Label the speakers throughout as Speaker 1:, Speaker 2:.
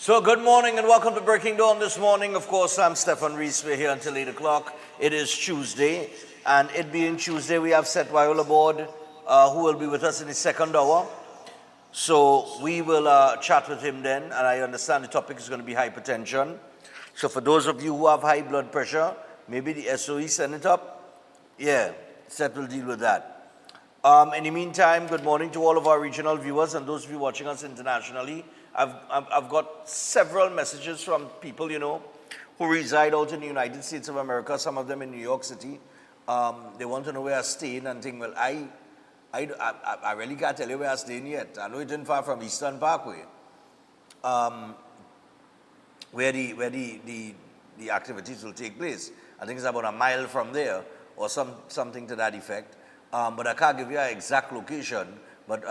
Speaker 1: So good morning and welcome to Breaking Dawn this morning. Of course, I'm Stefan Reese. We're here until 8 o'clock. It is Tuesday, and it being Tuesday, we have Seth Wyall aboard, who will be with us in the second hour. So we will chat with him then, and I understand the topic is going to be hypertension. So for those of you who have high blood pressure, maybe the SOE send it up. Yeah, Seth will deal with that. In the meantime, good morning to all of our regional viewers and those of you watching us internationally. I've got several messages from people, who reside out in the United States of America, some of them in New York City. They want to know where I'm staying and think, well, I really can't tell you where I'm staying yet. I know it isn't far from Eastern Parkway, where the activities will take place. I think it's about a mile from there or something to that effect. But I can't give you an exact location. But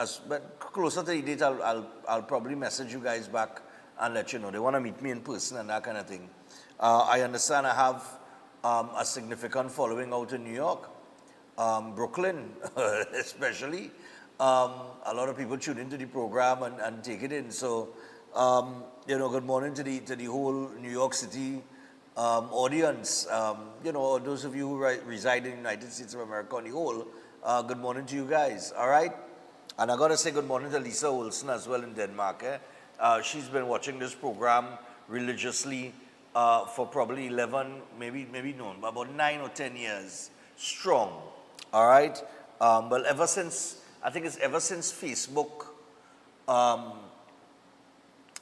Speaker 1: closer to the date, I'll probably message you guys back and let you know. They want to meet me in person and that kind of thing. I understand I have a significant following out in New York, Brooklyn especially. A lot of people tune into the program and take it in. So, good morning to the whole New York City audience. Those of you who reside in the United States of America on the whole, good morning to you guys, all right? And I got to say good morning to Lisa Olsen as well in Denmark. She's been watching this program religiously for probably 11, about 9 or 10 years strong. All right? Well, ever since Facebook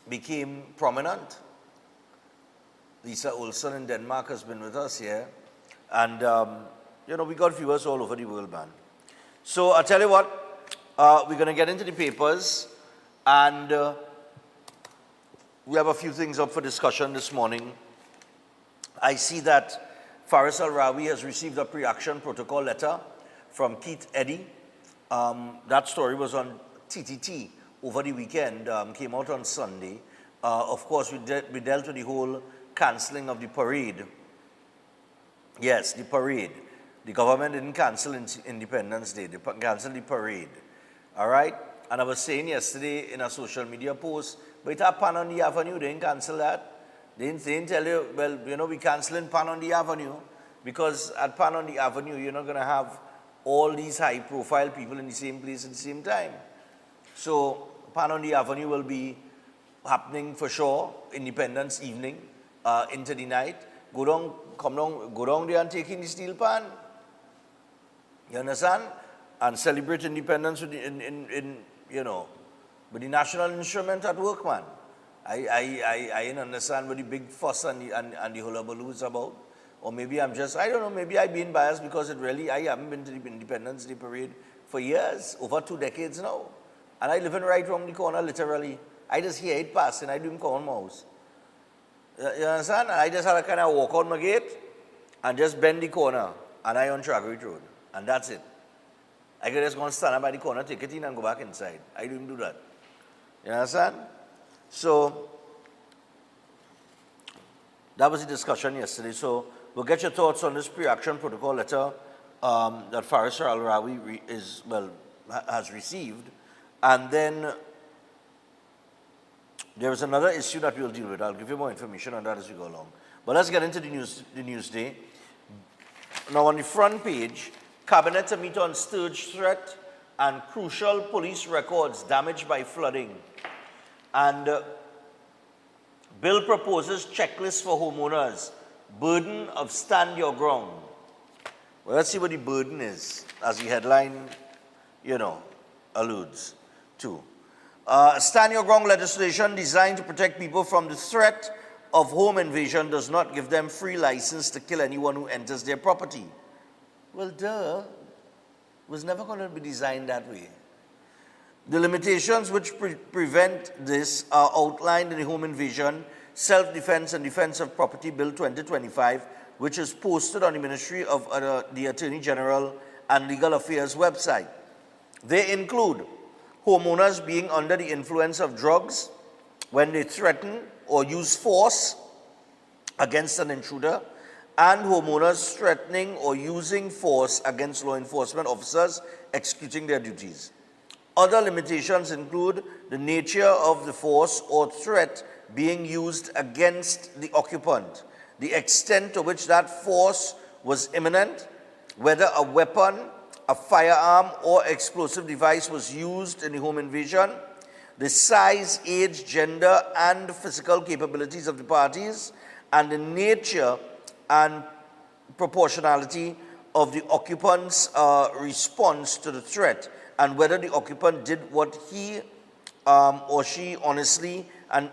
Speaker 1: became prominent, Lisa Olsen in Denmark has been with us here. And, we got viewers all over the world, man. So I'll tell you what. We're going to get into the papers, and we have a few things up for discussion this morning. I see that Faris Al-Rawi has received a pre-action protocol letter from Keith Eddy. That story was on TTT over the weekend, came out on Sunday. Of course, we dealt with the whole cancelling of the parade. Yes, the parade. The government didn't cancel Independence Day. They canceled the parade. All right? And I was saying yesterday in a social media post, but at Pan on the Avenue, they didn't cancel that. They didn't tell you, well, we're canceling Pan on the Avenue because at Pan on the Avenue, you're not going to have all these high-profile people in the same place at the same time. So Pan on the Avenue will be happening for sure, Independence evening, into the night. Go down there and take in the steel pan. You understand? And celebrate independence with the national instrument at work, man. I didn't understand what the big fuss and the hullabaloo is about. Or maybe I don't know, maybe I'm being biased because I haven't been to the Independence Day parade for years, over 2 decades now. And I live in right around the corner, literally. I just hear it passing, I don't come on my house. You understand? And I just had to kind of walk out my gate and just bend the corner, and I on Tragrit Road. And that's it. I could just go and stand up by the corner, take it in, and go back inside. I didn't do that. You understand? So, that was the discussion yesterday. So, we'll get your thoughts on this pre-action protocol letter that Faris Al-Rawi has received. And then, there is another issue that we'll deal with. I'll give you more information on that as we go along. But let's get into the news day. Now, on the front page, Cabinet to meet on Sturge threat and crucial police records damaged by flooding. And bill proposes checklist for homeowners. Burden of stand your ground. Well, let's see what the burden is, as the headline, alludes to. Stand your ground legislation designed to protect people from the threat of home invasion does not give them free license to kill anyone who enters their property. Well, it was never going to be designed that way. The limitations which prevent this are outlined in the Home Invasion, Self-Defense and Defense of Property Bill 2025, which is posted on the Ministry of the Attorney General and Legal Affairs website. They include homeowners being under the influence of drugs when they threaten or use force against an intruder, and homeowners threatening or using force against law enforcement officers executing their duties. Other limitations include the nature of the force or threat being used against the occupant, the extent to which that force was imminent, whether a weapon, a firearm, or explosive device was used in the home invasion, the size, age, gender, and physical capabilities of the parties, and the nature and proportionality of the occupant's response to the threat, and whether the occupant did what he or she honestly and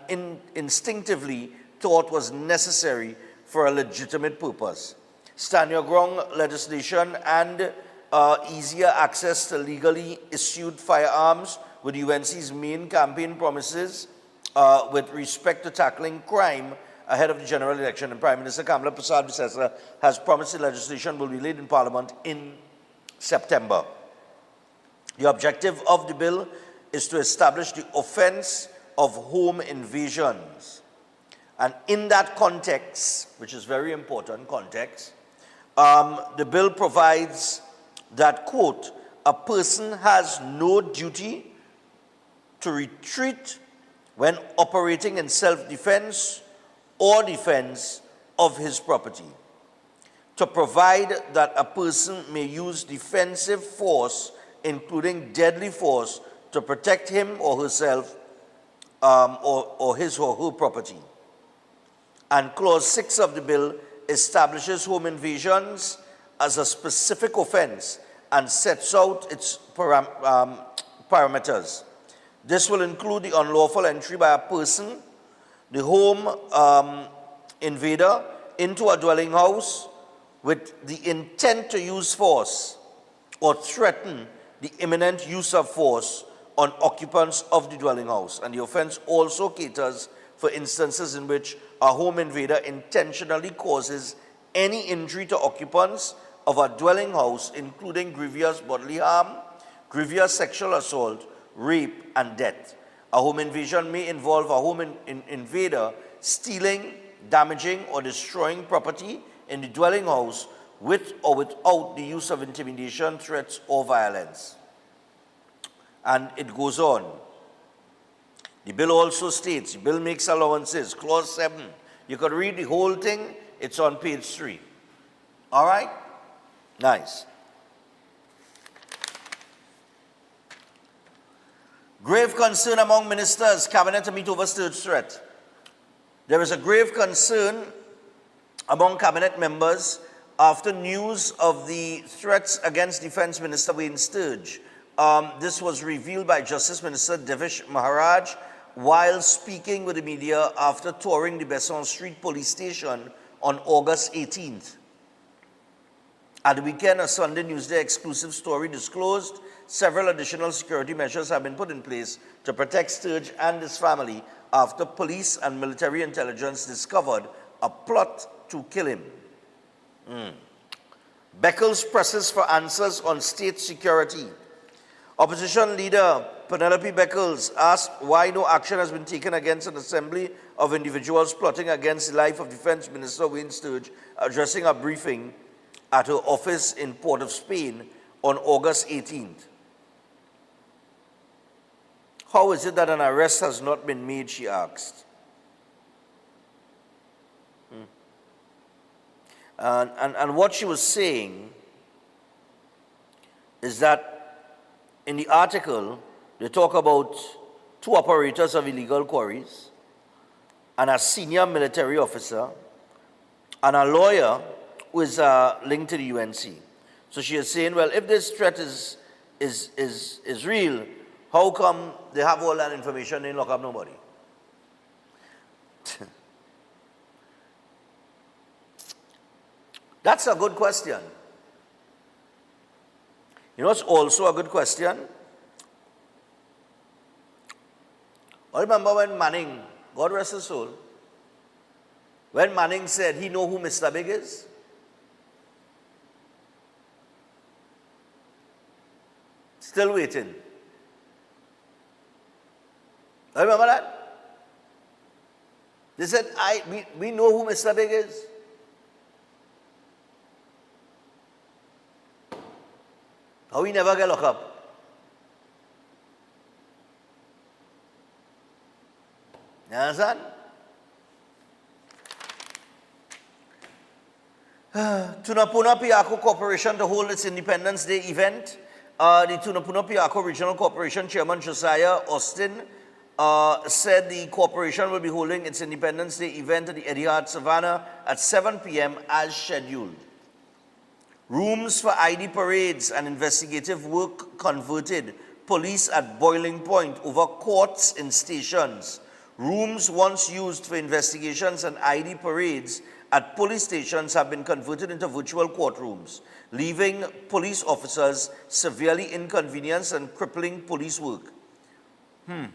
Speaker 1: instinctively thought was necessary for a legitimate purpose. Stand Your Ground legislation and easier access to legally issued firearms with UNC's main campaign promises with respect to tackling crime ahead of the general election. And Prime Minister Kamala Prasad has promised the legislation will be laid in Parliament in September. The objective of the bill is to establish the offense of home invasions. And in that context, which is very important context, the bill provides that, quote, a person has no duty to retreat when operating in self-defense or defense of his property, to provide that a person may use defensive force, including deadly force, to protect him or herself or his or her property. And Clause 6 of the bill establishes home invasions as a specific offense and sets out its parameters. This will include the unlawful entry by a person, the home invader, into a dwelling house with the intent to use force or threaten the imminent use of force on occupants of the dwelling house. And the offense also caters for instances in which a home invader intentionally causes any injury to occupants of a dwelling house, including grievous bodily harm, grievous sexual assault, rape, and death. A home invasion may involve a home invader stealing, damaging, or destroying property in the dwelling house with or without the use of intimidation, threats, or violence. And it goes on. The bill also states, the bill makes allowances, Clause 7. You could read the whole thing, it's on page 3. All right? Nice. Grave concern among ministers, cabinet to meet over Sturge threat. There is a grave concern among cabinet members after news of the threats against Defense Minister Wayne Sturge. This was revealed by Justice Minister Devish Maharaj while speaking with the media after touring the Besson Street Police Station on August 18th. At the weekend, a Sunday Newsday exclusive story disclosed several additional security measures have been put in place to protect Sturge and his family after police and military intelligence discovered a plot to kill him. Beckles presses for answers on state security. Opposition leader Penelope Beckles asked why no action has been taken against an assembly of individuals plotting against the life of Defense Minister Wayne Sturge, addressing a briefing at her office in Port of Spain on August 18th. How is it that an arrest has not been made, she asked. And what she was saying is that in the article, they talk about 2 operators of illegal quarries and a senior military officer and a lawyer who is linked to the UNC. So she is saying, well, if this threat is real, how come they have all that information, they didn't lock up nobody? That's a good question. You know, it's also a good question. I remember when Manning, God rest his soul, when Manning said he know who Mr. Big is. Still waiting. I remember that? They said, we know who Mr. Big is. How he never get locked up? You understand? Tunapuna Piako Corporation to hold its Independence Day event. The Tunapuna Piako Regional Corporation Chairman Josiah Austin said the corporation will be holding its Independence Day event at the Etihad Savannah at 7 p.m. as scheduled. Rooms for ID parades and investigative work converted. Police at boiling point over courts in stations. Rooms once used for investigations and ID parades at police stations have been converted into virtual courtrooms, leaving police officers severely inconvenienced and crippling police work. The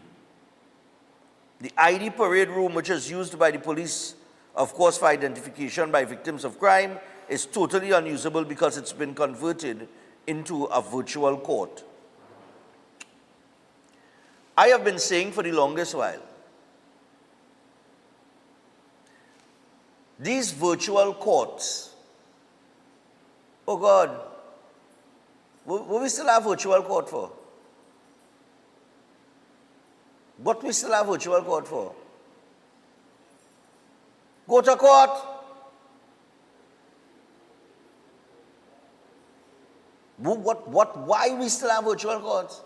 Speaker 1: ID parade room, which is used by the police, of course, for identification by victims of crime, is totally unusable because it's been converted into a virtual court. I have been saying for the longest while, these virtual courts, oh God, what we still have virtual court for? What we still have virtual court for? Go to court. Why we still have virtual courts?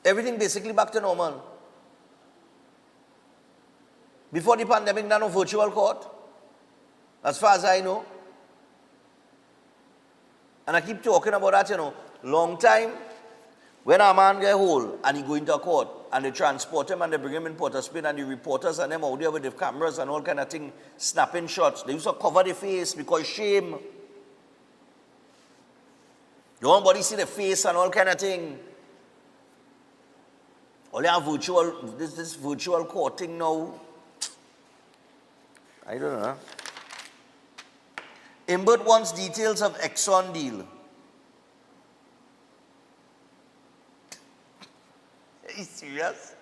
Speaker 1: Everything basically back to normal. Before the pandemic, none of virtual court, as far as I know. And I keep talking about that, long time, when a man get hold and he go into a court and they transport him and they bring him in Port of Spain and the reporters and them out there with the cameras and all kind of thing, snapping shots. They used to cover the face because shame. Nobody see the face and all kind of thing. Only have virtual, this virtual courting now. I don't know. Imbert wants details of Exxon deal. Are you serious?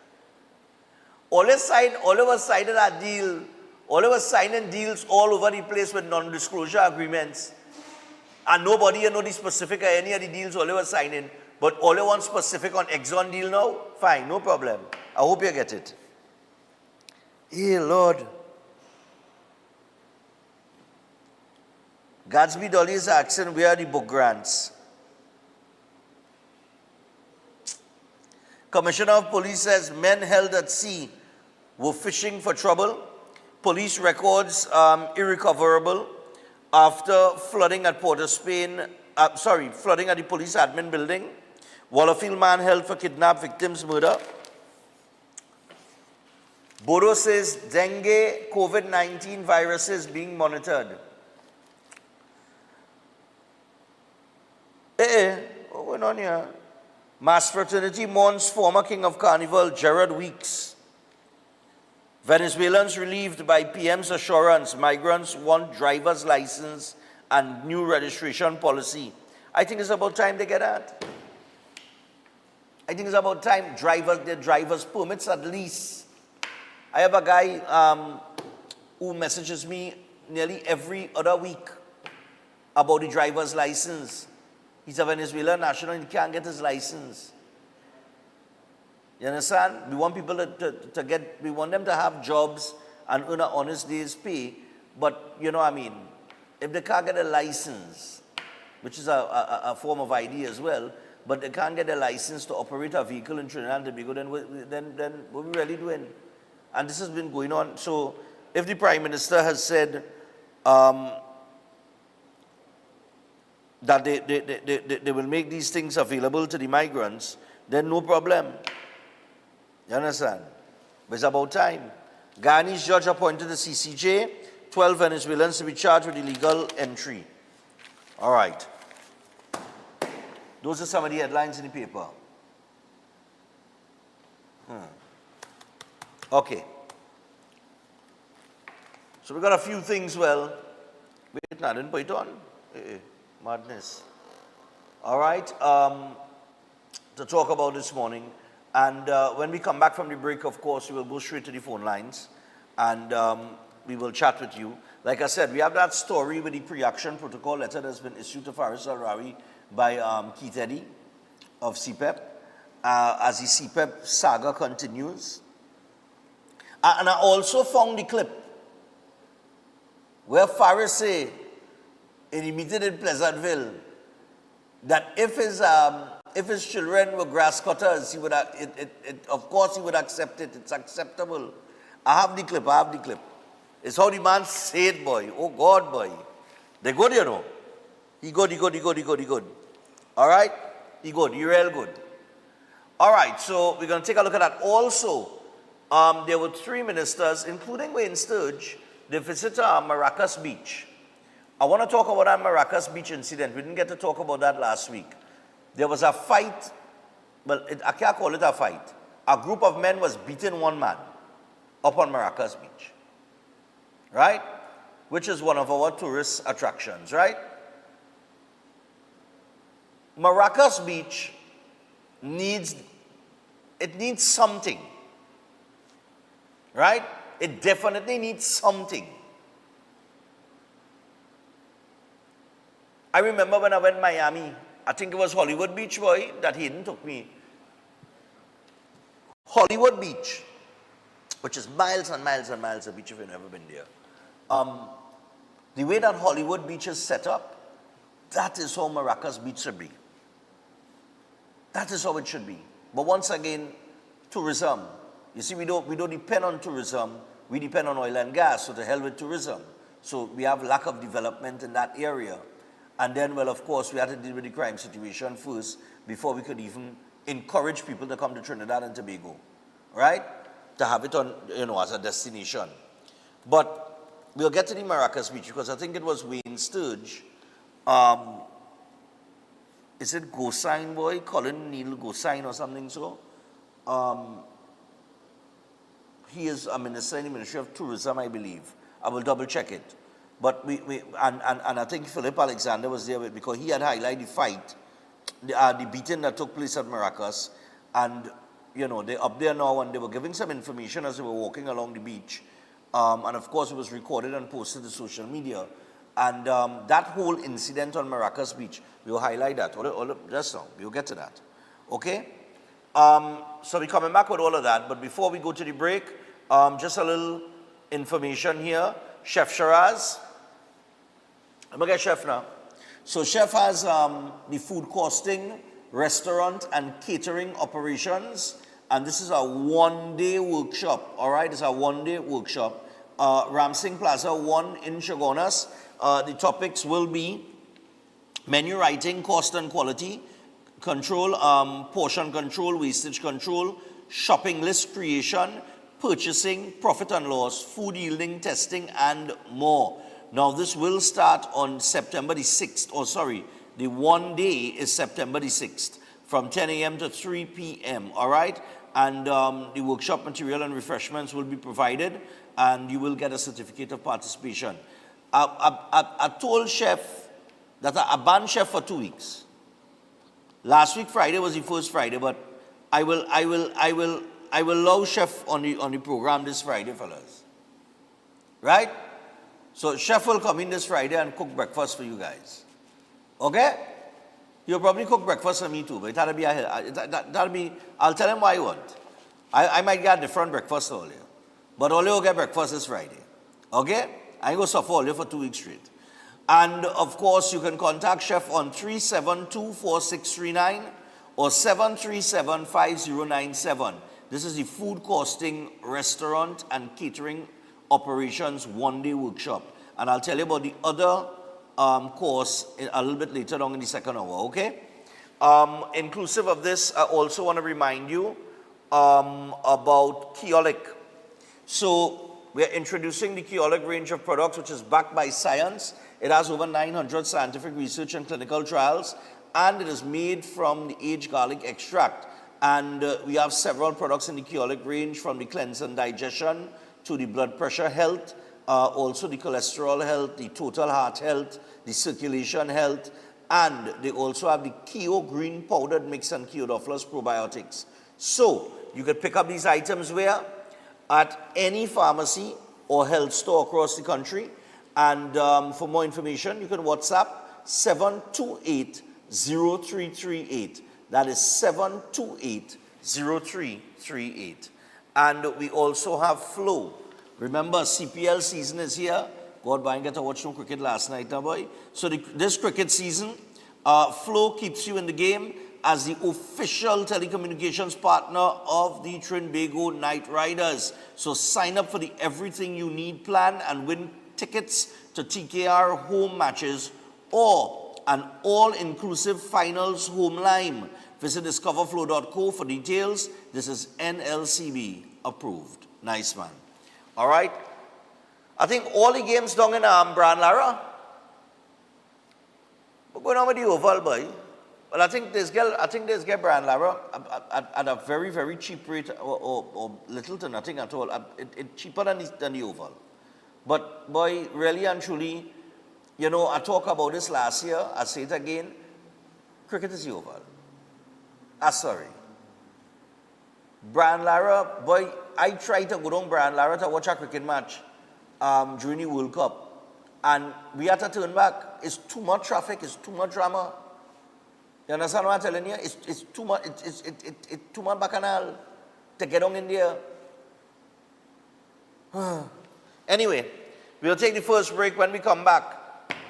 Speaker 1: All of us signing that deal, all of us signing deals all over the place with non-disclosure agreements. And nobody know the specific of any of the deals all of us signing. But all of one specific on Exxon deal now? Fine, no problem. I hope you get it. Hey, Lord. Gatsby Dolly is asking where are the book grants. Commissioner of Police says men held at sea were fishing for trouble. Police records irrecoverable after flooding at Port of Spain. Flooding at the police admin building. Wallerfield man held for kidnap victims murder. Bodo says dengue, COVID-19 viruses being monitored. What's going on here? Mass fraternity mourns former king of carnival, Gerard Weeks. Venezuelans relieved by PM's assurance migrants want driver's license and new registration policy. I think it's about time they get that. I think it's about time their driver's permits at least. I have a guy who messages me nearly every other week about the driver's license. He's a Venezuelan national and he can't get his license. You understand? We want people we want them to have jobs and earn an honest day's pay. But, if they can't get a license, which is a form of ID as well, but they can't get a license to operate a vehicle in Trinidad and Tobago, then what are we really doing? And this has been going on. So, if the Prime Minister has said that they will make these things available to the migrants, then no problem. You understand? But it's about time. Ghanai's judge appointed the CCJ, 12 Venezuelans to be charged with illegal entry. All right. Those are some of the headlines in the paper. Okay. So we got a few things, wait, I didn't put it on. Madness. All right, to talk about this morning. And when we come back from the break, of course, we will go straight to the phone lines and we will chat with you. Like I said, we have that story with the pre-action protocol letter that's been issued to Faris Al-Rawi by Keith Eddy of CPEP as the CPEP saga continues. And I also found the clip where Faris say in the meeting in Pleasantville that if his children were grass cutters, he would of course he would accept it. It's acceptable. I have the clip. It's how the man said, boy. Oh God, boy. They good, you know. He good. All right? He good. He real good. All right, so we're going to take a look at that. Also, there were 3 ministers, including Wayne Sturge, they visited Maracas Beach. I want to talk about that Maracas Beach incident. We didn't get to talk about that last week. There was a fight. Well, I can't call it a fight. A group of men was beating one man up on Maracas Beach. Right? Which is one of our tourist attractions, right? Maracas Beach needs something. Right? It definitely needs something. I remember when I went to Miami, I think it was Hollywood Beach, boy, that Hayden took me. Hollywood Beach, which is miles and miles and miles of beach if you've never been there. The way that Hollywood Beach is set up, that is how Maracas Beach should be. That is how it should be. But once again, tourism. You see, we don't depend on tourism. We depend on oil and gas, so to hell with tourism. So we have lack of development in that area. And then, well, of course, we had to deal with the crime situation first before we could even encourage people to come to Trinidad and Tobago, right? To have it on, as a destination. But we'll get to the Maracas Beach because I think it was Wayne Sturge. Is it Gosign, boy? Colin Neil Gosign or something so? He is a minister in the Ministry of Tourism, I believe. I will double check it. But and I think Philip Alexander was there because he had highlighted the fight, the beating that took place at Maracas. And, they're up there now and they were giving some information as they were walking along the beach. And of course, it was recorded and posted to social media. And that whole incident on Maracas Beach, we'll highlight that. Just now, we'll get to that. Okay? So we're coming back with all of that. But before we go to the break, just a little information here. Chef Shiraz. I'm going to get Chef now. So Chef has the food costing, restaurant, and catering operations. And this is a one-day workshop. All right? It's a one-day workshop. Ramsing Plaza 1 in Chagonas. The topics will be menu writing, cost and quality, control, portion control, wastage control, shopping list creation, purchasing, profit and loss, food yielding testing, and more. Now, this will start on September the 6th, the one day is September the 6th, from 10 a.m. to 3 p.m., all right? And the workshop material and refreshments will be provided, and you will get a certificate of participation. I told Chef that I banned Chef for 2 weeks. Last week, Friday was the first Friday, but I will allow Chef on the program this Friday, fellas. Right? So Chef will come in this Friday and cook breakfast for you guys. Okay? He'll probably cook breakfast for me too, but that'll be, I'll tell him what I want. I might get a different breakfast all year. But all will get breakfast this Friday. Okay? I ain't going to suffer all year for 2 weeks straight. And of course, you can contact Chef on 372-4639 or 737-5097. This is the food costing, restaurant, and catering operations one-day workshop. And I'll tell you about the other course a little bit later on in the second hour, okay? Inclusive of this, I also want to remind you about Keolic. So we're introducing the Keolic range of products, which is backed by science. It has over 900 scientific research and clinical trials, and it is made from the aged garlic extract. And we have several products in the Keolic range, from the cleanse and digestion to the blood pressure health, also the cholesterol health, the total heart health, the circulation health, and they also have the Keo green powdered mix and Keodophilus probiotics. So you could pick up these items where? At any pharmacy or health store across the country. And for more information, you can WhatsApp 728-0338. That is 728-0338. And we also have Flow. Remember, CPL season is here. God, boy, I get to watch some cricket last night now, boy. So this cricket season, Flow keeps you in the game as the official telecommunications partner of the Trinbago Knight Riders. So sign up for the Everything You Need plan and win tickets to TKR home matches or an all-inclusive finals home line. Visit discoverflow.co for details. This is NLCB approved. Nice, man. All right. I think all the games down in Brand Lara. We're going on with the Oval, boy. Well, I think there's get Brand Lara at a very, very cheap rate or little to nothing at all. It's cheaper than the Oval. But, boy, really and truly, you know, I talked about this last year. I say it again. Cricket is the Oval. Sorry. Brand Lara, boy, I tried to go down Brand Lara to watch a cricket match during the World Cup. And we had to turn back. It's too much traffic. It's too much drama. You understand what I'm telling you? It's too much. It's too much bacchanal to get on in there. Anyway, we'll take the first break. When we come back,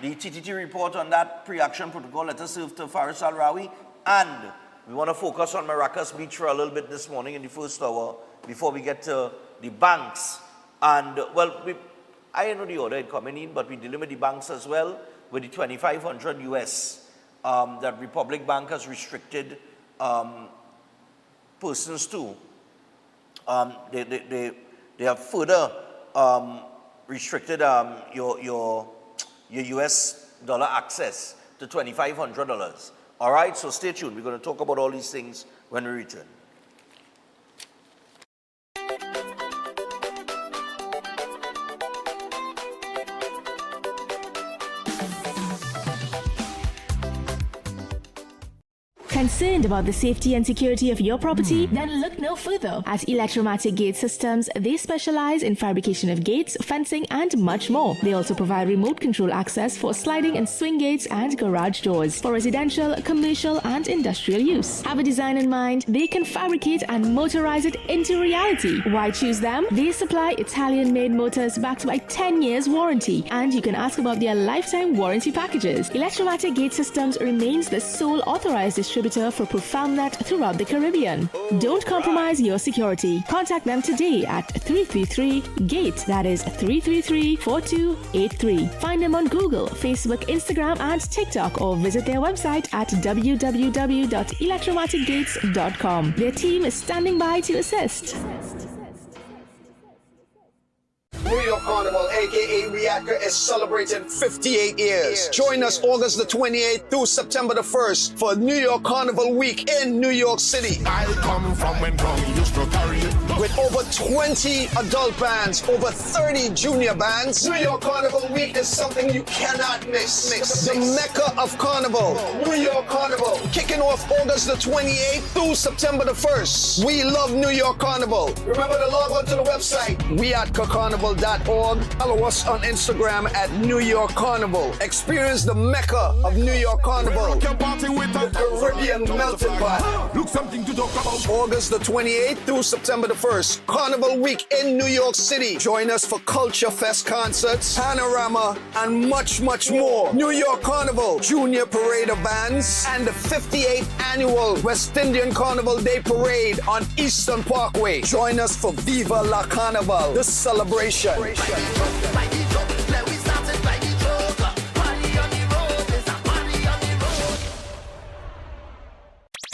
Speaker 1: the TTT report on that pre-action protocol letter served to Faris Al-Rawi, and we want to focus on Maracas Beach for a little bit this morning in the first hour before we get to the banks. And, well, I know the order is coming in, but we deal with the banks as well, with the 2,500 US that Republic Bank has restricted persons to. They have further restricted your US dollar access to $2,500. All right, so stay tuned. We're going to talk about all these things when we return.
Speaker 2: Concerned about the safety and security of your property? Then look no further. At Electromatic Gate Systems, they specialize in fabrication of gates, fencing, and much more. They also provide remote control access for sliding and swing gates and garage doors for residential, commercial, and industrial use. Have a design in mind? They can fabricate and motorize it into reality. Why choose them? They supply Italian-made motors backed by 10 years warranty, and you can ask about their lifetime warranty packages. Electromatic Gate Systems remains the sole authorized distributor for ProfoundNet throughout the Caribbean. Don't compromise your security. Contact them today at 333-GATE. That is 333-4283. Find them on Google, Facebook, Instagram, and TikTok, or visit their website at www.electromaticgates.com. Their team is standing by to assist.
Speaker 3: New York Carnival, aka Reactor, is celebrating 58 years. Join us August the 28th through September the 1st for New York Carnival Week in New York City.
Speaker 4: I come from when Tommy used to carry it.
Speaker 3: With over 20 adult bands, over 30 junior bands, New York Carnival Week is something you cannot miss. The Mecca of Carnival, New York Carnival, kicking off August the 28th through September the 1st. We love New York Carnival. Remember to log on to the website, weatcarnival.org. Follow us on Instagram at New York Carnival. Experience the Mecca of New York Carnival. The Caribbean melting pot.
Speaker 4: Look something to talk about.
Speaker 3: August the 28th through September the 1st. Carnival Week in New York City. Join us for Culture Fest concerts, Panorama, and much, much more. New York Carnival, Junior Parade of Bands, and the 58th Annual West Indian Carnival Day Parade on Eastern Parkway. Join us for Viva La Carnival, the celebration.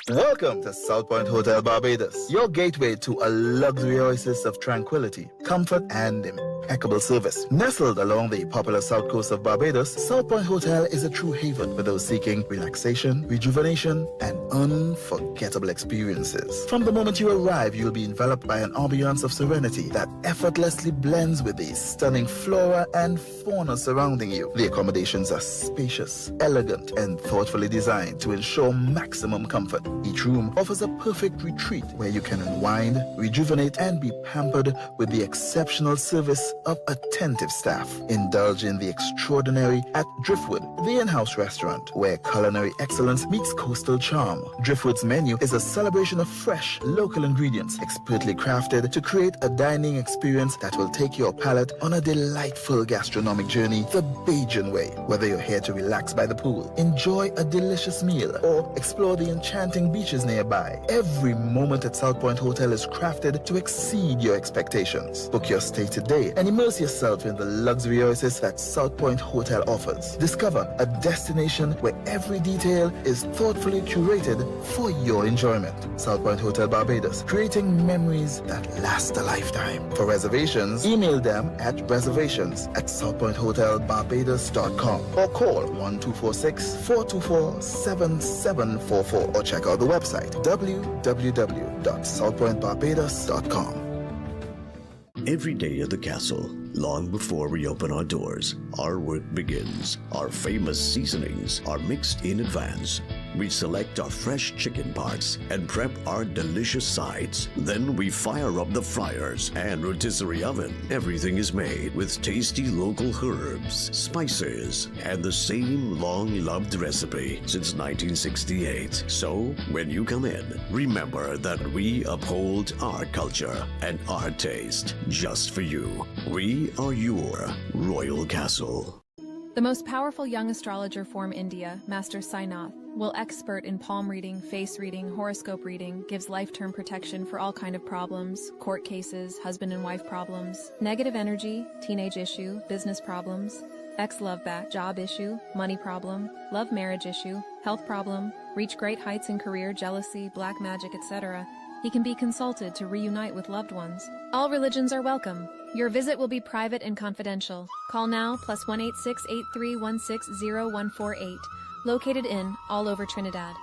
Speaker 5: Welcome to South Point Hotel Barbados, your gateway to a luxury oasis of tranquility, comfort, and impeccable service. Nestled along the popular south coast of Barbados, South Point Hotel is a true haven for those seeking relaxation, rejuvenation, and unforgettable experiences. From the moment you arrive, you'll be enveloped by an ambiance of serenity that effortlessly blends with the stunning flora and fauna surrounding you. The accommodations are spacious, elegant, and thoughtfully designed to ensure maximum comfort. Each room offers a perfect retreat where you can unwind, rejuvenate, and be pampered with the exceptional service of attentive staff. Indulge in the extraordinary at Driftwood, the in-house restaurant, where culinary excellence meets coastal charm. Driftwood's menu is a celebration of fresh, local ingredients, expertly crafted to create a dining experience that will take your palate on a delightful gastronomic journey the Bajan way. Whether you're here to relax by the pool, enjoy a delicious meal, or explore the enchanting beaches nearby, every moment at South Point Hotel is crafted to exceed your expectations. Book your stay today and immerse yourself in the luxury oasis that South Point Hotel offers. Discover a destination where every detail is thoughtfully curated for your enjoyment. South Point Hotel Barbados, creating memories that last a lifetime. For reservations, email them at reservations@southpointhotelbarbados.com or call 1246-424-7744 or check out the website www.southpointbarbados.com.
Speaker 6: Every day at the castle, long before we open our doors, our work begins. Our famous seasonings are mixed in advance. We select our fresh chicken parts and prep our delicious sides. Then we fire up the fryers and rotisserie oven. Everything is made with tasty local herbs, spices, and the same long-loved recipe since 1968. So, when you come in, remember that we uphold our culture and our taste just for you. We are your Royal Castle.
Speaker 7: The most powerful young astrologer from India, Master Sainath, will expert in palm reading, face reading, horoscope reading, gives life-term protection for all kind of problems, court cases, husband and wife problems, negative energy, teenage issue, business problems, ex-love back, job issue, money problem, love marriage issue, health problem, reach great heights in career, jealousy, black magic, etc. He can be consulted to reunite with loved ones. All religions are welcome. Your visit will be private and confidential. Call now +186-8316-0148. Located in all over Trinidad.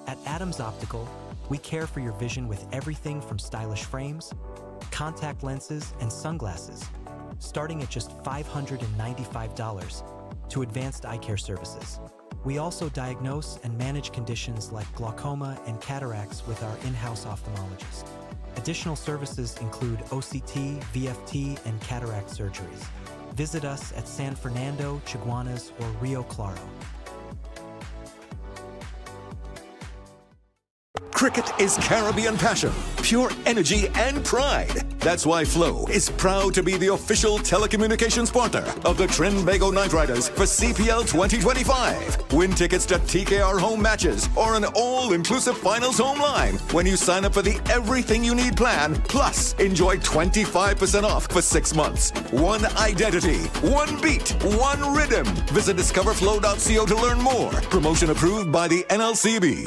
Speaker 8: At Adams Optical, we care for your vision with everything from stylish frames, contact lenses, and sunglasses, starting at just $595, to advanced eye care services. We also diagnose and manage conditions like glaucoma and cataracts with our in-house ophthalmologist. Additional services include OCT, VFT, and cataract surgeries. Visit us at San Fernando, Chaguanas, or Rio Claro.
Speaker 9: Cricket is Caribbean passion, pure energy and pride. That's why Flow is proud to be the official telecommunications partner of the Trinbago Knight Riders for CPL 2025. Win tickets to TKR home matches or an all-inclusive finals home line when you sign up for the Everything You Need plan. Plus, enjoy 25% off for 6 months. One identity, one beat, one rhythm. Visit discoverflow.co to learn more. Promotion approved by the NLCB.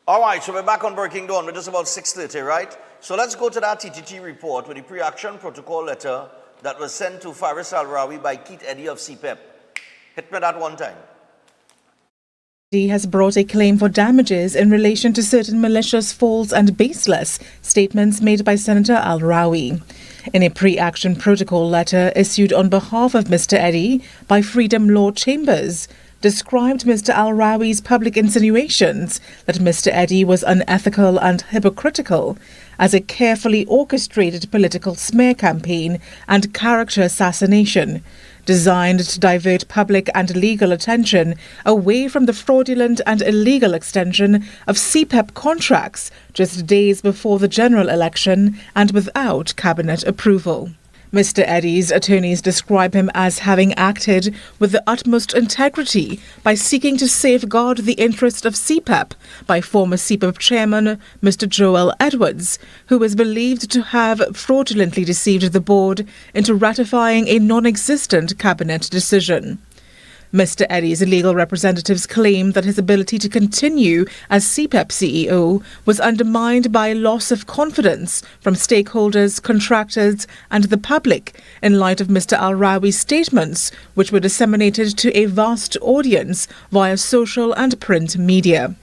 Speaker 1: All right, so we're back on Breaking Dawn. We're just about 6:30, right? So let's go to that TTT report with the pre-action protocol letter that was sent to Faris Al-Rawi by Keith Eddy of CPEP. Hit me that one time.
Speaker 10: He has brought a claim for damages in relation to certain malicious, false and baseless statements made by Senator Al-Rawi. In a pre-action protocol letter issued on behalf of Mr. Eddy by Freedom Law Chambers, described Mr. Al-Rawi's public insinuations that Mr. Eddy was unethical and hypocritical as a carefully orchestrated political smear campaign and character assassination designed to divert public and legal attention away from the fraudulent and illegal extension of CPEP contracts just days before the general election and without cabinet approval. Mr. Eddy's attorneys describe him as having acted with the utmost integrity by seeking to safeguard the interest of CPEP by former CPEP chairman Mr. Joel Edwards, who is believed to have fraudulently deceived the board into ratifying a non-existent cabinet decision. Mr. Eddy's legal representatives claim that his ability to continue as CPEP CEO was undermined by loss of confidence from stakeholders, contractors and the public in light of Mr. Al-Rawi's statements, which were disseminated to a vast audience via social and print media.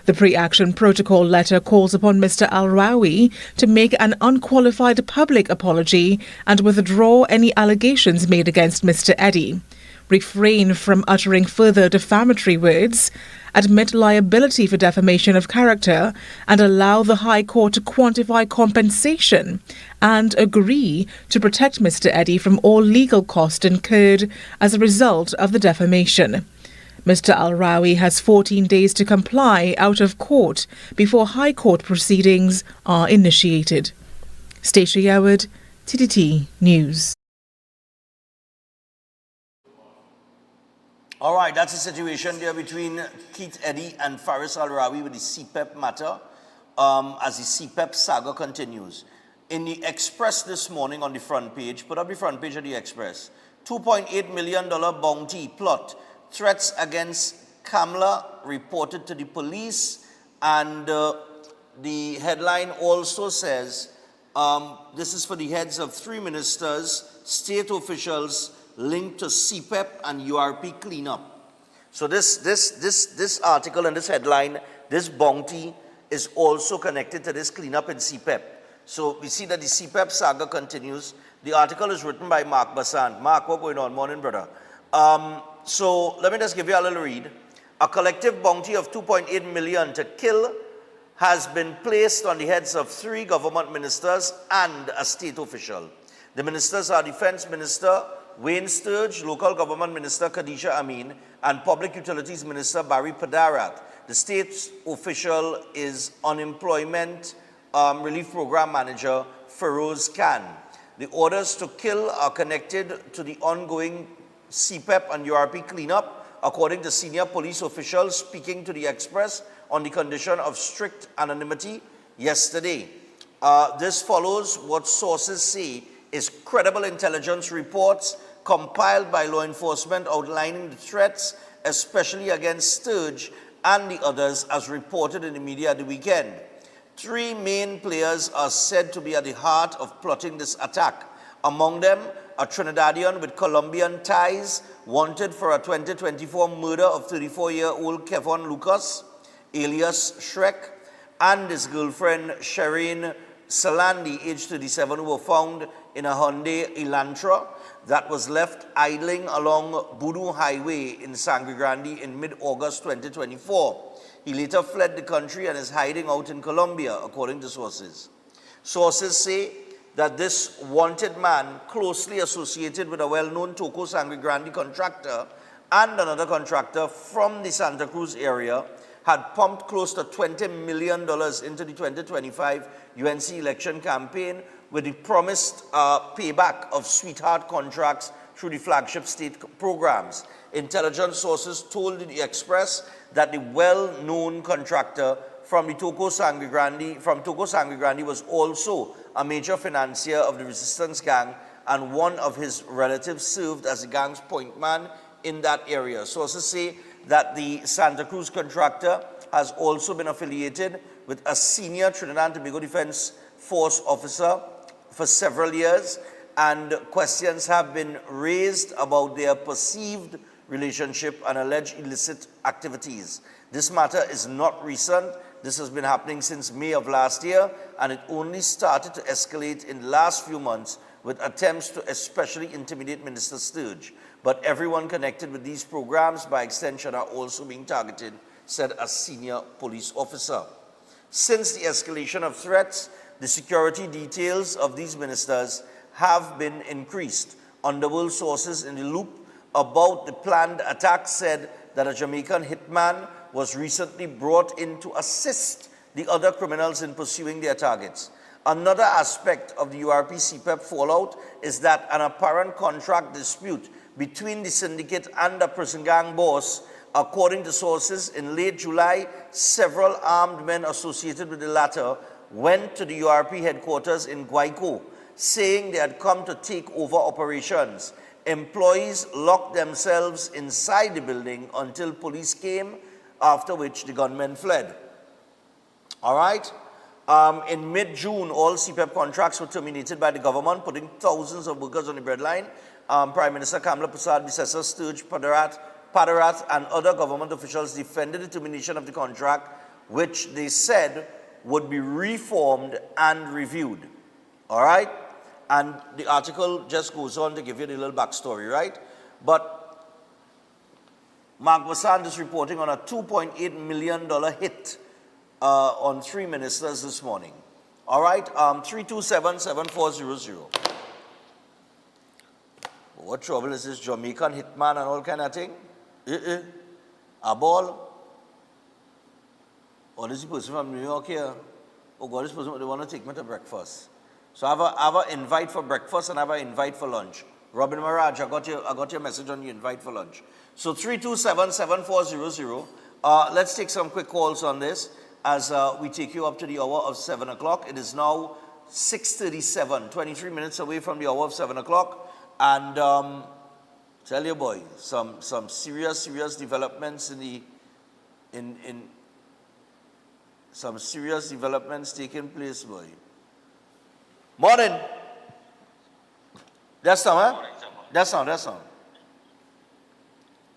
Speaker 10: The pre-action protocol letter calls upon Mr. Al-Rawi to make an unqualified public apology and withdraw any allegations made against Mr. Eddy. refrain from uttering further defamatory words, admit liability for defamation of character, and allow the High Court to quantify compensation, and agree to protect Mr. Eddy from all legal costs incurred as a result of the defamation. Mr. Al-Rawi has 14 days to comply out of court before High Court proceedings are initiated. Stacia Yoward, TTT News.
Speaker 1: All right, that's the situation there between Keith Eddy and Faris Al-Rawi with the CPEP matter as the CPEP saga continues. In the Express this morning on the front page, put up the front page of the Express, $2.8 million bounty plot, threats against Kamla reported to the police, and the headline also says, this is for the heads of 3 ministers, state officials linked to CPEP and URP cleanup. So this article and this headline, this bounty is also connected to this cleanup in CPEP. So we see that the CPEP saga continues. The article is written by Mark Basant. Mark, what's going on? Morning, brother. So let me just give you a little read. A collective bounty of $2.8 million to kill has been placed on the heads of 3 government ministers and a state official. The ministers are Defense Minister Wayne Sturge, Local Government Minister Khadija Amin, and Public Utilities Minister Barry Padarat. The state official is Unemployment Relief Program Manager Feroz Khan. The orders to kill are connected to the ongoing CPEP and URP cleanup, according to senior police officials speaking to the Express on the condition of strict anonymity yesterday. This follows what sources say is credible intelligence reports compiled by law enforcement outlining the threats, especially against Sturge and the others, as reported in the media at the weekend. 3 main players are said to be at the heart of plotting this attack. Among them, a Trinidadian with Colombian ties, wanted for a 2024 murder of 34-year-old Kevon Lucas, alias Shrek, and his girlfriend Shireen Salandi, aged 37, who were found in a Hyundai Elantra that was left idling along Budu Highway in Sangre Grande in mid-August 2024. He later fled the country and is hiding out in Colombia, according to sources. Sources say that this wanted man, closely associated with a well-known Toco Sangre Grande contractor and another contractor from the Santa Cruz area, had pumped close to $20 million into the 2025 UNC election campaign with the promised payback of sweetheart contracts through the flagship state programs. Intelligence sources told the Express that the well-known contractor from Toco Sangre Grande was also a major financier of the resistance gang, and one of his relatives served as the gang's point man in that area. Sources say that the Santa Cruz contractor has also been affiliated with a senior Trinidad and Tobago Defense Force officer for several years, and questions have been raised about their perceived relationship and alleged illicit activities. This matter is not recent. This has been happening since May of last year, and it only started to escalate in the last few months with attempts to especially intimidate Minister Sturge. But everyone connected with these programs, by extension, are also being targeted, said a senior police officer. Since the escalation of threats, the security details of these ministers have been increased. Underworld sources in the loop about the planned attack said that a Jamaican hitman was recently brought in to assist the other criminals in pursuing their targets. Another aspect of the URP CPEP fallout is that an apparent contract dispute between the syndicate and the prison gang boss. According to sources, in late July, several armed men associated with the latter went to the URP headquarters in Guayco, saying they had come to take over operations. Employees locked themselves inside the building until police came, after which the gunmen fled. All right? In mid-June, all CPEP contracts were terminated by the government, putting thousands of workers on the breadline. Prime Minister Kamla Persad-Bissessar, Sturge, Padarat, and other government officials defended the termination of the contract, which they said would be reformed and reviewed. All right? And the article just goes on to give you the little backstory, right? But Mark Bassand is reporting on a $2.8 million hit on 3 ministers this morning. All right, 327-7400. What trouble is this Jamaican hitman and all kind of thing? A ball? Or this person from New York here? Oh God, this person, they want to take me to breakfast. So I have an invite for breakfast and I have an invite for lunch. Robin Maraj, I got your message on your invite for lunch. So 327-7400. Let's take some quick calls on this as we take you up to the hour of 7 o'clock. It is now 6:37, 23 minutes away from the hour of 7 o'clock. And tell you, boy, some serious developments in some serious developments taking place, boy. Morning. That's now, huh? That's now.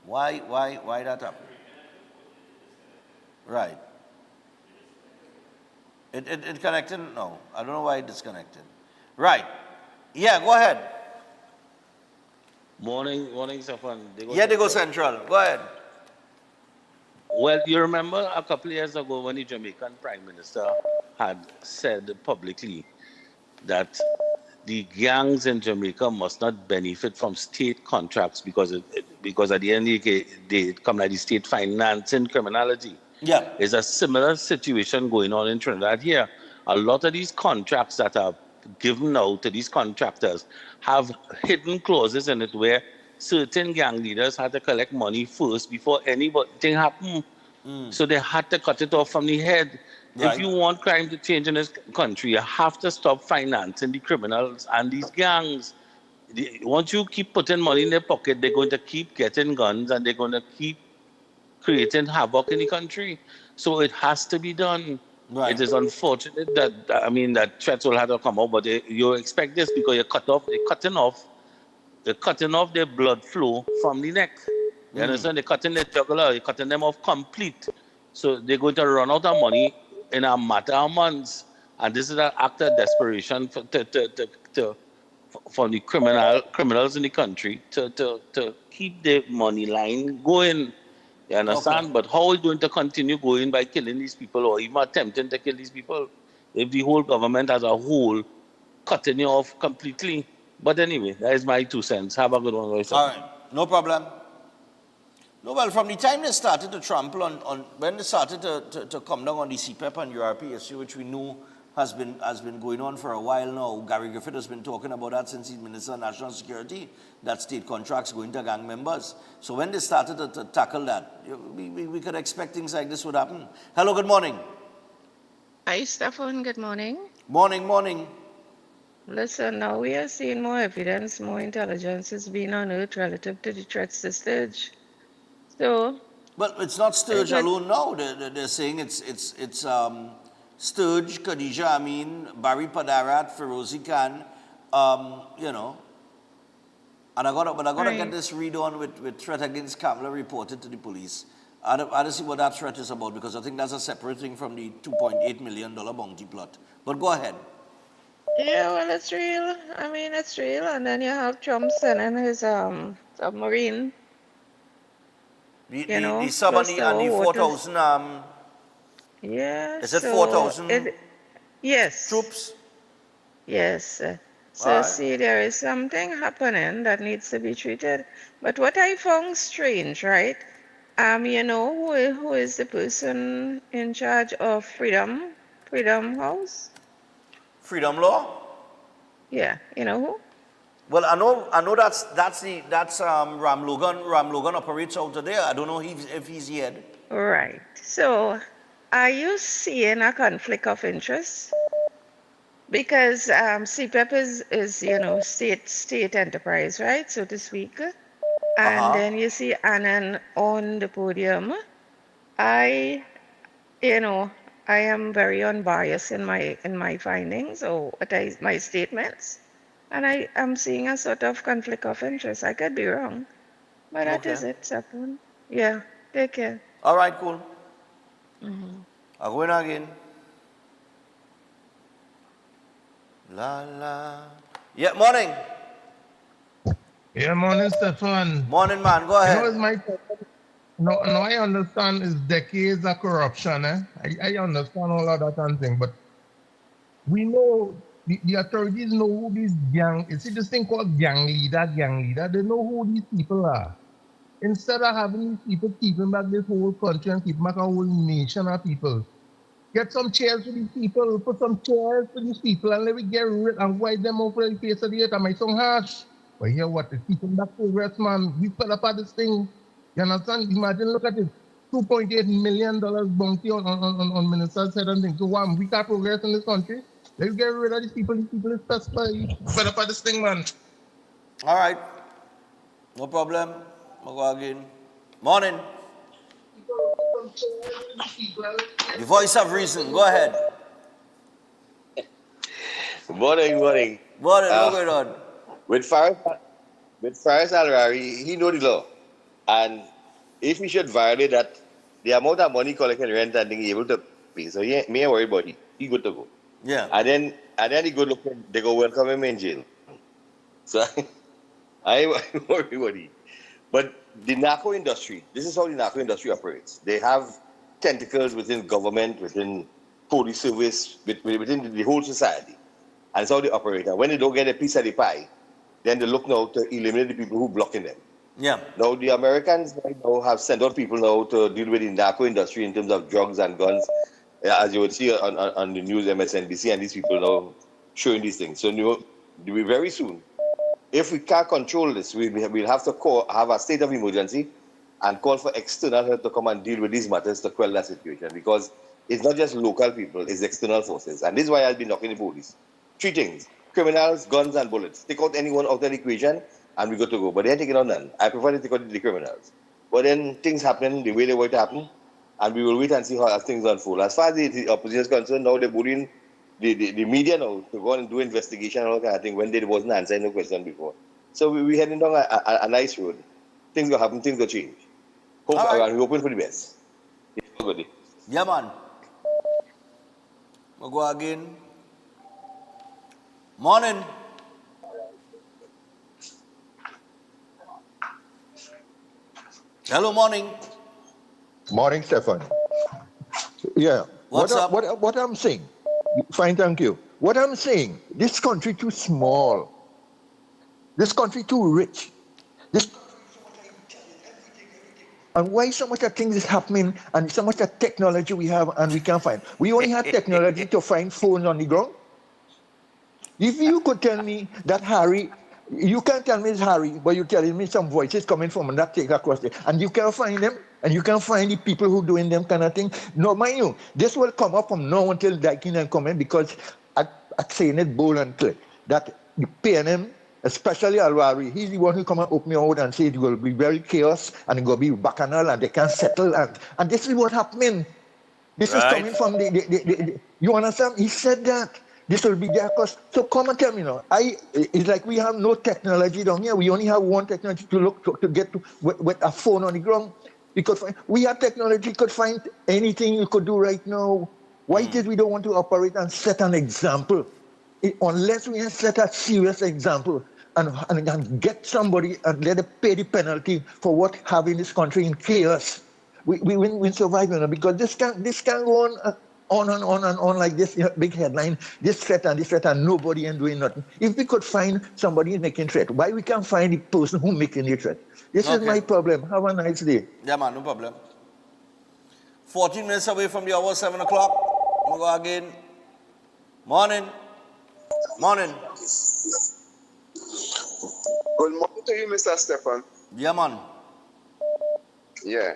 Speaker 1: Why that up? Right. It connected? No. I don't know why it disconnected. Right. Yeah, go ahead.
Speaker 11: Morning, Safan.
Speaker 1: They go Central. Go ahead.
Speaker 11: Well, you remember a couple of years ago when the Jamaican Prime Minister had said publicly that the gangs in Jamaica must not benefit from state contracts because at the end of the day, they come like the state financing criminality.
Speaker 1: Yeah.
Speaker 11: There's a similar situation going on in Trinidad here. A lot of these contracts that are given out to these contractors have hidden clauses in it where certain gang leaders had to collect money first before anything happened. So they had to cut it off from the head.
Speaker 1: Right.
Speaker 11: If you want crime to change in this country, you have to stop financing the criminals and these gangs. Once you keep putting money in their pocket, they're going to keep getting guns and they're going to keep creating havoc in the country. So it has to be done.
Speaker 1: Right.
Speaker 11: It is unfortunate that threats will have to come out, but you expect this because they're cutting off their blood flow from the neck. You understand? They're cutting their jugular, they're cutting them off complete. So they're going to run out of money in a matter of months. And this is an act of desperation for the criminals in the country to keep the money line going. You understand?
Speaker 1: Okay.
Speaker 11: But how are we going to continue going by killing these people or even attempting to kill these people if the whole government as a whole cutting you off completely? But anyway, that is my 2 cents. Have a good one, guys.
Speaker 1: All right. No problem. No, well, from the time they started to trample on when they started to come down on the CPEP and URP issue, which we knew has been going on for a while now. Gary Griffith has been talking about that since he's Minister of National Security, that state contracts going to gang members. So when they started to tackle that, we could expect things like this would happen. Hello, good morning.
Speaker 12: Hi, Stefan. Good morning.
Speaker 1: Morning.
Speaker 12: Listen, now we are seeing more evidence, more intelligence is being unearthed relative to the threats to Sturge. So,
Speaker 1: well, it's not Sturge alone now. They're saying it's Sturge, Khadija Amin, Barry Padarat, Ferozi Khan, And I gotta get this read on with threat against Kamala reported to the police. I don't see what that threat is about because I think that's a separate thing from the $2.8 million bounty plot. But go ahead.
Speaker 12: yeah, well, it's real. I mean, it's real. And then you have Trump sending his submarine.
Speaker 1: The sub and the 4,000.
Speaker 12: Yeah.
Speaker 1: Is it 4,000?
Speaker 12: Yes.
Speaker 1: Troops?
Speaker 12: Yes. So
Speaker 1: right.
Speaker 12: see, there is something happening that needs to be treated. But what I found strange, right? Who is the person in charge of Freedom House?
Speaker 1: Freedom Law?
Speaker 12: Yeah, you know who?
Speaker 1: Well, I know that's Ram Logan. Ram Logan operates out there. I don't know if he's yet.
Speaker 12: Right. So, are you seeing a conflict of interest? Because CPEP is state enterprise, right, so to speak. And then you see Annan on the podium. I am very unbiased in my findings or my statements, and I am seeing a sort of conflict of interest. I could be wrong, but that is it, Sapun. Yeah, take care.
Speaker 1: All right, cool. I'll go in again. La la. Yeah, morning.
Speaker 13: Yeah, morning, Stefan.
Speaker 1: Morning, man. Go ahead.
Speaker 13: You know, No, no, I understand it's decades of corruption. I understand all of that and thing, but we know the authorities know who these gang. You see this thing called gang leader. They know who these people are. Instead of having these people keeping back this whole country and keeping back a whole nation of people, get some chairs for these people, put some chairs for these people, and let me get rid and wipe them over the face of the earth. Am I so harsh? But here what? The people that progress, man. We fell apart this thing. You understand? Imagine, look at it. $2.8 million bounty on minister's head and things. So one, we can't progress in this country. Let's get rid of these people. These people is specified. Fell apart this thing, man.
Speaker 1: All right. No problem. We'll go again. Morning. The voice of reason. Go ahead.
Speaker 14: Morning.
Speaker 1: Morning. What's going on?
Speaker 14: With Faris Al-Rari, he know the law. And if he should violate that, the amount of money collecting rent and he able to pay. So he ain't worry about it. He good to go.
Speaker 1: Yeah.
Speaker 14: And then he go look, they go welcome him in jail. So I ain't worry about it. But the narco industry, this is how the narco industry operates. They have tentacles within government, within police service, within the whole society. And it's how they operate. And when they don't get a piece of the pie, then they look now to eliminate the people who blocking them.
Speaker 1: Yeah.
Speaker 14: Now the Americans right now have sent out people now to deal with the narco industry in terms of drugs and guns, as you would see on the news, MSNBC, and these people now showing these things. So very soon, if we can't control this, we'll have to have a state of emergency and call for external help to come and deal with these matters to quell that situation, because it's not just local people, it's external forces. And this is why I'll be knocking the police. 3 things: criminals, guns, and bullets. Take out anyone out of the equation, and we got to go. But they're taking out none. I prefer to take out the criminals. But then things happen the way they were to happen, and we will wait and see how things unfold. As far as the opposition is concerned, now they're bullying the media now to go and do investigation and all kind of thing when they wasn't answering the question before. So we're heading down a nice road. Things will happen, things will change. And we're hoping for the best.
Speaker 1: Yeah, man. We'll go again. Morning. Hello, morning.
Speaker 15: Morning, Stefan. Yeah.
Speaker 1: What's up?
Speaker 15: What I'm saying? Fine, thank you. What I'm saying, this country too small. This country too rich. And why so much of things is happening and so much of technology we have and we can't find? We only have technology to find phones on the ground. If you could tell me that Harry, you can't tell me it's Harry, but you're telling me some voices coming from that take across there, and you can't find them, and you can't find the people who doing them kind of thing. No, mind you, this will come up from now until Daikin and comment, because I'm saying it bold and clear that the PNM, especially Al-Rari, he's the one who come and open me out and say it will be very chaos and it will be bacchanal and they can't settle, and this is what happening. This is coming from the you understand? He said that. This will be their cost. So come and tell me now. It's like we have no technology down here. We only have one technology to look to get to with a phone on the ground. Because we have technology, could find anything you could do right now. Why it is we don't want to operate and set an example? Unless we set a serious example and get somebody and let them pay the penalty for what having this country in chaos. We win survive, because this can't go on and on like this, big headline, this threat and nobody ain't doing nothing. If we could find somebody making threat, why we can't find the person who making the threat? This is my problem. Have a nice day.
Speaker 1: Yeah, man, no problem. 14 minutes away from the hour, 7 o'clock. We'll go again. Morning. Morning.
Speaker 3: Good morning to you, Mr. Stefan.
Speaker 1: Yeah, man.
Speaker 3: Yeah.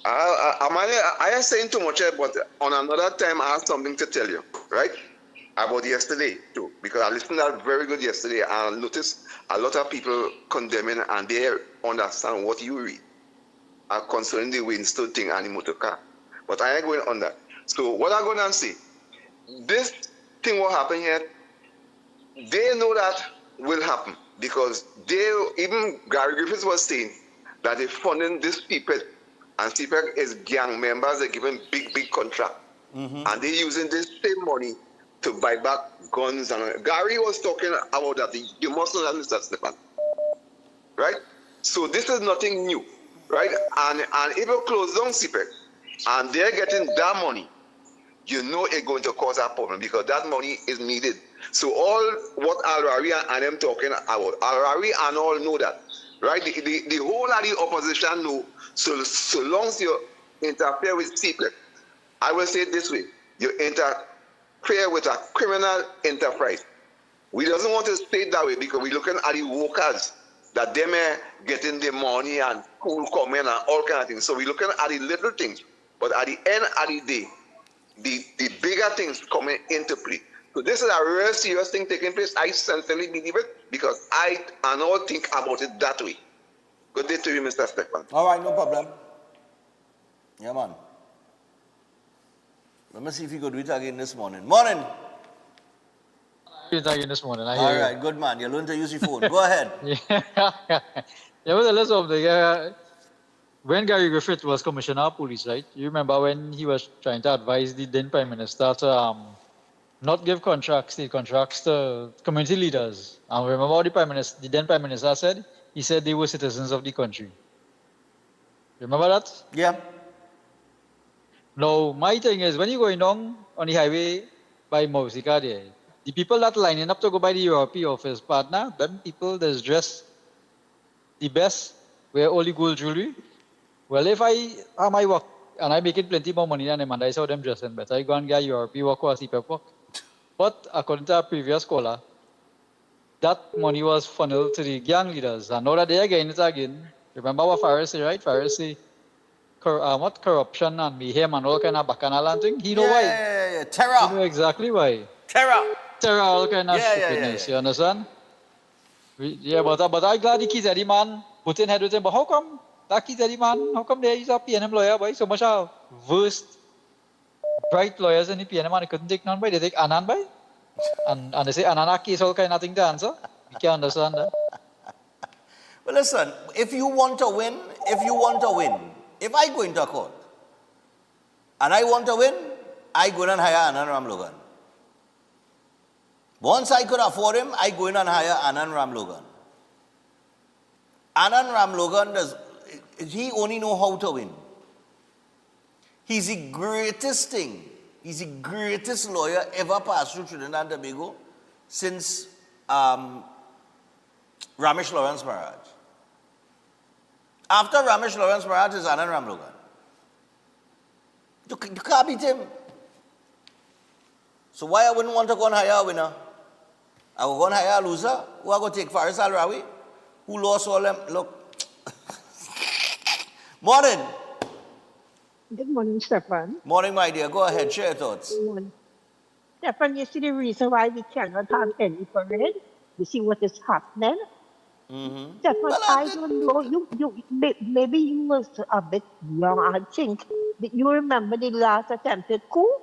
Speaker 3: I am saying too much, but on another time I have something to tell you, right? About yesterday too, because I listened to that very good yesterday and I noticed a lot of people condemning and they understand what you read concerning the Winston thing and the motor car. But I ain't going on that. So what I'm going to say, this thing will happen here, they know that will happen because even Gary Griffiths was saying that they're funding this CPEP. And CPEP is gang members, they're given big contract. And they're using this same money to buy back guns. And Gary was talking about that. You must know that, Mr. Stefan. Right? So this is nothing new.
Speaker 16: right? And if you close down CPEP and they're getting that money, you know it's going to cause a problem because that money is needed. So all what Al-Rawi and them talking about, Al-Rawi and all know that, right? The whole of the opposition know, so long as you interfere with CPEP, I will say it this way, you interfere with a criminal enterprise. We doesn't want to say it that way because we're looking at the workers that them getting the money and cool coming and all kind of things. So we're looking at the little things. But at the end of the day, the bigger things coming into play. So this is a real serious thing taking place. I sincerely believe it because I and all think about it that way. Good day to you, Mr. Stefan.
Speaker 1: All right, no problem. Yeah, man. Let me see if you could do it again this morning. Morning.
Speaker 17: Again this morning.
Speaker 1: All right, good man. You learn to use your phone. Go ahead.
Speaker 17: Nevertheless, when Gary Griffith was commissioner of police, right? You remember when he was trying to advise the then Prime Minister to not give state contracts to community leaders. And remember what the then Prime Minister said? He said they were citizens of the country. Remember that?
Speaker 1: Yeah.
Speaker 17: Now, my thing is, when you're going on the highway by Mausika there, the people that lining up to go by the European office partner, them people that's dressed the best, wear all the gold jewelry. Well, if I have my work and I make it plenty more money than them and I saw them dressing better, I go and get European work or CPEP work. But according to a previous caller, that money was funneled to the gang leaders. And now that they are getting it again, remember what Faris said, right? Faris said, what corruption and mayhem and all kind of bacchanal and thing. He know why.
Speaker 1: Yeah. Terror.
Speaker 17: He know exactly why.
Speaker 1: Terror,
Speaker 17: all kind of stupidness. You understand? But I'm glad the kids are the man put in head with him. But how come that kids are the man? How come there is a PNM lawyer, boy? So much of versed, bright lawyers in the PNM and they couldn't take none by. They take Anand by. And they say Anand case all kind of thing to answer. You can't understand that.
Speaker 1: Well, listen, if you want to win, if I go into court and I want to win, I go in and hire Anand Ramlogan. Once I could afford him, I go in and hire Anand Ramlogan. Anand Ramlogan he only know how to win. He's the greatest thing. He's the greatest lawyer ever passed through Trinidad and Tobago since Ramesh Lawrence Maharaj. After Ramesh Lawrence Maharaj is Anand Ramlogan. You can't beat him. So why I wouldn't want to go and hire a winner? I will go and hire a loser. Who I go take Faris Al-Rawi? Who lost all them? Look. Morning.
Speaker 18: Good morning, Stefan.
Speaker 1: Morning, my dear. Go ahead. Share your thoughts.
Speaker 18: Good morning. Stefan, you see the reason why we cannot have any parade? You see what is happening?
Speaker 1: Mm-hmm.
Speaker 18: Stefan, well, I don't know. Maybe you was a bit young. I think that you remember the last attempted coup?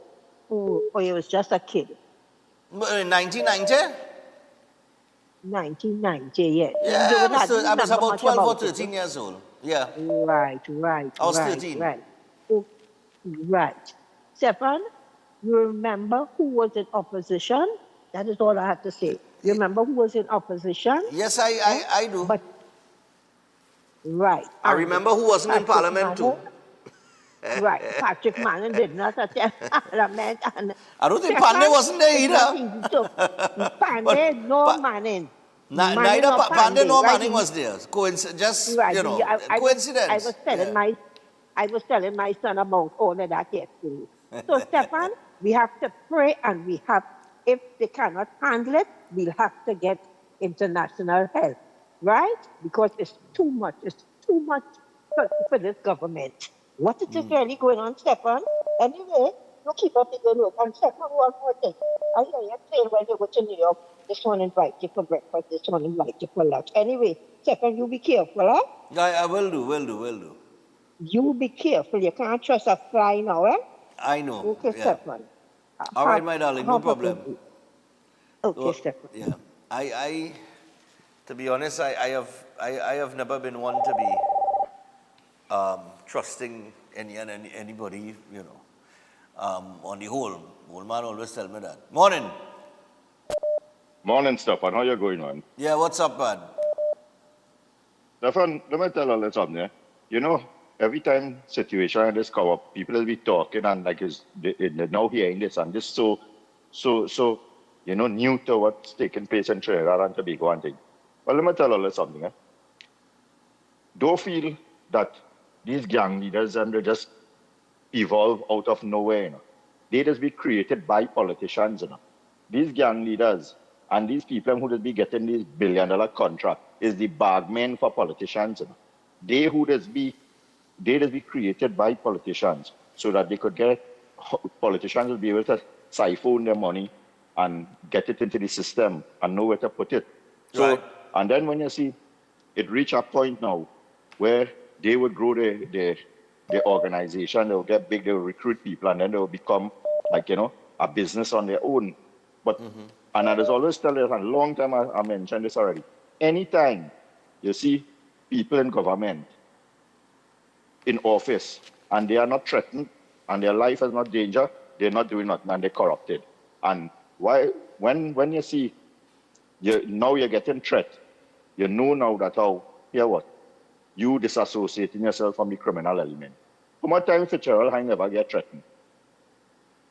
Speaker 18: Or you was just a kid?
Speaker 1: 1990?
Speaker 18: 1990, yes.
Speaker 1: Yeah, I was about 12 or 13 years old. Yeah.
Speaker 18: Right.
Speaker 1: I was 13.
Speaker 18: Right. Oh, right. Stefan, you remember who was in opposition? That is all I have to say. You remember who was in opposition?
Speaker 1: Yes, I do.
Speaker 18: But, right.
Speaker 1: I remember who wasn't in Parliament too.
Speaker 18: Right. Patrick Manning did not attend Parliament.
Speaker 1: I don't think Pandey wasn't there either.
Speaker 18: Pandey nor Manning.
Speaker 1: Neither Pandey nor Manning was there. Just,
Speaker 18: right.
Speaker 1: Coincidence.
Speaker 18: I was telling my son about all of that yesterday. So, Stefan, we have to pray and if they cannot handle it, we'll have to get international help, right? Because it's too much for this government. What is really going on, Stefan? Anyway, you keep up the good work. And Stefan, one more thing. I hear you saying when you go to New York, this one invite you for breakfast, this one invite you for lunch. Anyway, Stefan, you be careful, huh?
Speaker 1: I will do.
Speaker 18: You be careful. You can't trust a fly now, eh?
Speaker 1: I know.
Speaker 18: Okay, yeah. Stefan.
Speaker 1: All right, my darling, no problem.
Speaker 18: Okay, Stefan.
Speaker 1: Yeah. I to be honest, I have never been one to be trusting anybody, on the whole. Old man always tell me that. Morning.
Speaker 19: Morning, Stefan. How you going, man?
Speaker 1: Yeah, what's up, man?
Speaker 19: Stefan, let me tell you a little something, yeah? you know, every time situation like this come up, people will be talking and like they're now hearing this and this so you know new to what's taking place in Trinidad and Tobago and thing. Well, let me tell you something. Don't feel that these gang leaders and they just evolve out of nowhere. You know. They just be created by politicians. You know. These gang leaders and these people who just be getting these billion-dollar contract is the bargmen for politicians. You know. They just be created by politicians so that they could get politicians will be able to siphon their money and get it into the system and know where to put it. So
Speaker 1: Right.
Speaker 19: and then when you see it reach a point now where they would grow the organization, they'll get big, they'll recruit people, and then they'll become like, you know, a business on their own. But and I was always tell you, a long time I mentioned this already. Anytime you see people in government in office and they are not threatened and their life is not danger, they're not doing nothing and they're corrupted. And why when you see now you're getting threat, you know now that hear what? You disassociating yourself from the criminal element. How much time Fitzgerald I never get threatened?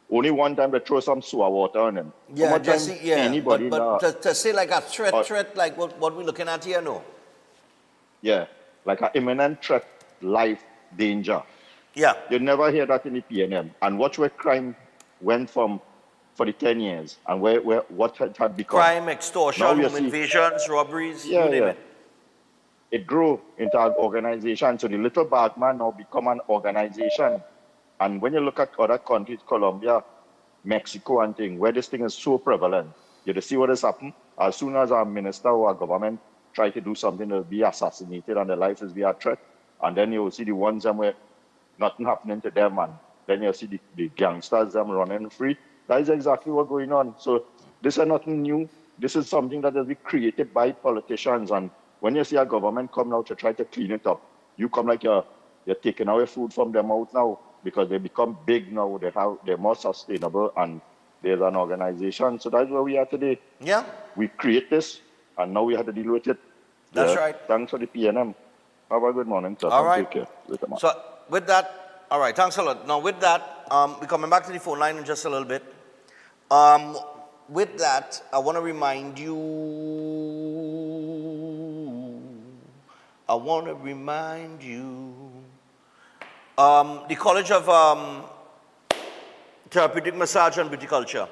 Speaker 19: Only one time they throw some sewer water on him. How
Speaker 1: Yeah,
Speaker 19: much time
Speaker 1: Jesse, yeah.
Speaker 19: anybody
Speaker 1: But to say like a threat,
Speaker 19: or-
Speaker 1: like what we're looking at here, no.
Speaker 19: yeah, like an imminent threat, life, danger.
Speaker 1: Yeah.
Speaker 19: You never hear that in the PNM. And watch where crime went from for the 10 years and where what it had become.
Speaker 1: Crime, extortion,
Speaker 19: Now you
Speaker 1: home
Speaker 19: see,
Speaker 1: invasions, robberies,
Speaker 19: yeah,
Speaker 1: you name
Speaker 19: yeah.
Speaker 1: it.
Speaker 19: It grew into an organization. So the little Batman now become an organization. And when you look at other countries, Colombia, Mexico and thing, where this thing is so prevalent, you just see what has happened. As soon as our minister or our government try to do something, they'll be assassinated and their life is be a threat. And then you'll see the ones where nothing happening to them, and then you'll see the gangsters them running free. That is exactly what's going on. So this is nothing new. This is something that has been created by politicians. And when you see a government come out to try to clean it up, you come like you're taking away food from them out now because they become big now. They're more sustainable and there's an organization. So that's where we are today.
Speaker 1: Yeah.
Speaker 19: We create this and now we have to deal with it.
Speaker 1: That's
Speaker 19: Yeah.
Speaker 1: right.
Speaker 19: Thanks for the PNM. Have a good morning, sir.
Speaker 1: All
Speaker 19: And
Speaker 1: right.
Speaker 19: Take care. Later, man.
Speaker 1: So with that, all right, thanks a lot. Now with that, we're coming back to the phone line in just a little bit. With that, I want to remind you, the College of Therapeutic Massage and Beauty Culture.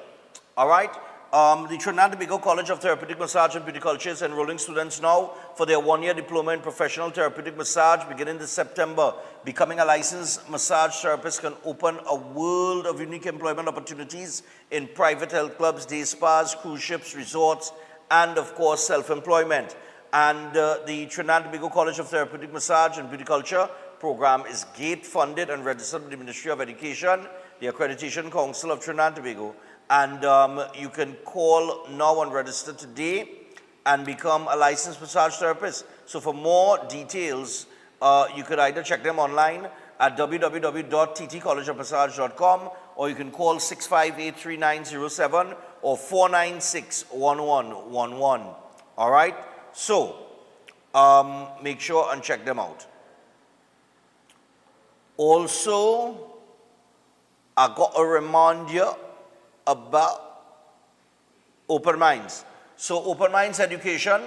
Speaker 1: All right? The Trinidad and Tobago College of Therapeutic Massage and Beauty Culture is enrolling students now for their one-year diploma in professional therapeutic massage beginning this September. Becoming a licensed massage therapist can open a world of unique employment opportunities in private health clubs, day spas, cruise ships, resorts, and of course, self-employment. And the Trinidad and Tobago College of Therapeutic Massage and Beauty Culture program is gate-funded and registered with the Ministry of Education, the Accreditation Council of Trinidad and Tobago. And you can call now and register today and become a licensed massage therapist. So for more details, you could either check them online at www.ttcollegeofmassage.com or you can call 658-3907 or 496-1111. All right? So make sure and check them out. Also, I got to remind you about Open Minds. So Open Minds Education,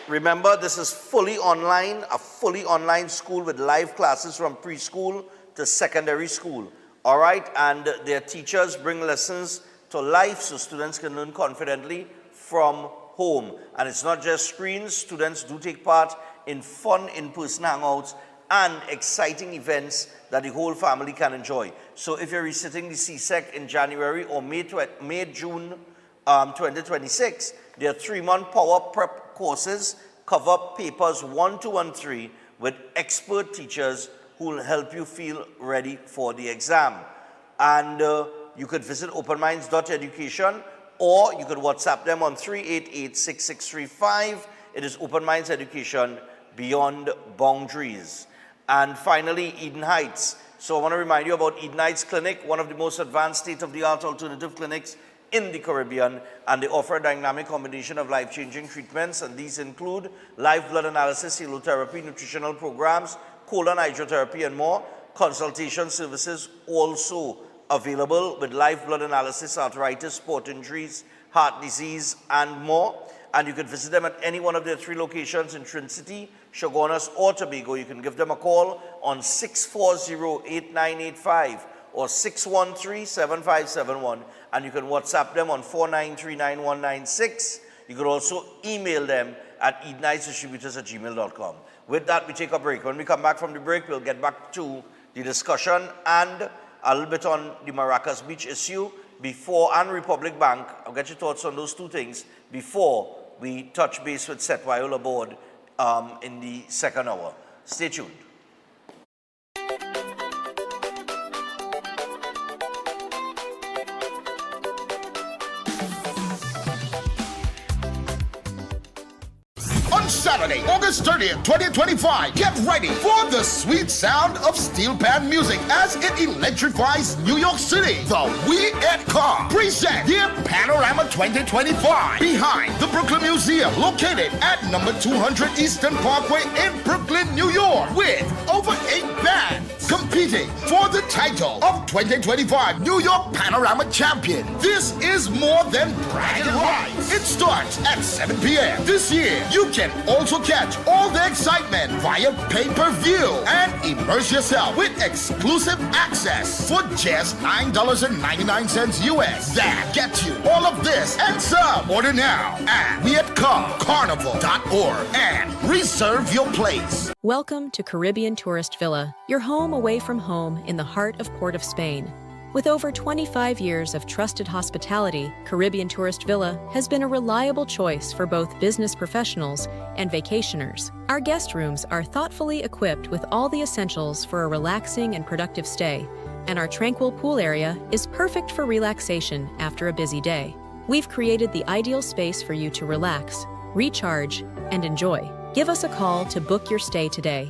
Speaker 1: remember this is fully online, a fully online school with live classes from preschool to secondary school. All right, and their teachers bring lessons to life so students can learn confidently from home. And it's not just screens, students do take part in fun in-person hangouts and exciting events that the whole family can enjoy. So if you're reciting the CSEC in January or May-June 2026, their 3-month power prep courses cover papers 1, 2, and 3 with expert teachers who will help you feel ready for the exam. And you could visit openminds.education or you could WhatsApp them on 388-6635. It is Open Minds Education Beyond Boundaries. And finally, Eden Heights. So I want to remind you about Eden Heights Clinic, one of the most advanced state-of-the-art alternative clinics in the Caribbean, and they offer a dynamic combination of life-changing treatments, and these include live blood analysis, helotherapy, nutritional programs, colon hydrotherapy, and more. Consultation services also available with live blood analysis, arthritis, sport injuries, heart disease, and more. And you can visit them at any one of their 3 locations in Trinity, Chaguanas, or Tobago. You can give them a call on 640-8985 or 613-7571, and you can WhatsApp them on 49399196. You can also email them at edenightsdistributors@gmail.com. With that, we take a break. When we come back from the break, we'll get back to the discussion and a little bit on the Maracas Beach issue and Republic Bank. I'll get your thoughts on those 2 things before we touch base with Seth Viola board in the second hour. Stay tuned.
Speaker 4: On Saturday, August 30th, 2025, get ready for the sweet sound of steel pan music as it electrifies New York City. The We at Car present the Panorama 2025 behind the Brooklyn Museum, located at number 200 Eastern Parkway in Brooklyn, New York, with over 8 bands competing for the title of 2025 New York Panorama Champion. This is more than bragging rights. It starts at 7 p.m. This year, you can also catch all the excitement via pay-per-view and immerse yourself with exclusive access for just $9.99 US. That gets you all of this and some. Order now at weatcarnival.org and reserve your place.
Speaker 20: Welcome to Caribbean Tourist Villa, your home away from home in the heart of Port of Spain. With over 25 years of trusted hospitality, Caribbean Tourist Villa has been a reliable choice for both business professionals and vacationers. Our guest rooms are thoughtfully equipped with all the essentials for a relaxing and productive stay, and our tranquil pool area is perfect for relaxation after a busy day. We've created the ideal space for you to relax, recharge, and enjoy. Give us a call to book your stay today.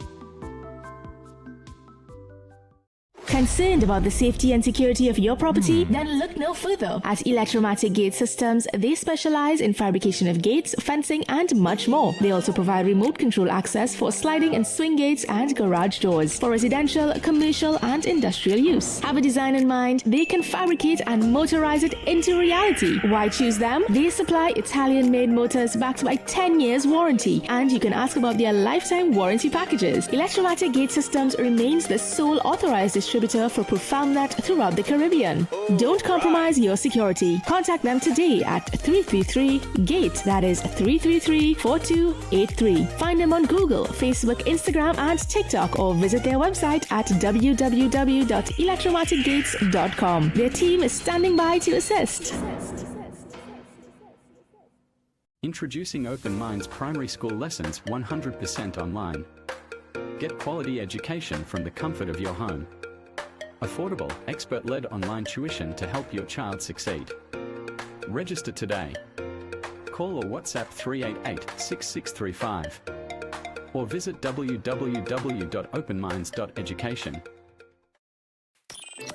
Speaker 2: Concerned about the safety and security of your property? Then look no further. At Electromatic Gate Systems, they specialize in fabrication of gates, fencing, and much more. They also provide remote control access for sliding and swing gates and garage doors for residential, commercial, and industrial use. Have a design in mind? They can fabricate and motorize it into reality. Why choose them? They supply Italian-made motors backed by 10 years warranty, and you can ask about their lifetime warranty packages. Electromatic Gate Systems remains the sole authorized distributor for ProfoundNet throughout the Caribbean. Don't compromise your security. Contact them today at 333-GATE, that is 333-4283. Find them on Google, Facebook, Instagram, and TikTok, or visit their website at www.electromaticgates.com. Their team is standing by to assist.
Speaker 21: Introducing Open Minds Primary School Lessons 100% online. Get quality education from the comfort of your home. Affordable, expert-led online tuition to help your child succeed. Register today. Call or WhatsApp 388-6635 or visit www.openminds.education.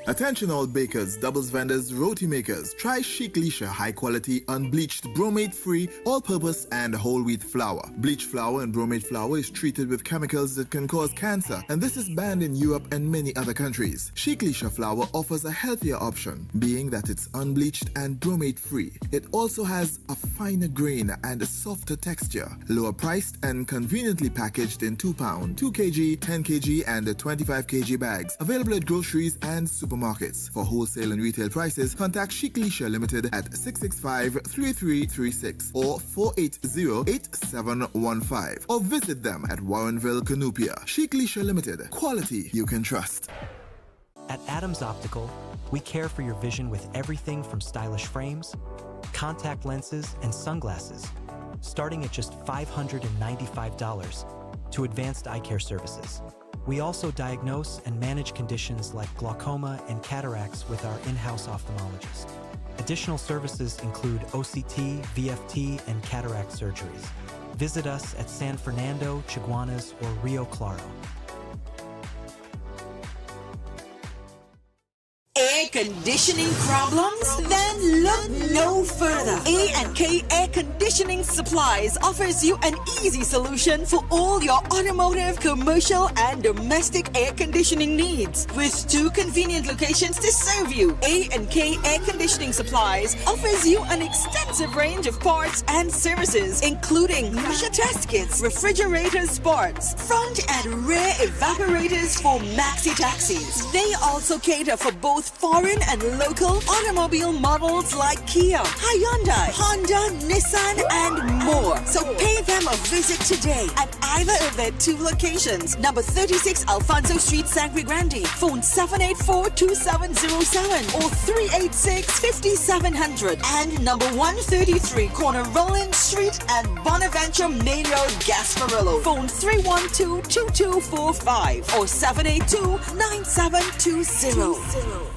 Speaker 5: Attention all bakers, doubles vendors, roti makers. Try Chic Leisha high quality unbleached bromate free all purpose and whole wheat flour. Bleached flour and bromate flour is treated with chemicals that can cause cancer, and this is banned in Europe and many other countries. Chic Leisha flour offers a healthier option, being that it's unbleached and bromate free. It also has a finer grain and a softer texture, lower priced and conveniently packaged in 2 pound, 2 kg, 10 kg and 25 kg bags. Available at groceries and supermarkets. For wholesale and retail prices, contact Chic Leisha Limited at 665-3336 or 480-8715 or visit them at Warrenville, Canupia. Chic Leisha Limited. Quality you can trust.
Speaker 8: At Adams Optical, we care for your vision with everything from stylish frames, contact lenses, and sunglasses, starting at just $595 to advanced eye care services. We also diagnose and manage conditions like glaucoma and cataracts with our in-house ophthalmologist. Additional services include OCT, VFT, and cataract surgeries. Visit us at San Fernando, Chaguanas, or Rio Claro.
Speaker 22: Hey,
Speaker 6: conditioning problems? Then look no further. A&K Air Conditioning Supplies offers you an easy solution for all your automotive, commercial, and domestic air conditioning needs. With 2 convenient locations to serve you, A&K Air Conditioning Supplies offers you an extensive range of parts and services, including pressure test kits, refrigerators parts, front and rear evaporators for maxi taxis. They also cater for both foreign and local automobile models like Kia, Hyundai, Honda, Nissan, and more. So pay them a visit today at either of their 2 locations. Number 36 Alfonso Street, Sangre Grande. Phone 784-2707 or 386-5700. And number 133 Corner Roland Street and Bonaventure Main Road, Gasparillo. Phone 312-2245 or 782-9720.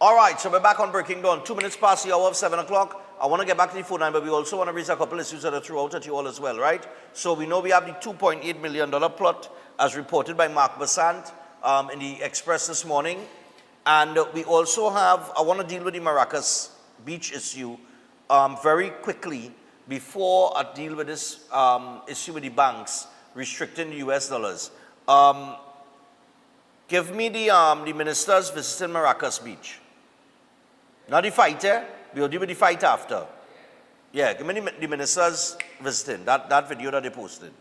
Speaker 1: All right, so we're back on Breaking Dawn. 2 minutes past the hour of 7 o'clock. I want to get back to the phone line, but we also want to raise a couple issues that are throughout at you all as well, right? So we know we have the $2.8 million plot as reported by Mark Bassant in the Express this morning. And we also have, I want to deal with the Maracas Beach issue very quickly before I deal with this issue with the banks restricting the US dollars. Give me the ministers visiting Maracas Beach. Not the fighter, we'll deal with the fight after. Yeah, give me the ministers visiting, that video that they posted.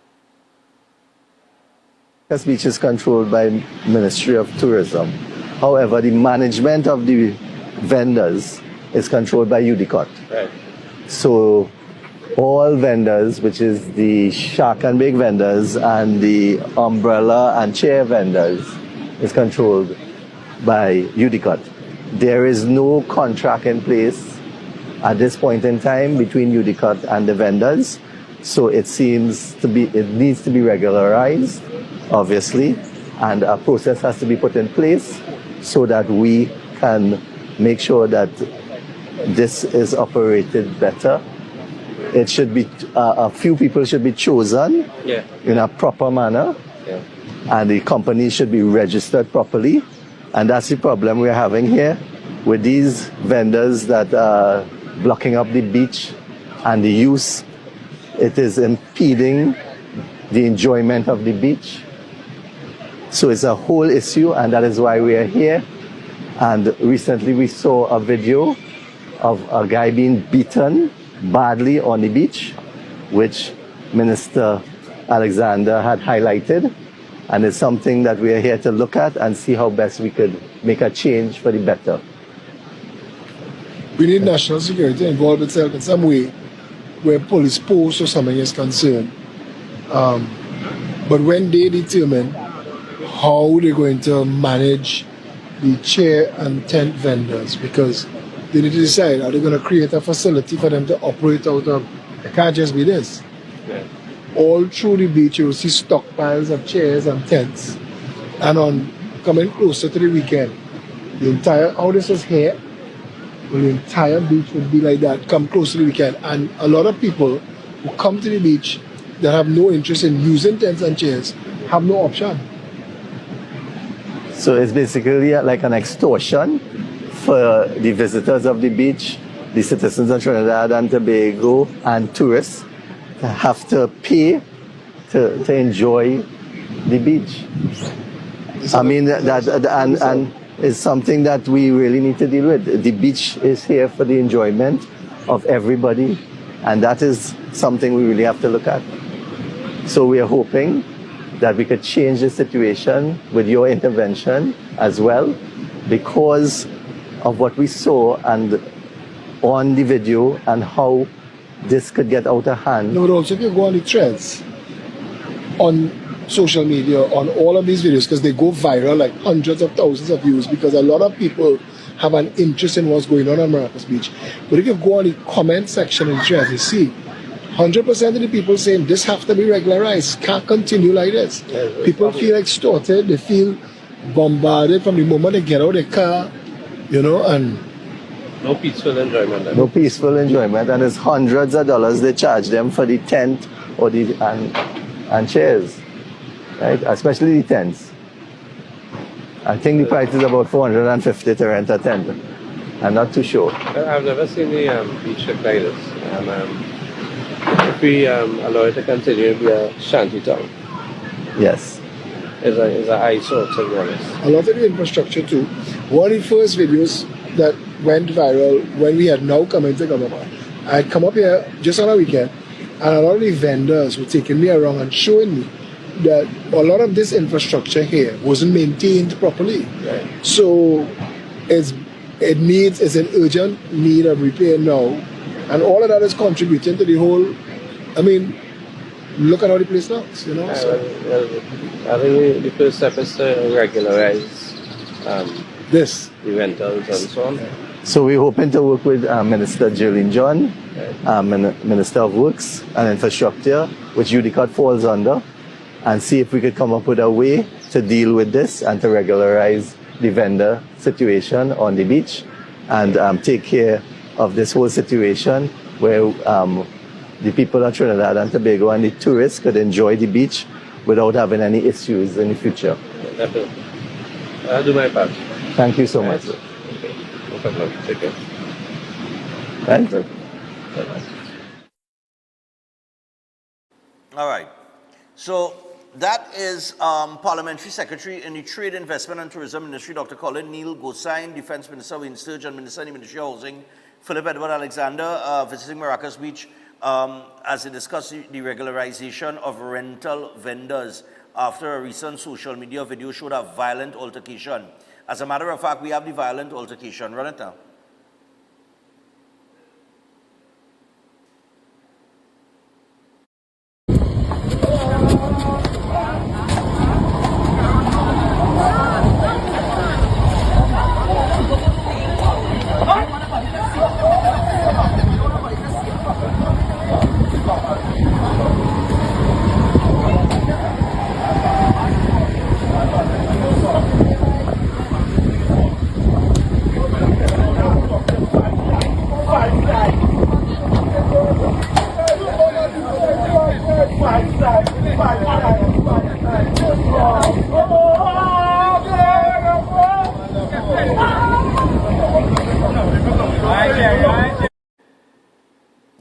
Speaker 22: Maracas Beach is controlled by Ministry of Tourism. However, the management of the vendors is controlled by UDCOT. Right. So all vendors, which is the Shark and Bake vendors and the umbrella and chair vendors, is controlled by UDCOT. There is no contract in place at this point in time between UDCOT and the vendors. So it needs to be regularized, obviously, and a process has to be put in place so that we can make sure that this is operated better. It should be, a few people should be chosen in a proper manner, and the company should be registered properly. And that's the problem we're having here with these vendors that are blocking up the beach and the use. It is impeding the enjoyment of the beach. So it's a whole issue, and that is why we are here. And recently we saw a video of a guy being beaten badly on the beach, which Minister Alexander had highlighted. And it's something that we are here to look at and see how best we could make a change for the better.
Speaker 23: We need national security involved itself in some way where police post or something is concerned. But when they determine how they're going to manage the chair and tent vendors, because they need to decide, are they going to create a facility for them to operate out of? It can't just be this. All through the beach, you will see stockpiles of chairs and tents. And on coming closer to the weekend, the entire, how this is here, well, the entire beach would be like that, come close to the weekend. And a lot of people who come to the beach that have no interest in using tents and chairs have no option.
Speaker 22: So it's basically like an extortion for the visitors of the beach, the citizens of Trinidad and Tobago and tourists to have to pay to enjoy the beach. I mean, and it's something that we really need to deal with. The beach is here for the enjoyment of everybody, and that is something we really have to look at. So we are hoping that we could change the situation with your intervention as well, because of what we saw and on the video and how this could get out of hand.
Speaker 23: No, but also if you go on the threads on social media, on all of these videos, because they go viral, like hundreds of thousands of views, because a lot of people have an interest in what's going on Maracas Beach. But if you go on the comment section in the threads, you see 100% of the people saying this has to be regularized, can't continue like this. People feel extorted, they feel bombarded from the moment they get out of their car, you know, and
Speaker 7: No peaceful enjoyment.
Speaker 22: No peaceful enjoyment, and it's hundreds of dollars they charge them for the tent or the and chairs, right? Especially the tents. I think the price is about $450 to rent a tent. I'm not too sure.
Speaker 7: I've never seen the beach look like this. If we allow it to continue to be a shanty town.
Speaker 22: Yes.
Speaker 7: It's an eyesore, to be honest.
Speaker 23: A lot of the infrastructure too. One of the first videos that went viral when we had now come into Gababa, I had come up here just on a weekend, and a lot of the vendors were taking me around and showing me that a lot of this infrastructure here wasn't maintained properly.
Speaker 7: Right.
Speaker 23: So it's an urgent need of repair now, and all of that is contributing to the whole. I mean, look at how the place looks, you know.
Speaker 7: I think the first step is to regularize
Speaker 23: the
Speaker 7: rentals and so on.
Speaker 22: So we're hoping to work with Minister Jillian John, Minister of Works and Infrastructure, which UDCOT falls under, and see if we could come up with a way to deal with this and to regularize the vendor situation on the beach and take care of this whole situation where the people of Trinidad and Tobago and the tourists could enjoy the beach without having any issues in the future.
Speaker 7: Definitely. I'll do my part.
Speaker 22: Thank you so much.
Speaker 7: No problem. Take care.
Speaker 22: Thank you.
Speaker 1: All right. So that is Parliamentary Secretary in the Trade, Investment and Tourism Ministry, Dr. Colin Neil Gosain, Defence Minister Wayne Sturgeon, Minister in the Ministry of Housing, Philip Edward Alexander, visiting Maracas Beach as they discuss the regularization of rental vendors after a recent social media video showed a violent altercation. As a matter of fact, we have the violent altercation. Run it now.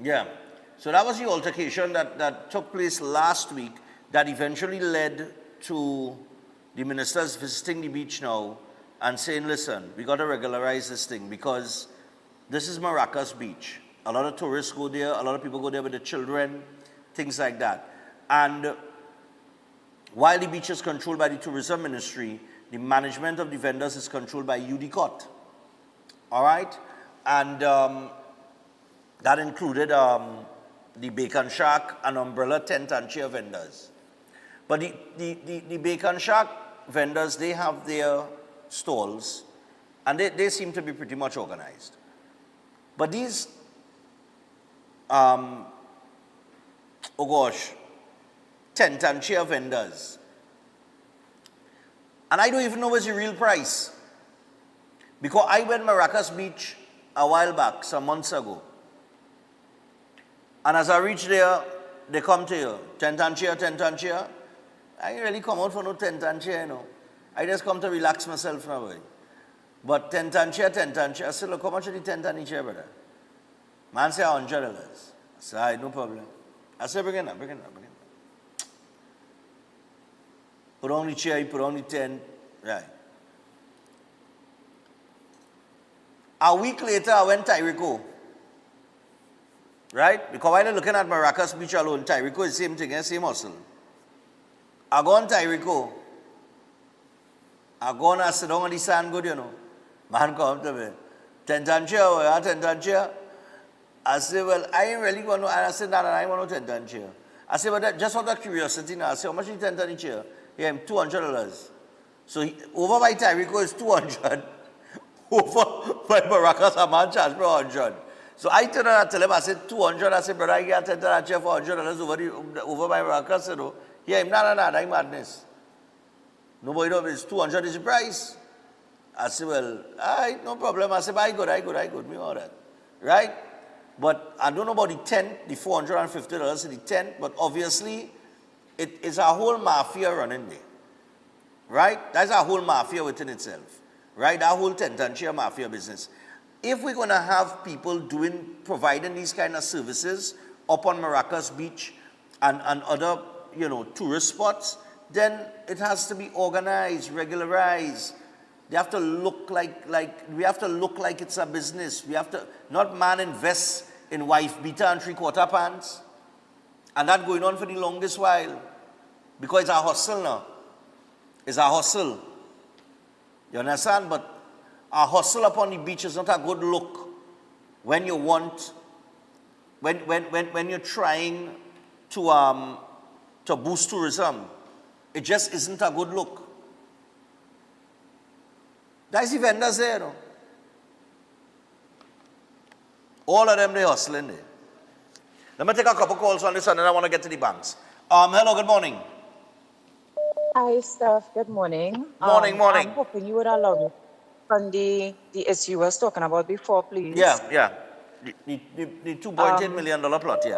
Speaker 1: Yeah. So that was the altercation that took place last week that eventually led to the ministers visiting the beach now and saying, listen, we got to regularize this thing because this is Maracas Beach. A lot of tourists go there. A lot of people go there with their children, things like that. And while the beach is controlled by the Tourism Ministry, the management of the vendors is controlled by UDCOT. All right? And that included the Bacon Shack and Umbrella tent and chair vendors. But the Bacon Shack vendors, they have their stalls, and they seem to be pretty much organized. But these, oh gosh, tent and chair vendors, and I don't even know what's the real price. Because I went to Maracas Beach a while back, some months ago. And as I reach there, they come to you, tent and chair, tent and chair. I ain't really come out for no tent and chair, you know. I just come to relax myself now. But tent and chair. I said, look, how much is the tent and the chair, brother? Man say $100. I said, all right, no problem. I said, bring it up. Put on the chair, you put on the tent. Right. A week later, I went to Tyrico. Right? Because while I'm looking at Maracas Beach alone, Tyrico is the same thing, same hustle. I go on Tyrico. I go on and sit down on the sand good, you know. Man come to me. Tent and chair, tent and chair. I say, well, I ain't really going to, and I said, no, I ain't want no tent and chair. I say, but that, just out of curiosity now, I say, how much is the tent and the chair? Yeah, $200. So over by Tyrico is $200. Over by Maracas, a man charge for $100. So I turned around and tell him, I said, $200. I said, brother, I get a tent and a chair for $100 over by Maracas, you know. Yeah, no, that's madness. Nobody knows it's $200 is the price. I said, well, all right, no problem. I said, I good, me all that. Right? But I don't know about the tent, the $450 in the tent, but obviously it is a whole mafia running there. Right? That's a whole mafia within itself. Right? That whole tent and chair mafia business. If we're going to have people providing these kind of services up on Maracas Beach and other, tourist spots, then it has to be organized, regularized. They have to look we have to look like it's a business. We have to, not man invest in wife beater and 3/4 pants. And that going on for the longest while. Because it's a hustle now. It's a hustle. You understand? But a hustle upon the beach is not a good look when you want, when you're trying to boost tourism. It just isn't a good look. That's the vendors there, no? All of them, they're hustling there. Let me take a couple calls on this and then I want to get to the banks. Hello, good morning.
Speaker 9: Hi, Steph. Good morning.
Speaker 1: Morning.
Speaker 9: I'm hoping you would allow me on the issue you was talking about before, please.
Speaker 1: Yeah. The $2.8 million plot, yeah.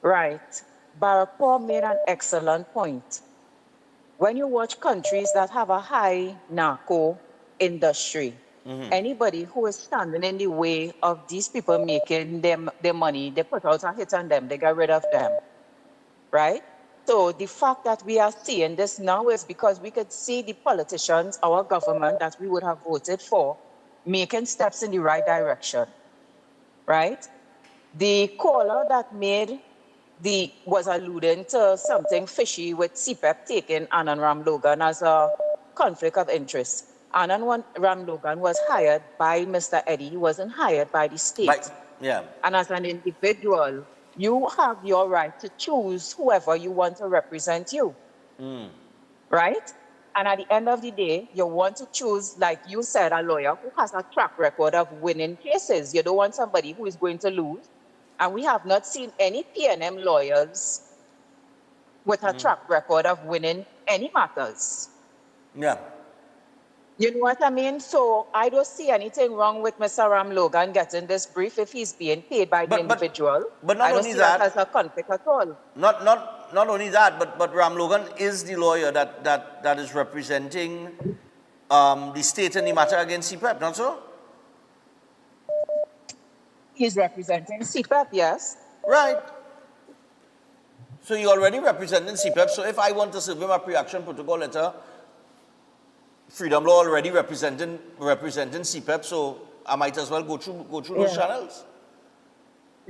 Speaker 9: Right. Barack Paul made an excellent point. When you watch countries that have a high narco industry, anybody who is standing in the way of these people making their money, they put out a hit on them, they get rid of them. Right? So the fact that we are seeing this now is because we could see the politicians, our government that we would have voted for, making steps in the right direction. Right? The caller that was alluding to something fishy with CPEP taking Anand Ram Logan as a conflict of interest. Anand Ram Logan was hired by Mr. Eddie. He wasn't hired by the state.
Speaker 1: Yeah.
Speaker 9: And as an individual, you have your right to choose whoever you want to represent you. Right? And at the end of the day, you want to choose, like you said, a lawyer who has a track record of winning cases. You don't want somebody who is going to lose. And we have not seen any PNM lawyers with a track record of winning any matters.
Speaker 1: Yeah.
Speaker 9: You know what I mean? So I don't see anything wrong with Mr. Ram Logan getting this brief if he's being paid by the individual.
Speaker 1: But not
Speaker 9: I don't
Speaker 1: only
Speaker 9: see
Speaker 1: that
Speaker 9: as a conflict at all.
Speaker 1: Not only that, but Ram Logan is the lawyer that is representing the state in the matter against CPEP, not so?
Speaker 9: He's representing CPEP, yes.
Speaker 1: Right. So you're already representing CPEP. So if I want to serve him a pre-action protocol letter, Freedom Law already representing CPEP, so I might as well go through those channels.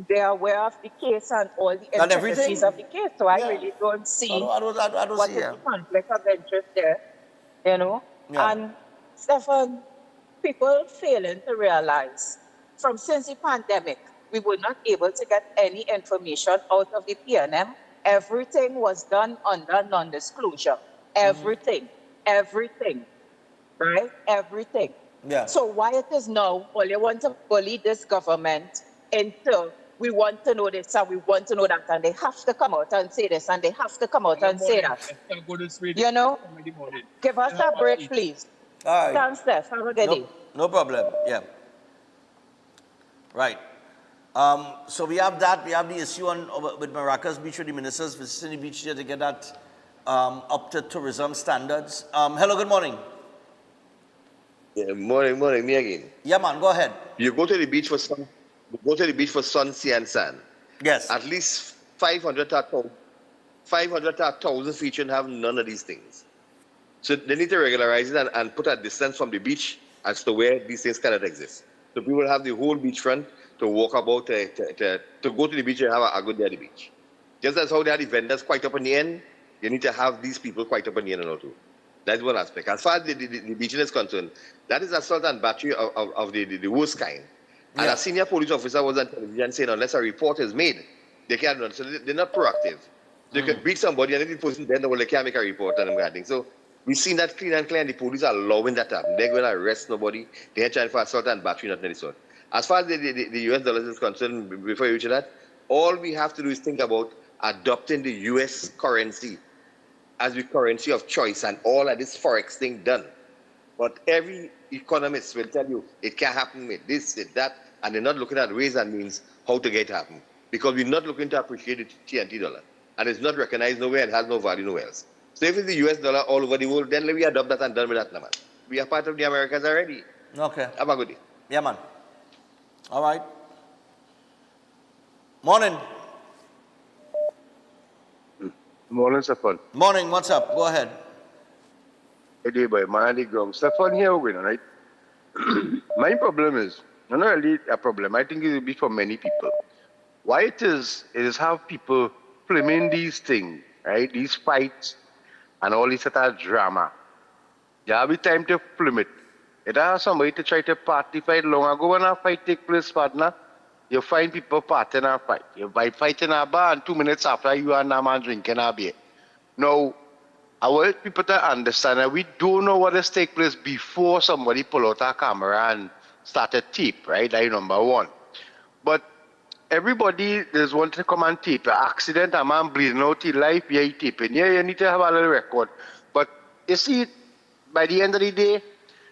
Speaker 9: They are aware of the case and all the intricacies of the case, so I really don't see what is the conflict of interest there, you know.
Speaker 1: Yeah.
Speaker 9: And Stefan, people failing to realize from since the pandemic, we were not able to get any information out of the PNM. Everything was done under non-disclosure. Everything. Right? Everything.
Speaker 1: Yeah.
Speaker 9: So why it is now, all you want to bully this government into, we want to know this and we want to know that, and they have to come out and say this and they have to come out and say that. You know? Give us a break, please.
Speaker 1: All right.
Speaker 9: Thanks, Steph. Have a good day.
Speaker 1: No problem. Yeah. Right. So we have that. We have the issue with Maracas Beach, with the ministers visiting the beach here to get that up to tourism standards. Hello, good morning.
Speaker 14: Yeah, morning, me again.
Speaker 1: Yeah, man, go ahead.
Speaker 14: You go to the beach for sun, sea, and sand.
Speaker 1: Yes.
Speaker 14: At least 500 to 1,000 feet shouldn't have none of these things. So they need to regularize it and put a distance from the beach as to where these things cannot exist. So people have the whole beachfront to walk about, to go to the beach and have a good day at the beach. Just as how they have the vendors quite up in the end, you need to have these people quite up in the end and all too. That's one aspect. As far as the beaching is concerned, that is assault and battery of the worst kind. And a senior police officer was on television saying unless a report is made, they can't run. So they're not proactive. They could beat somebody and if the person then they can't make a report and them. So we've seen that clean and clear, and the police are allowing that to happen. They're going to arrest nobody. They're trying for assault and battery, nothing of the sort. As far as the US dollars is concerned, before you reach that, all we have to do is think about adopting the US currency as the currency of choice and all of this Forex thing done. But every economist will tell you it can happen with this, with that, and they're not looking at ways and means how to get it happen. Because we're not looking to appreciate the TNT dollar. And it's not recognized nowhere and has no value nowhere else. So if it's the US dollar all over the world, then let me adopt that and done with that, man. We are part of the Americas already.
Speaker 1: Okay.
Speaker 14: Have a good day.
Speaker 1: Yeah, man. All right. Morning.
Speaker 10: Morning, Stefan.
Speaker 1: Morning. What's up? Go ahead.
Speaker 10: Hey, day boy, man, the ground. Stefan here, we're going, right? My problem is, not really a problem. I think it will be for many people. Why it is how people filming these things, right? These fights and all this sort of drama. You have the time to film it. It has somebody to try to party fight long ago when a fight take place, partner. You find people partying and fight. You might fight in a bar and 2 minutes after you and a man drinking a beer. Now, I want people to understand that we don't know what has taken place before somebody pull out a camera and start a tape, right? That's number one. But everybody there's one to come and tape. An accident, a man bleeding out his life, yeah, he taping. Yeah, you need to have a little record. But you see, by the end of the day,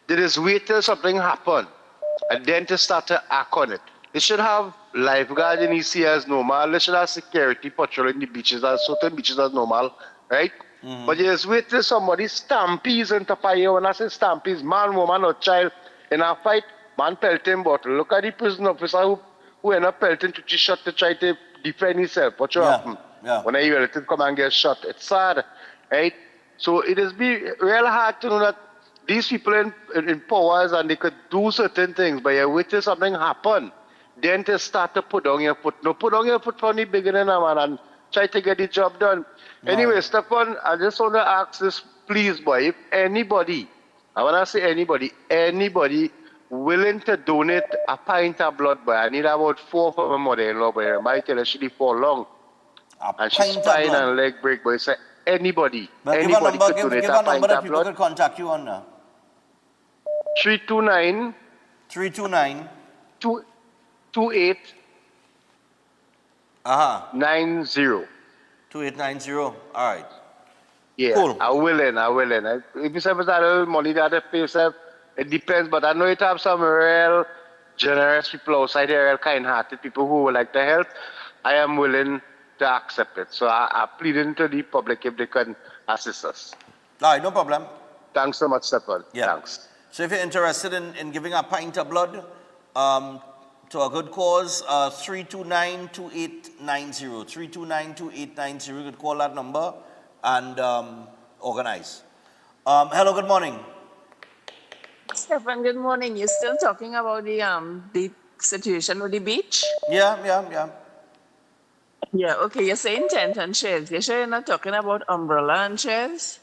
Speaker 10: there is wait till something happen and then to start to act on it. They should have lifeguard in EC as normal. They should have security patrol in the beaches as certain beaches as normal, right? But you just wait till somebody stampedes into fire. When I say stampedes, man, woman, or child in a fight, man pelting bottle. Look at the prison officer who end up pelting to shot to try to defend himself. What happen? When a relative come and get shot, it's sad, right? So it is be real hard to know that these people in powers and they could do certain things, but you wait till something happen, then to start to put down your foot. No, put down your foot from the beginning, man, and try to get the job done. Anyway, Stefan, I just want to ask this, please, boy, if anybody, I want to say anybody willing to donate a pint of blood, boy, I need about 4 for my mother-in-law, boy. My tell her she fall long. And she's spine and leg break, boy. So anybody could donate
Speaker 1: give a number that people could contact you on now.
Speaker 10: 329 28 90.
Speaker 1: 2890. All right.
Speaker 10: Yeah,
Speaker 1: cool.
Speaker 10: I will. If you say it's a little money that I pay yourself, it depends. But I know it have some real generous people outside there, real kind-hearted people who would like to help. I am willing to accept it. So I plead into the public if they can assist us.
Speaker 1: All right, no problem.
Speaker 10: Thanks so much, Stefan.
Speaker 1: Yeah.
Speaker 10: Thanks.
Speaker 1: So if you're interested in giving a pint of blood to a good cause, 329-2890. 329-2890. You could call that number and organize. Hello, good morning.
Speaker 11: Stefan, good morning. You're still talking about the situation with the beach?
Speaker 1: Yeah.
Speaker 11: Yeah, okay. You're saying tent and chairs. You're sure you're not talking about umbrella and chairs?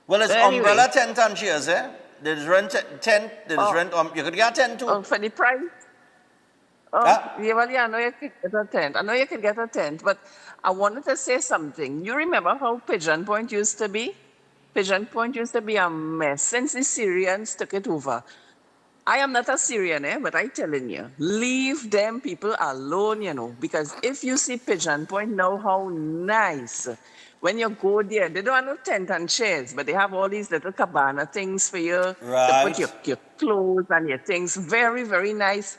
Speaker 1: Well, it's umbrella, tent and chairs, eh? There's rent tent, there's rent, you could get a tent too.
Speaker 11: For the price? Yeah, well, yeah, I know you could get a tent. But I wanted to say something. You remember how Pigeon Point used to be? Pigeon Point used to be a mess since the Syrians took it over. I am not a Syrian, but I'm telling you, leave them people alone, because if you see Pigeon Point now, how nice. When you go there, they don't have no tent and chairs, but they have all these little cabana things for you to put your clothes and your things. Very, very nice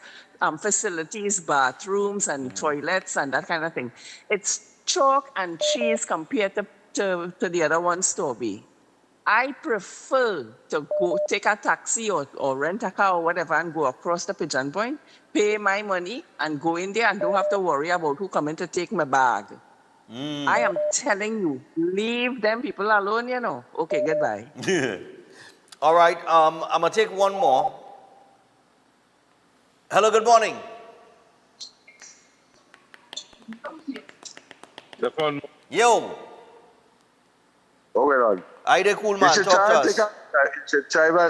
Speaker 11: facilities, bathrooms and toilets and that kind of thing. It's chalk and cheese compared to the other one, Storby. I prefer to go take a taxi or rent a car or whatever and go across the Pigeon Point, pay my money and go in there and don't have to worry about who coming to take my bag. I am telling you, leave them people alone, Okay, goodbye.
Speaker 1: All right, I'm going to take one more. Hello, good morning. Yo.
Speaker 12: Oh, well on.
Speaker 1: I the cool man, talk to us.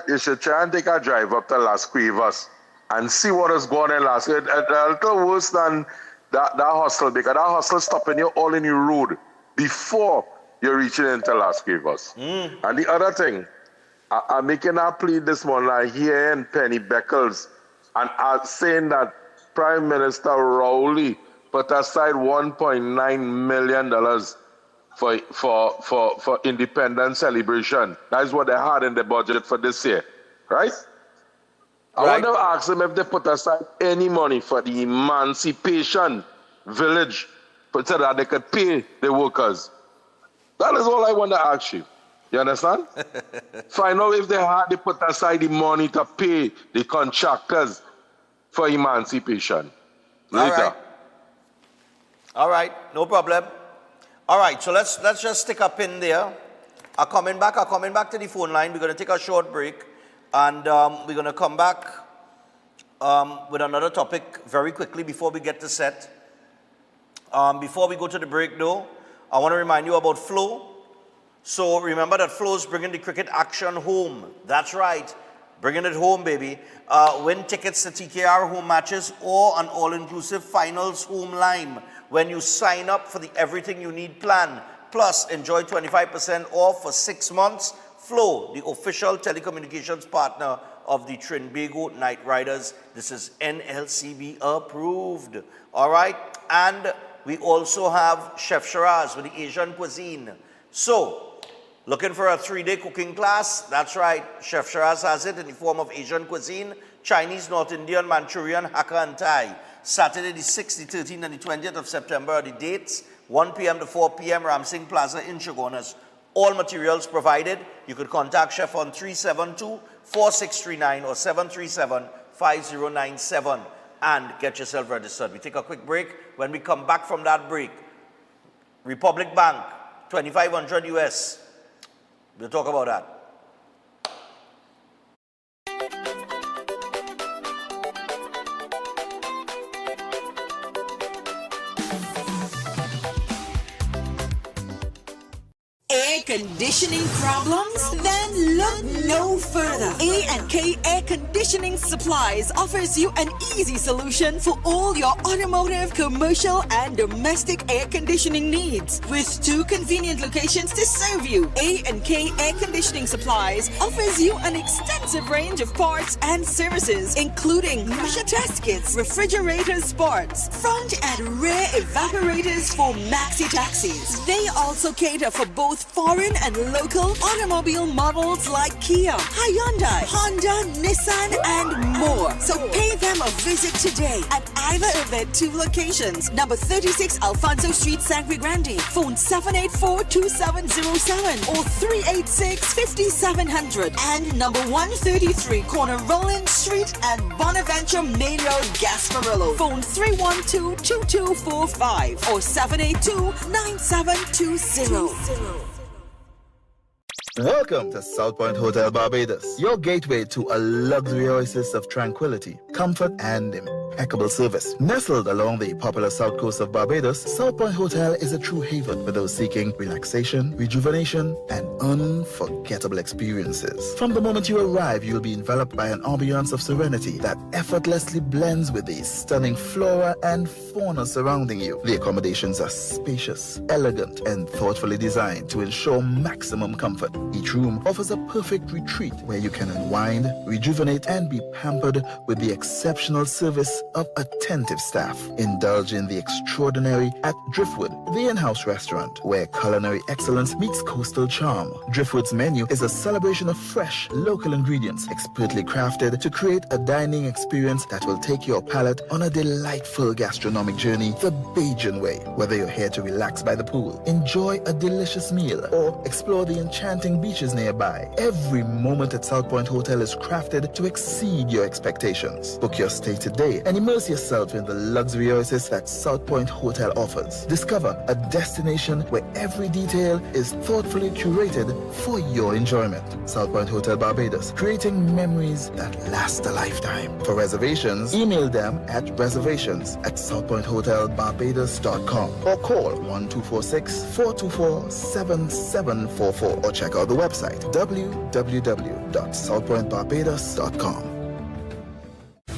Speaker 12: You should try and take a drive up to Las Cuevas and see what is going on in Las Cuevas. It's a little worse than that hostel, because that hostel stopping you all in your road before you're reaching into Las Cuevas. And the other thing, I'm making a plea this morning. I hear in Penny Beckles and saying that Prime Minister Rowley put aside $1.9 million for independence celebration. That is what they had in the budget for this year. right? I want to ask them if they put aside any money for the emancipation village so that they could pay the workers. That is all I want to ask you. You understand? Find out if they put aside the money to pay the contractors for emancipation. Later.
Speaker 1: All right, no problem. All right, so let's just stick a pin there. I'm coming back to the phone line. We're going to take a short break, and we're going to come back with another topic very quickly before we get to set. Before we go to the break, though, I want to remind you about Flow. So remember that Flow is bringing the cricket action home. That's right, bringing it home, baby. Win tickets to TKR home matches or an all-inclusive finals home line when you sign up for the Everything You Need plan. Plus, enjoy 25% off for 6 months. Flow, the official telecommunications partner of the Trinbago Knight Riders. This is NLCB approved. All right, and we also have Chef Shiraz with the Asian cuisine. So, looking for a 3-day cooking class? That's right, Chef Shiraz has it in the form of Asian cuisine, Chinese, North Indian, Manchurian, Hakka and Thai. Saturday the 6th, the 13th and the 20th of September are the dates. 1 p.m. to 4 p.m. Ramsing Plaza in Chagonas. All materials provided. You could contact Chef on 372-4639 or 737-5097 and get yourself registered. We take a quick break. When we come back from that break, Republic Bank, $2,500 US. We'll talk about that.
Speaker 6: Air conditioning problems? Then look no further. A&K Air Conditioning Supplies offers you an easy solution for all your automotive, commercial, and domestic air conditioning needs. With 2 convenient locations to serve you, A&K Air Conditioning Supplies offers you an extensive range of parts and services, including pressure test kits, refrigerator parts, front and rear evaporators for maxi taxis. They also cater for both foreign and local automobile models like Kia, Hyundai, Honda, Nissan, and more. So pay them a visit today at either of their 2 locations. Number 36 Alfonso Street, Sangre Grande. Phone 784-2707 or 386-5700. And number 133 Corner Roland Street and Bonaventure Main Road, Gasparillo. Phone 312-2245 or 782-9720.
Speaker 5: Welcome to South Point Hotel Barbados, your gateway to a luxury oasis of tranquility, comfort, and impeccable service. Nestled along the popular south coast of Barbados, South Point Hotel is a true haven for those seeking relaxation, rejuvenation, and unforgettable experiences. From the moment you arrive, you'll be enveloped by an ambiance of serenity that effortlessly blends with the stunning flora and fauna surrounding you. The accommodations are spacious, elegant, and thoughtfully designed to ensure maximum comfort. Each room offers a perfect retreat where you can unwind, rejuvenate, and be pampered with the exceptional service of attentive staff. Indulge in the extraordinary at Driftwood, the in-house restaurant, where culinary excellence meets coastal charm. Driftwood's menu is a celebration of fresh, local ingredients, expertly crafted to create a dining experience that will take your palate on a delightful gastronomic journey the Bajan way. Whether you're here to relax by the pool, enjoy a delicious meal, or explore the enchanting beaches nearby, every moment at South Point Hotel is crafted to exceed your expectations. Book your stay today and immerse yourself in the luxury oasis that South Point Hotel offers. Discover a destination where every detail is thoughtfully curated for your enjoyment. South Point Hotel Barbados, creating memories that last a lifetime. For reservations, email them at reservations@southpointhotelbarbados.com or call 1246-424-7744 or check out the website www.southpointbarbados.com.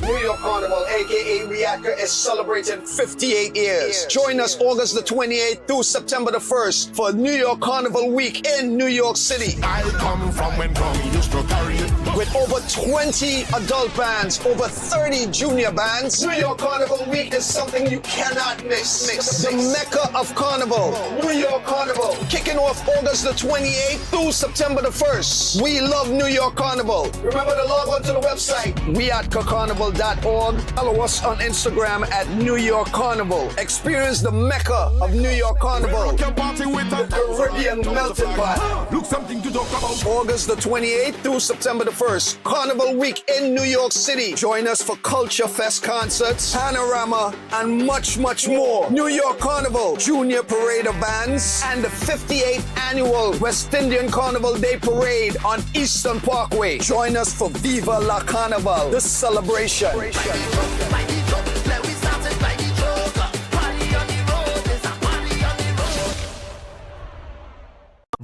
Speaker 3: New York Carnival, aka Reactor, is celebrating 58 years. Join us August the 28th through September the 1st for New York Carnival Week in New York City.
Speaker 4: I come from when Tommy used to carry it.
Speaker 3: With over 20 adult bands, over 30 junior bands, New York Carnival Week is something you cannot miss. The Mecca of Carnival, New York Carnival, kicking off August the 28th through September the 1st. We love New York Carnival. Remember to log on to the website, weatcarnival.org. Follow us on Instagram at New York Carnival. Experience the Mecca of New York Carnival. The Caribbean melting pot. Look something to talk about. August the 28th through September the 1st. Carnival Week in New York City. Join us for Culture Fest concerts, Panorama, and much, much more. New York Carnival, Junior Parade of Bands, and the 58th Annual West Indian Carnival Day Parade on Eastern Parkway. Join us for Viva La Carnival, the celebration.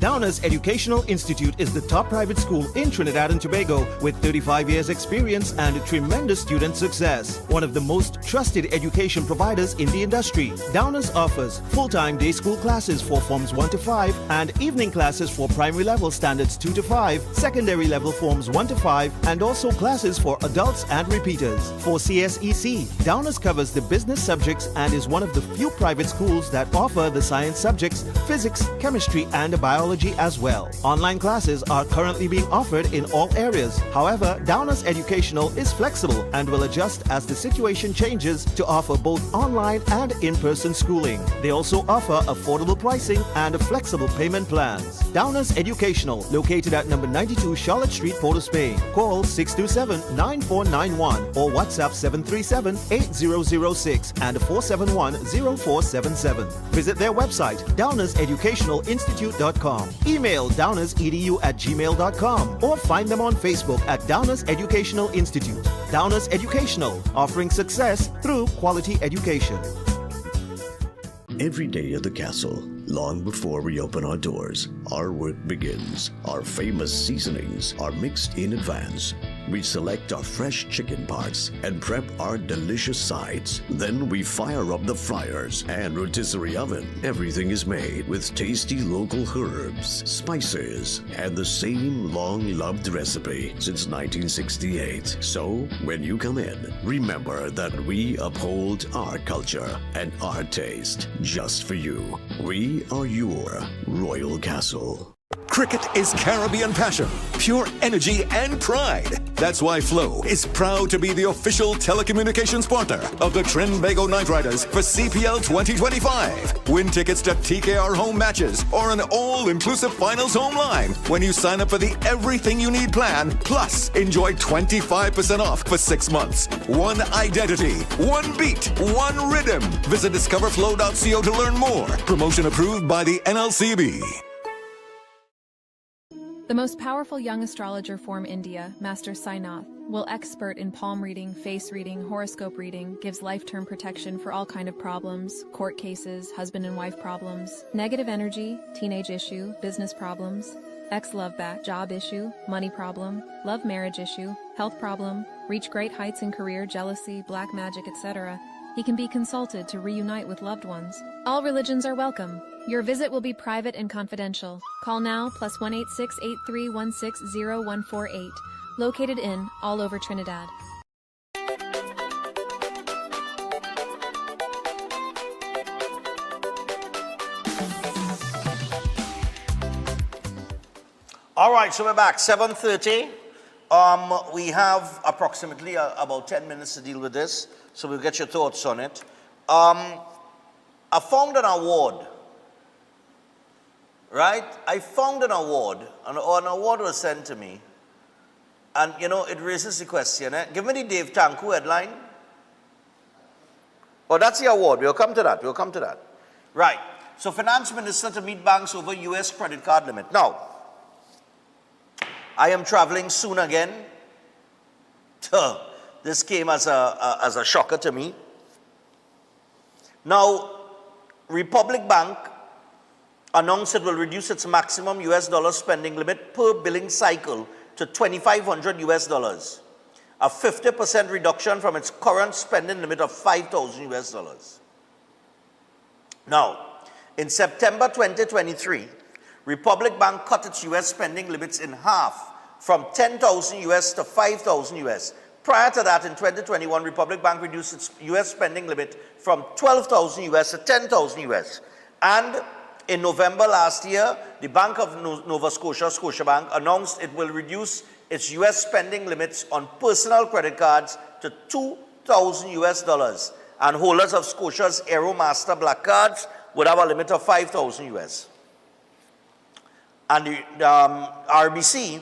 Speaker 13: Downers Educational Institute is the top private school in Trinidad and Tobago with 35 years experience and tremendous student success. One of the most trusted education providers in the industry. Downers offers full-time day school classes for forms 1 to 5 and evening classes for primary level standards 2 to 5, secondary level forms 1 to 5, and also classes for adults and repeaters. For CSEC, Downers covers the business subjects and is one of the few private schools that offer the science subjects, physics, chemistry, and biology as well. Online classes are currently being offered in all areas. However, Downers Educational is flexible and will adjust as the situation changes to offer both online and in-person schooling. They also offer affordable pricing and flexible payment plans. Downers Educational, located at number 92 Charlotte Street, Port of Spain. Call 627-9491 or WhatsApp 737-8006 and 471-0477. Visit their website, downerseducationalinstitute.com. Email downersedu@gmail.com or find them on Facebook at Downers Educational Institute. Downers Educational, offering success through quality education.
Speaker 15: Every day at the castle, long before we open our doors, our work begins. Our famous seasonings are mixed in advance. We select our fresh chicken parts and prep our delicious sides. Then we fire up the fryers and rotisserie oven. Everything is made with tasty local herbs, spices, and the same long-loved recipe since 1968. So, when you come in, remember that we uphold our culture and our taste just for you. We are your Royal Castle.
Speaker 16: Cricket is Caribbean passion, pure energy and pride. That's why Flow is proud to be the official telecommunications partner of the Trinbago Knight Riders for CPL 2025. Win tickets to TKR home matches or an all-inclusive finals home line when you sign up for the Everything You Need plan. Plus, enjoy 25% off for 6 months. One identity, one beat, one rhythm. Visit discoverflow.co to learn more. Promotion approved by the NLCB.
Speaker 24: The most powerful young astrologer form India, Master Sainath, will expert in palm reading, face reading, horoscope reading, gives life term protection for all kind of problems, court cases, husband and wife problems, negative energy, teenage issue, business problems, ex-love back, job issue, money problem, love marriage issue, health problem, reach great heights in career, jealousy, black magic, etc. He can be consulted to reunite with loved ones. All religions are welcome. Your visit will be private and confidential. Call now +186-8316-0148. Located in all over Trinidad.
Speaker 1: All right, so we're back, 7:30. We have approximately about 10 minutes to deal with this, so we'll get your thoughts on it. I found an award, right? I found an award, an award was sent to me, and you know, it raises the question, give me the Dave Tanku headline. Oh, that's the award, we'll come to that, Right, so finance minister to meet banks over US credit card limit. Now, I am traveling soon again. This came as a shocker to me. Now, Republic Bank announced it will reduce its maximum US dollar spending limit per billing cycle to $2,500 US, a 50% reduction from its current spending limit of $5,000 US. Now, in September 2023, Republic Bank cut its US spending limits in half from 10,000 US to 5,000 US. Prior to that, in 2021, Republic Bank reduced its US spending limit from 12,000 US to 10,000 US. And in November last year, the Bank of Nova Scotia, Scotiabank, announced it will reduce its US spending limits on personal credit cards to $2,000 US, and holders of Scotia's Aeromaster Black cards would have a limit of 5,000 US. And the RBC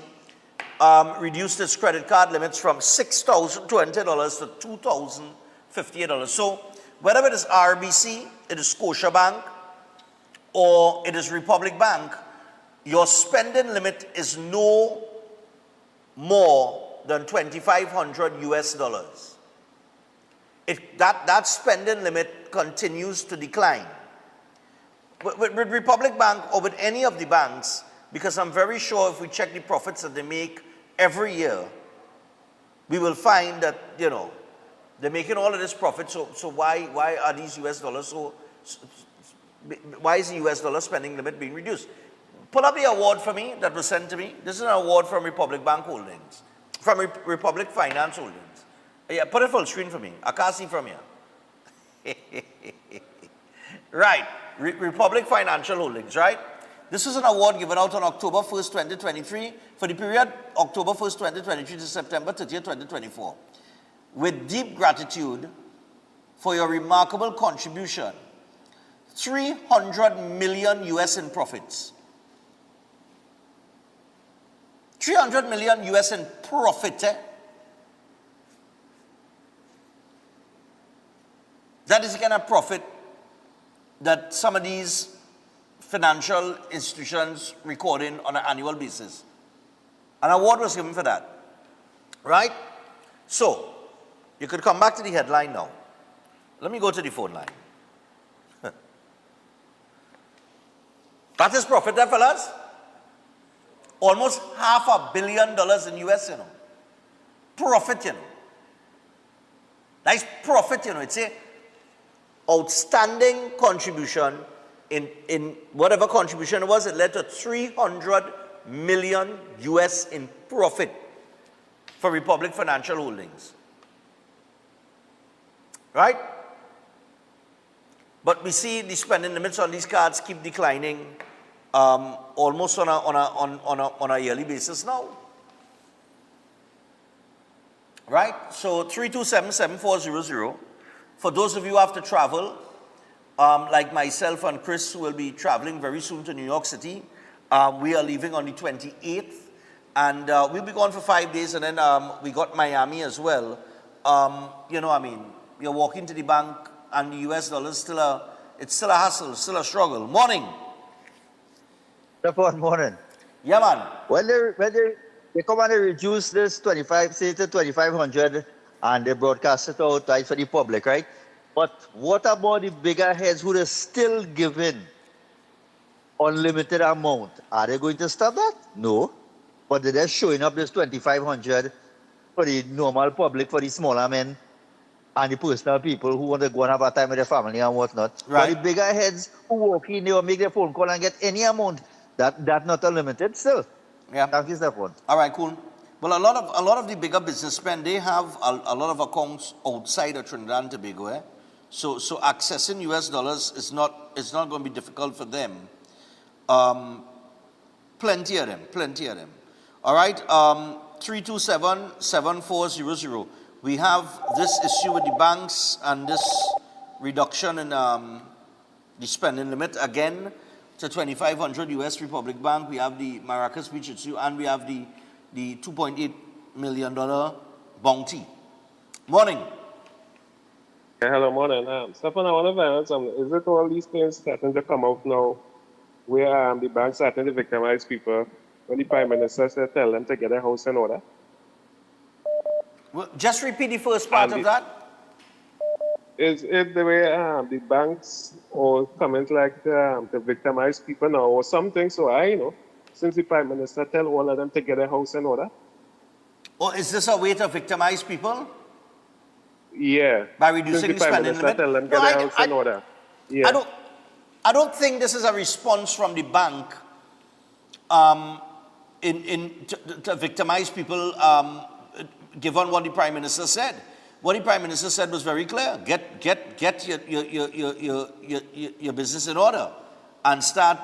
Speaker 1: reduced its credit card limits from $6,020 to $2,058. So whether it is RBC, it is Scotiabank, or it is Republic Bank, your spending limit is no more than $2,500 US. That spending limit continues to decline. With Republic Bank or with any of the banks, because I'm very sure if we check the profits that they make every year, we will find that, you know, they're making all of this profit, so why are these US dollars why is the US dollar spending limit being reduced? Pull up the award for me that was sent to me. This is an award from Republic Bank Holdings, from Republic Finance Holdings. Yeah, put it full screen for me. I can't see from here. Right, Republic Financial Holdings, right? This is an award given out on October 1st, 2023, for the period October 1st, 2023 to September 30th, 2024. With deep gratitude for your remarkable contribution, 300 million US in profits. 300 million US in profit. That is the kind of profit that some of these financial institutions recording on an annual basis. An award was given for that. Right? So, you could come back to the headline now. Let me go to the phone line. That is profit there, fellas. Almost $500 million in US, you know. Profit, you know. Nice profit, you know. It's a outstanding contribution in whatever contribution it was. It led to 300 million US in profit for Republic Financial Holdings. Right? But we see the spending limits on these cards keep declining almost on a yearly basis now. Right? So 327-7400. For those of you who have to travel, like myself and Chris, who will be traveling very soon to New York City. We are leaving on the 28th, and we'll be gone for 5 days, and then we got Miami as well. You know, I mean, you're walking to the bank, and the US dollar is still a hassle, still a struggle. Morning.
Speaker 17: Morning.
Speaker 1: Yeah, man.
Speaker 17: When they come and they reduce this 25, say to 2,500, and they broadcast it out right for the public, right? But what about the bigger heads who are still giving unlimited amount? Are they going to stop that? No. But they're showing up this 2,500 for the normal public, for the smaller men, and the personal people who want to go and have a time with their family and whatnot.
Speaker 1: Right.
Speaker 17: But the bigger heads who walk in, they will make their phone call and get any amount. That's not unlimited still.
Speaker 1: Yeah.
Speaker 17: Thank you, Stefan.
Speaker 1: All right, cool. Well, a lot of the bigger businessmen, they have a lot of accounts outside of Trinidad and Tobago, eh? So accessing US dollars is not going to be difficult for them. Plenty of them. All right, 327-7400. We have this issue with the banks and this reduction in the spending limit again to 2,500 US Republic Bank. We have the Maracas Beach issue, and we have the $2.8 million bounty. Morning.
Speaker 7: Hello, morning. Stefan, I want to find out something. Is it all these things starting to come out now where the banks starting to victimize people when the Prime Minister said tell them to get their house in order?
Speaker 1: Well, just repeat the first part of that.
Speaker 7: Is it the way the banks or comments like to victimize people now or something? So since the Prime Minister tell all of them to get their house in order.
Speaker 1: Or is this a way to victimize people?
Speaker 7: Yeah.
Speaker 1: By reducing the spending limit?
Speaker 7: Tell them get their house in order. Yeah.
Speaker 1: I don't think this is a response from the bank to victimize people, given what the Prime Minister said. What the Prime Minister said was very clear. Get your business in order and start,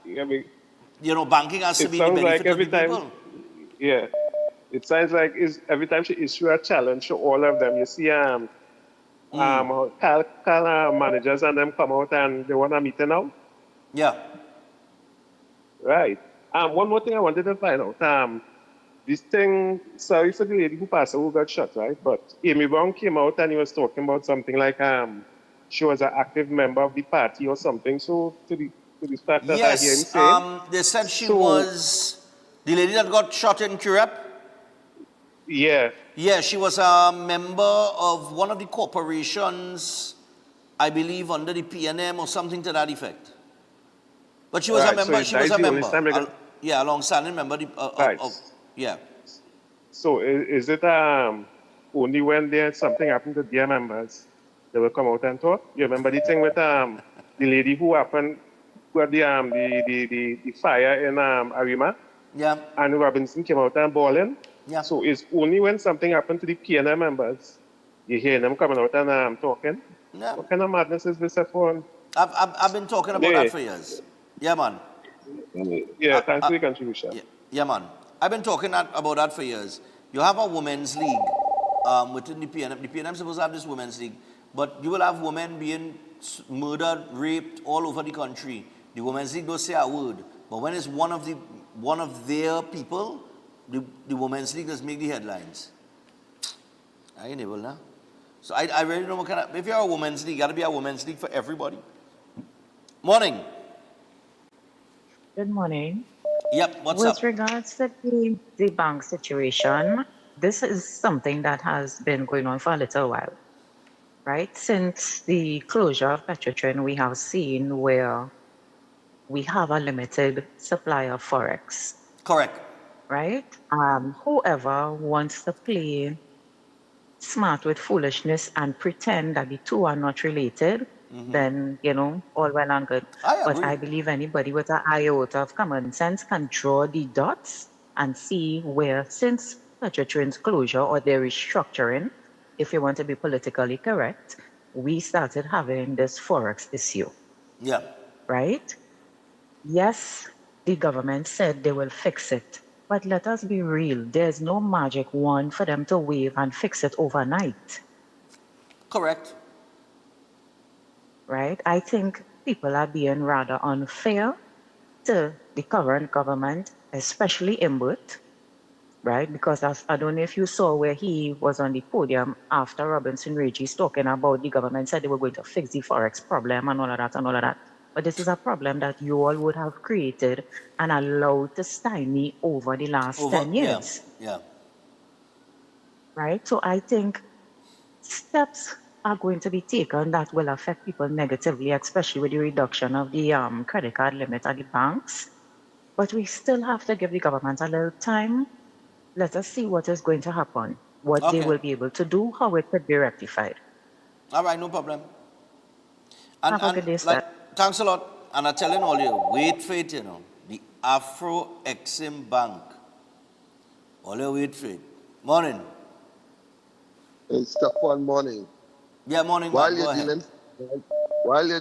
Speaker 1: banking has to be the benefit of the people.
Speaker 7: Yeah. It sounds like every time she issue a challenge to all of them, you see managers and them come out and they want a meeting now.
Speaker 1: Yeah.
Speaker 7: Right. One more thing I wanted to find out. This thing, sorry for the lady who passed away, who got shot, right? But Amy Brown came out and he was talking about something like she was an active member of the party or something. So to the fact that I hear him saying.
Speaker 1: They said she was the lady that got shot in CPEP.
Speaker 7: Yeah.
Speaker 1: Yeah, she was a member of one of the corporations, I believe, under the PNM or something to that effect. But she was a member. She was a member. Yeah, a long-standing member. Yeah.
Speaker 7: So is it only when there's something happened to their members they will come out and talk? You remember the thing with the lady who had the fire in Arima?
Speaker 1: Yeah.
Speaker 7: And Robinson came out and bawling?
Speaker 1: Yeah.
Speaker 7: So it's only when something happened to the PNM members you hear them coming out and talking?
Speaker 1: Yeah.
Speaker 7: What kind of madness is this for?
Speaker 1: I've been talking about that for years. Yeah, man.
Speaker 7: Yeah, thanks for the contribution.
Speaker 1: Yeah, man. I've been talking about that for years. You have a women's league within the PNM. The PNM is supposed to have this women's league, but you will have women being murdered, raped all over the country. The women's league don't say a word, but when it's one of their people, the women's league does make the headlines. I ain't able now. So I really don't know what kind of. If you're a women's league, got to be a women's league for everybody. Morning.
Speaker 9: Good morning.
Speaker 1: Yep, what's up?
Speaker 9: With regards to the bank situation, this is something that has been going on for a little while, right? Since the closure of Petrotrin, we have seen where we have a limited supply of Forex.
Speaker 1: Correct.
Speaker 9: Right? Whoever wants to play smart with foolishness and pretend that the two are not related, then, all well and good. But I believe anybody with an iota of common sense can draw the dots and see where, since Petrotrin's closure or their restructuring, if you want to be politically correct, we started having this Forex issue.
Speaker 1: Yeah.
Speaker 9: Right? Yes, the government said they will fix it. But let us be real. There's no magic wand for them to wave and fix it overnight.
Speaker 1: Correct.
Speaker 9: Right? I think people are being rather unfair to the current government, especially Imbut, right? Because I don't know if you saw where he was on the podium after Robinson Regis talking about the government said they were going to fix the Forex problem and all of that and all of that. But this is a problem that you all would have created and allowed to stymie over the last 10 years.
Speaker 1: Yeah.
Speaker 9: Right? So I think steps are going to be taken that will affect people negatively, especially with the reduction of the credit card limit at the banks. But we still have to give the government a little time. Let us see what is going to happen, what they will be able to do, how it could be rectified.
Speaker 1: All right, no problem.
Speaker 9: Have a good day, sir.
Speaker 1: Thanks a lot. And I'm telling all you, wait for it, the Afro-Exim Bank. All you wait for it. Morning.
Speaker 2: It's Stefan, morning.
Speaker 1: Yeah, morning.
Speaker 2: While you're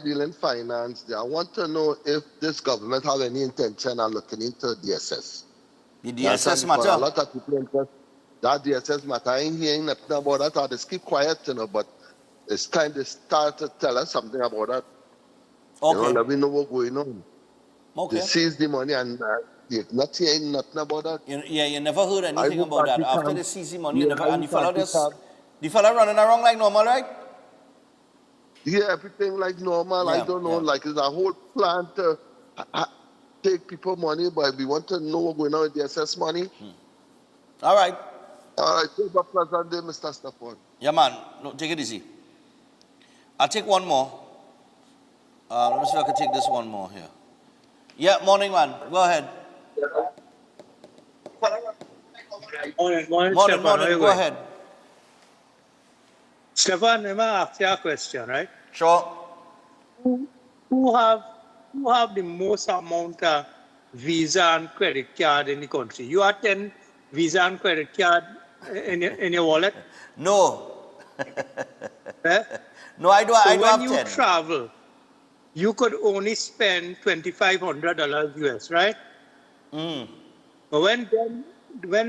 Speaker 2: dealing finance, I want to know if this government have any intention of looking into DSS.
Speaker 1: The DSS matter?
Speaker 2: A lot of people interest that DSS matter. I ain't hearing nothing about that. I just keep quiet, but it's kind of start to tell us something about that.
Speaker 1: Okay.
Speaker 2: Let me know what's going on.
Speaker 1: Okay.
Speaker 2: They seize the money and they're not hearing nothing about that.
Speaker 1: You never heard anything about that. After they seize the money, and the fellow running around like normal, right?
Speaker 2: Yeah, everything like normal. I don't know, like it's a whole plan to take people money, but we want to know what's going on with the SS money.
Speaker 1: All right.
Speaker 2: All right, have a pleasant day, Mr. Stefan.
Speaker 1: Yeah, man. No, take it easy. I'll take one more. Let me see if I can take this one more here. Yeah, morning, man. Go ahead. Morning. Go ahead.
Speaker 18: Stefan, let me ask you a question, right?
Speaker 1: Sure.
Speaker 18: Who have the most amount of Visa and credit card in the country? You have 10 Visa and credit card in your wallet?
Speaker 1: No.
Speaker 18: Eh?
Speaker 1: No, I do
Speaker 18: So
Speaker 1: have
Speaker 18: when you
Speaker 1: 10.
Speaker 18: travel, you could only spend $2,500 US, right? But when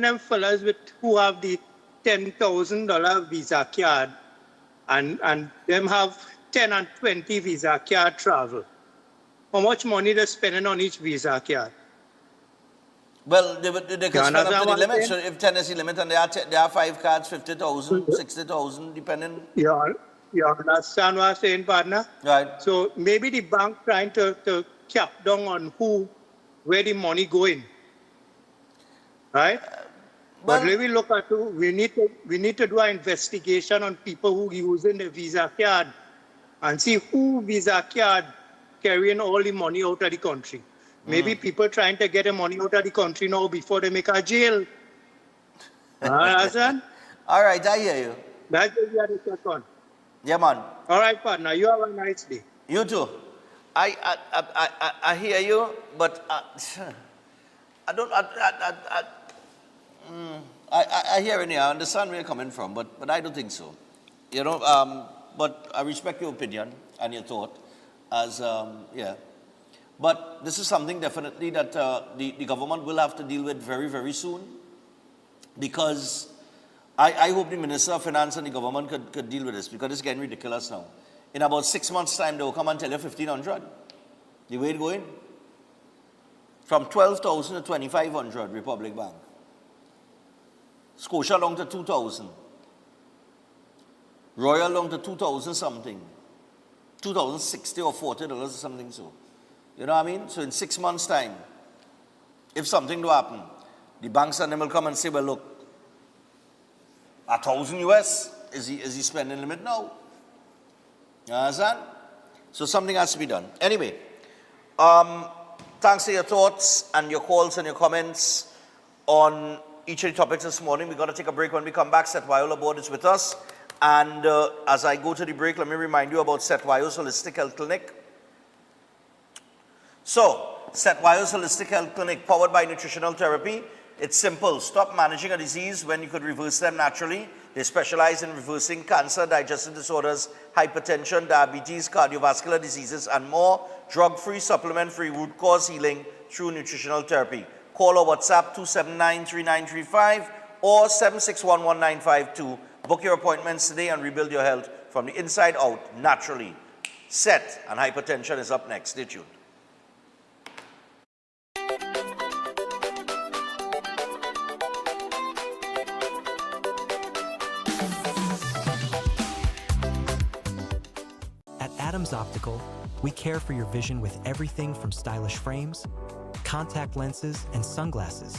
Speaker 18: them fellas who have the $10,000 Visa card and them have 10 and 20 Visa card travel, how much money they're spending on each Visa card?
Speaker 1: Well, they can spend up to the limit. So if 10 is the limit and there are 5 cards, 50,000, 60,000, depending.
Speaker 18: You understand what I'm saying, partner?
Speaker 1: Right.
Speaker 18: So maybe the bank trying to cap down on where the money going, right? But let me look at we need to do an investigation on people who using the Visa card and see who Visa card carrying all the money out of the country. Maybe people trying to get the money out of the country now before they make a jail. Understand?
Speaker 1: All right, I hear you.
Speaker 18: That's what we have to check on.
Speaker 1: Yeah, man.
Speaker 18: All right, partner. You have a nice day.
Speaker 1: You too. I hear you, but I don't. I hear it. I understand where you're coming from, but I don't think so. You know. But I respect your opinion and your thought. Yeah. But this is something definitely that the government will have to deal with very, very soon, because I hope the Minister of Finance and the government could deal with this, because it's getting ridiculous now. In about 6 months' time, they will come and tell you 1,500. The way it's going. From 12,000 to 2,500, Republic Bank. Scotia down to 2,000. Royal down to 2,000 something. 2,060 or $40 or something so. You know what I mean? So in 6 months' time, if something do happen, the banks and them will come and say, well, look, 1,000 US, is he spending limit now? You understand? So something has to be done. Anyway, thanks for your thoughts and your calls and your comments on each of the topics this morning. We've got to take a break. When we come back, Seth Wyola Board is with us. And as I go to the break, let me remind you about Seth Wyo's Holistic Health Clinic. So, Seth Wyo's Holistic Health Clinic, powered by nutritional therapy. It's simple. Stop managing a disease when you could reverse them naturally. They specialize in reversing cancer, digestive disorders, hypertension, diabetes, cardiovascular diseases, and more. Drug-free, supplement-free, root cause healing through nutritional therapy. Call or WhatsApp 279-3935 or 761-1952. Book your appointments today and rebuild your health from the inside out naturally. Seth and hypertension is up next. Stay tuned.
Speaker 8: Adams Optical, we care for your vision with everything from stylish frames, contact lenses, and sunglasses,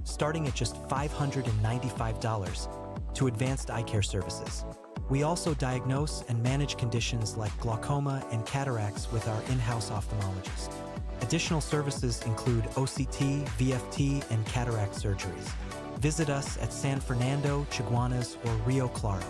Speaker 8: starting at just $595, to advanced eye care services. We also diagnose and manage conditions like glaucoma and cataracts with our in-house ophthalmologist. Additional services include OCT, VFT, and cataract surgeries. Visit us at San Fernando, Chaguanas, or Rio Claro.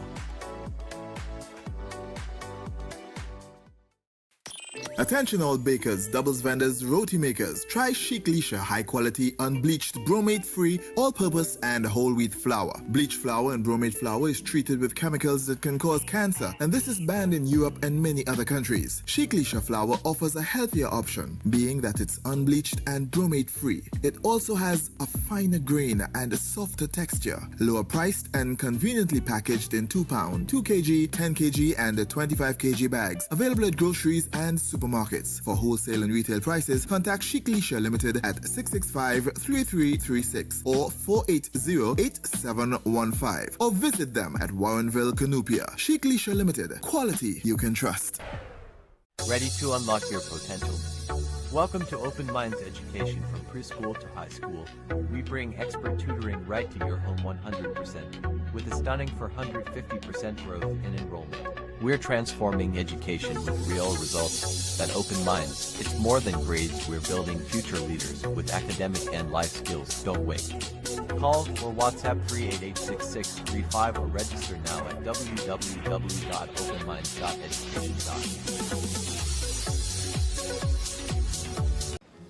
Speaker 5: Attention all bakers, doubles vendors, roti makers. Try Chic Leisha high quality, unbleached, bromate free, all purpose and whole wheat flour. Bleached flour and bromate flour is treated with chemicals that can cause cancer, and this is banned in Europe and many other countries. Chic Leisha flour offers a healthier option, being that it's unbleached and bromate free. It also has a finer grain and a softer texture, lower priced and conveniently packaged in 2 pound, 2 kg, 10 kg and 25 kg bags. Available at groceries and supermarkets. For wholesale and retail prices, contact Chic Leisha Limited at 665-3336 or 480-8715 or visit them at Warrenville, Canupia. Chic Leisha Limited. Quality you can trust.
Speaker 19: Ready to unlock your potential? Welcome to Open Minds Education from preschool to high school. We bring expert tutoring right to your home 100%, with a stunning 450% growth in enrollment. We're transforming education with real results. At Open Minds, it's more than grades, we're building future leaders with academic and life skills. Don't wait. Call or WhatsApp 388-6635 or register now at www.openminds.education.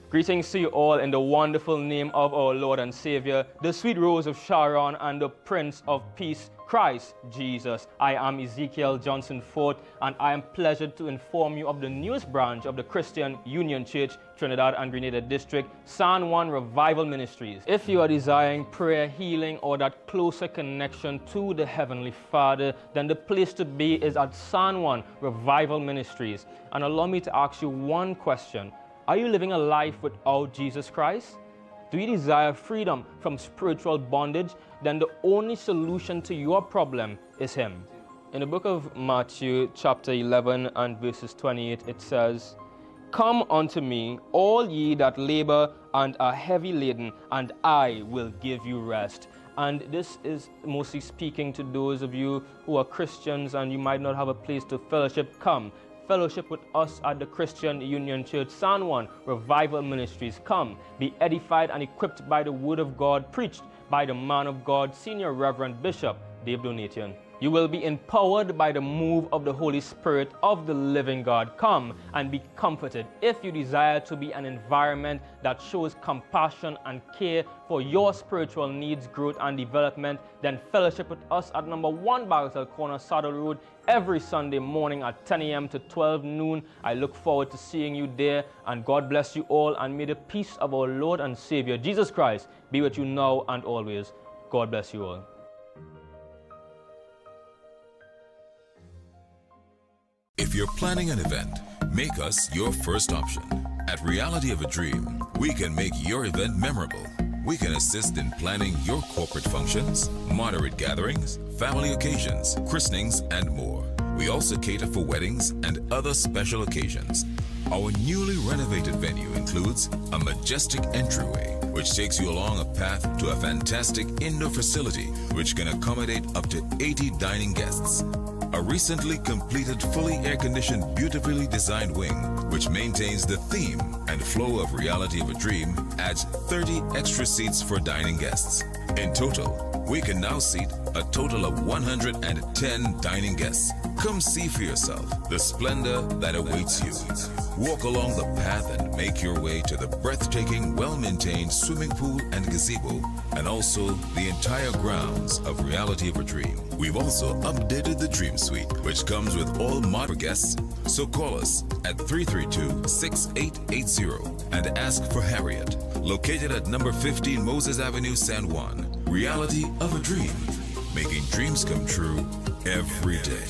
Speaker 20: Greetings to you all in the wonderful name of our Lord and Savior, the sweet Rose of Sharon and the Prince of Peace, Christ Jesus. I am Ezekiel Johnson Fort, and I am pleasured to inform you of the newest branch of the Christian Union Church, Trinidad and Grenada District, San Juan Revival Ministries. If you are desiring prayer, healing, or that closer connection to the Heavenly Father, then the place to be is at San Juan Revival Ministries. And allow me to ask you one question. Are you living a life without Jesus Christ? Do you desire freedom from spiritual bondage? Then the only solution to your problem is Him. In the book of Matthew chapter 11 and verses 28, it says, "Come unto me, all ye that labor and are heavy laden, and I will give you rest." And this is mostly speaking to those of you who are Christians and you might not have a place to fellowship. Come. Fellowship with us at the Christian Union Church, San Juan Revival Ministries. Come, be edified and equipped by the Word of God, preached by the man of God, Senior Reverend Bishop Dave Donation. You will be empowered by the move of the Holy Spirit of the living God. Come and be comforted. If you desire to be an environment that shows compassion and care for your spiritual needs, growth, and development, then fellowship with us at number 1 Bagatelle Corner, Saddle Road, every Sunday morning at 10 a.m. to 12 noon. I look forward to seeing you there, and God bless you all, and may the peace of our Lord and Savior, Jesus Christ, be with you now and always. God bless you all.
Speaker 21: If you're planning an event, make us your first option. At Reality of a Dream, we can make your event memorable. We can assist in planning your corporate functions, moderate gatherings, family occasions, christenings, and more. We also cater for weddings and other special occasions. Our newly renovated venue includes a majestic entryway, which takes you along a path to a fantastic indoor facility which can accommodate up to 80 dining guests. A recently completed, fully air-conditioned, beautifully designed wing, which maintains the theme and flow of Reality of a Dream, adds 30 extra seats for dining guests. In total, we can now seat a total of 110 dining guests. Come see for yourself the splendor that awaits you. Walk along the path and make your way to the breathtaking, well-maintained swimming pool and gazebo, and also the entire grounds of Reality of a Dream. We've also updated the Dream Suite, which comes with all modern guests. So call us at 332-6880 and ask for Harriet, located at number 15 Moses Avenue, San Juan. Reality of a Dream, making dreams come true every day.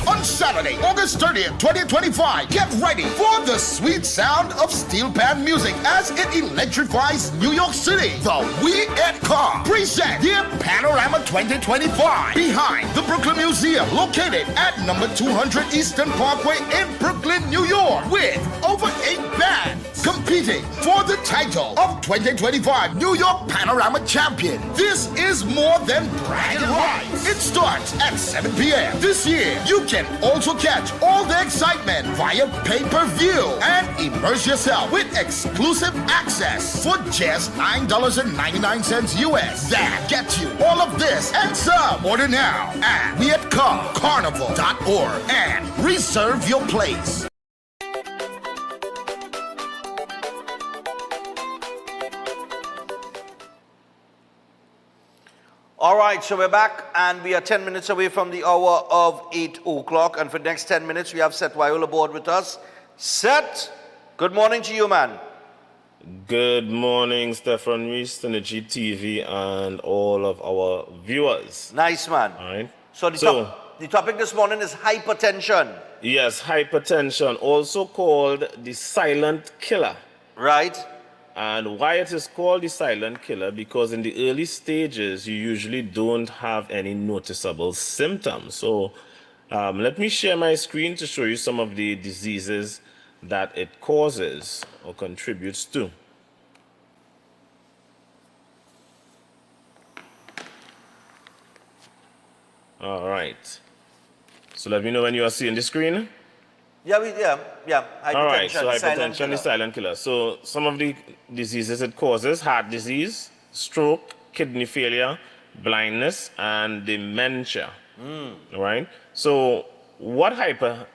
Speaker 4: On Saturday, August 30th, 2025, get ready for the sweet sound of steel pan music as it electrifies New York City. The We at Car present the Panorama 2025 behind the Brooklyn Museum, located at number 200 Eastern Parkway in Brooklyn, New York, with over 8 bands competing for the title of 2025 New York Panorama Champion. This is more than bragging rights. It starts at 7 p.m. This year, you can also catch all the excitement via pay-per-view and immerse yourself with exclusive access for just $9.99 US. That gets you all of this and some. Order now at weatcarnival.org and reserve your place.
Speaker 1: All right, so we're back, and we are 10 minutes away from the hour of 8 o'clock. And for the next 10 minutes, we have Seth Wyola aboard with us. Seth, good morning to you, man.
Speaker 22: Good morning, Stefan Reese, Synergy TV, and all of our viewers.
Speaker 1: Nice, man.
Speaker 22: All right.
Speaker 1: So the topic this morning is hypertension.
Speaker 22: Yes, hypertension, also called the silent killer.
Speaker 1: Right.
Speaker 22: And why it is called the silent killer? Because in the early stages, you usually don't have any noticeable symptoms. So let me share my screen to show you some of the diseases that it causes or contributes to. All right. So let me know when you are seeing the screen.
Speaker 1: Yeah. Hypertension,
Speaker 22: all right, so hypertension is silent killer. So some of the diseases it causes: heart disease, stroke, kidney failure, blindness, and dementia. All right. So what hypertension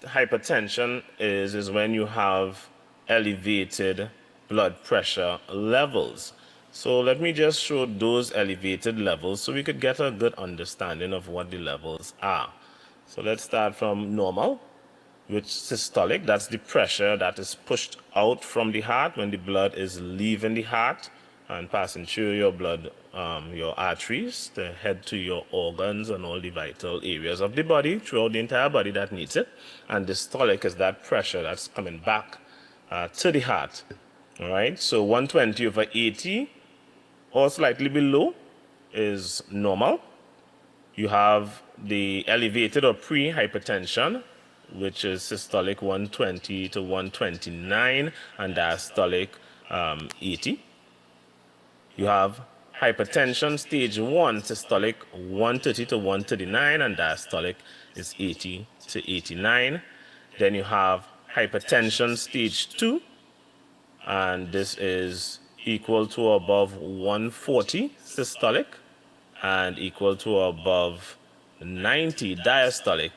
Speaker 22: hypertension is when you have elevated blood pressure levels. So let me just show those elevated levels so we could get a good understanding of what the levels are. So let's start from normal, which systolic, that's the pressure that is pushed out from the heart when the blood is leaving the heart and passing through your blood, your arteries, to head to your organs and all the vital areas of the body, throughout the entire body that needs it. And systolic is that pressure that's coming back to the heart. All right, so 120 over 80 or slightly below is normal. You have the elevated or pre-hypertension, which is systolic 120 to 129 and diastolic 80. You have hypertension stage 1, systolic 130 to 139 and diastolic is 80 to 89. Then you have hypertension stage 2, and this is equal to above 140 systolic and equal to above 90 diastolic.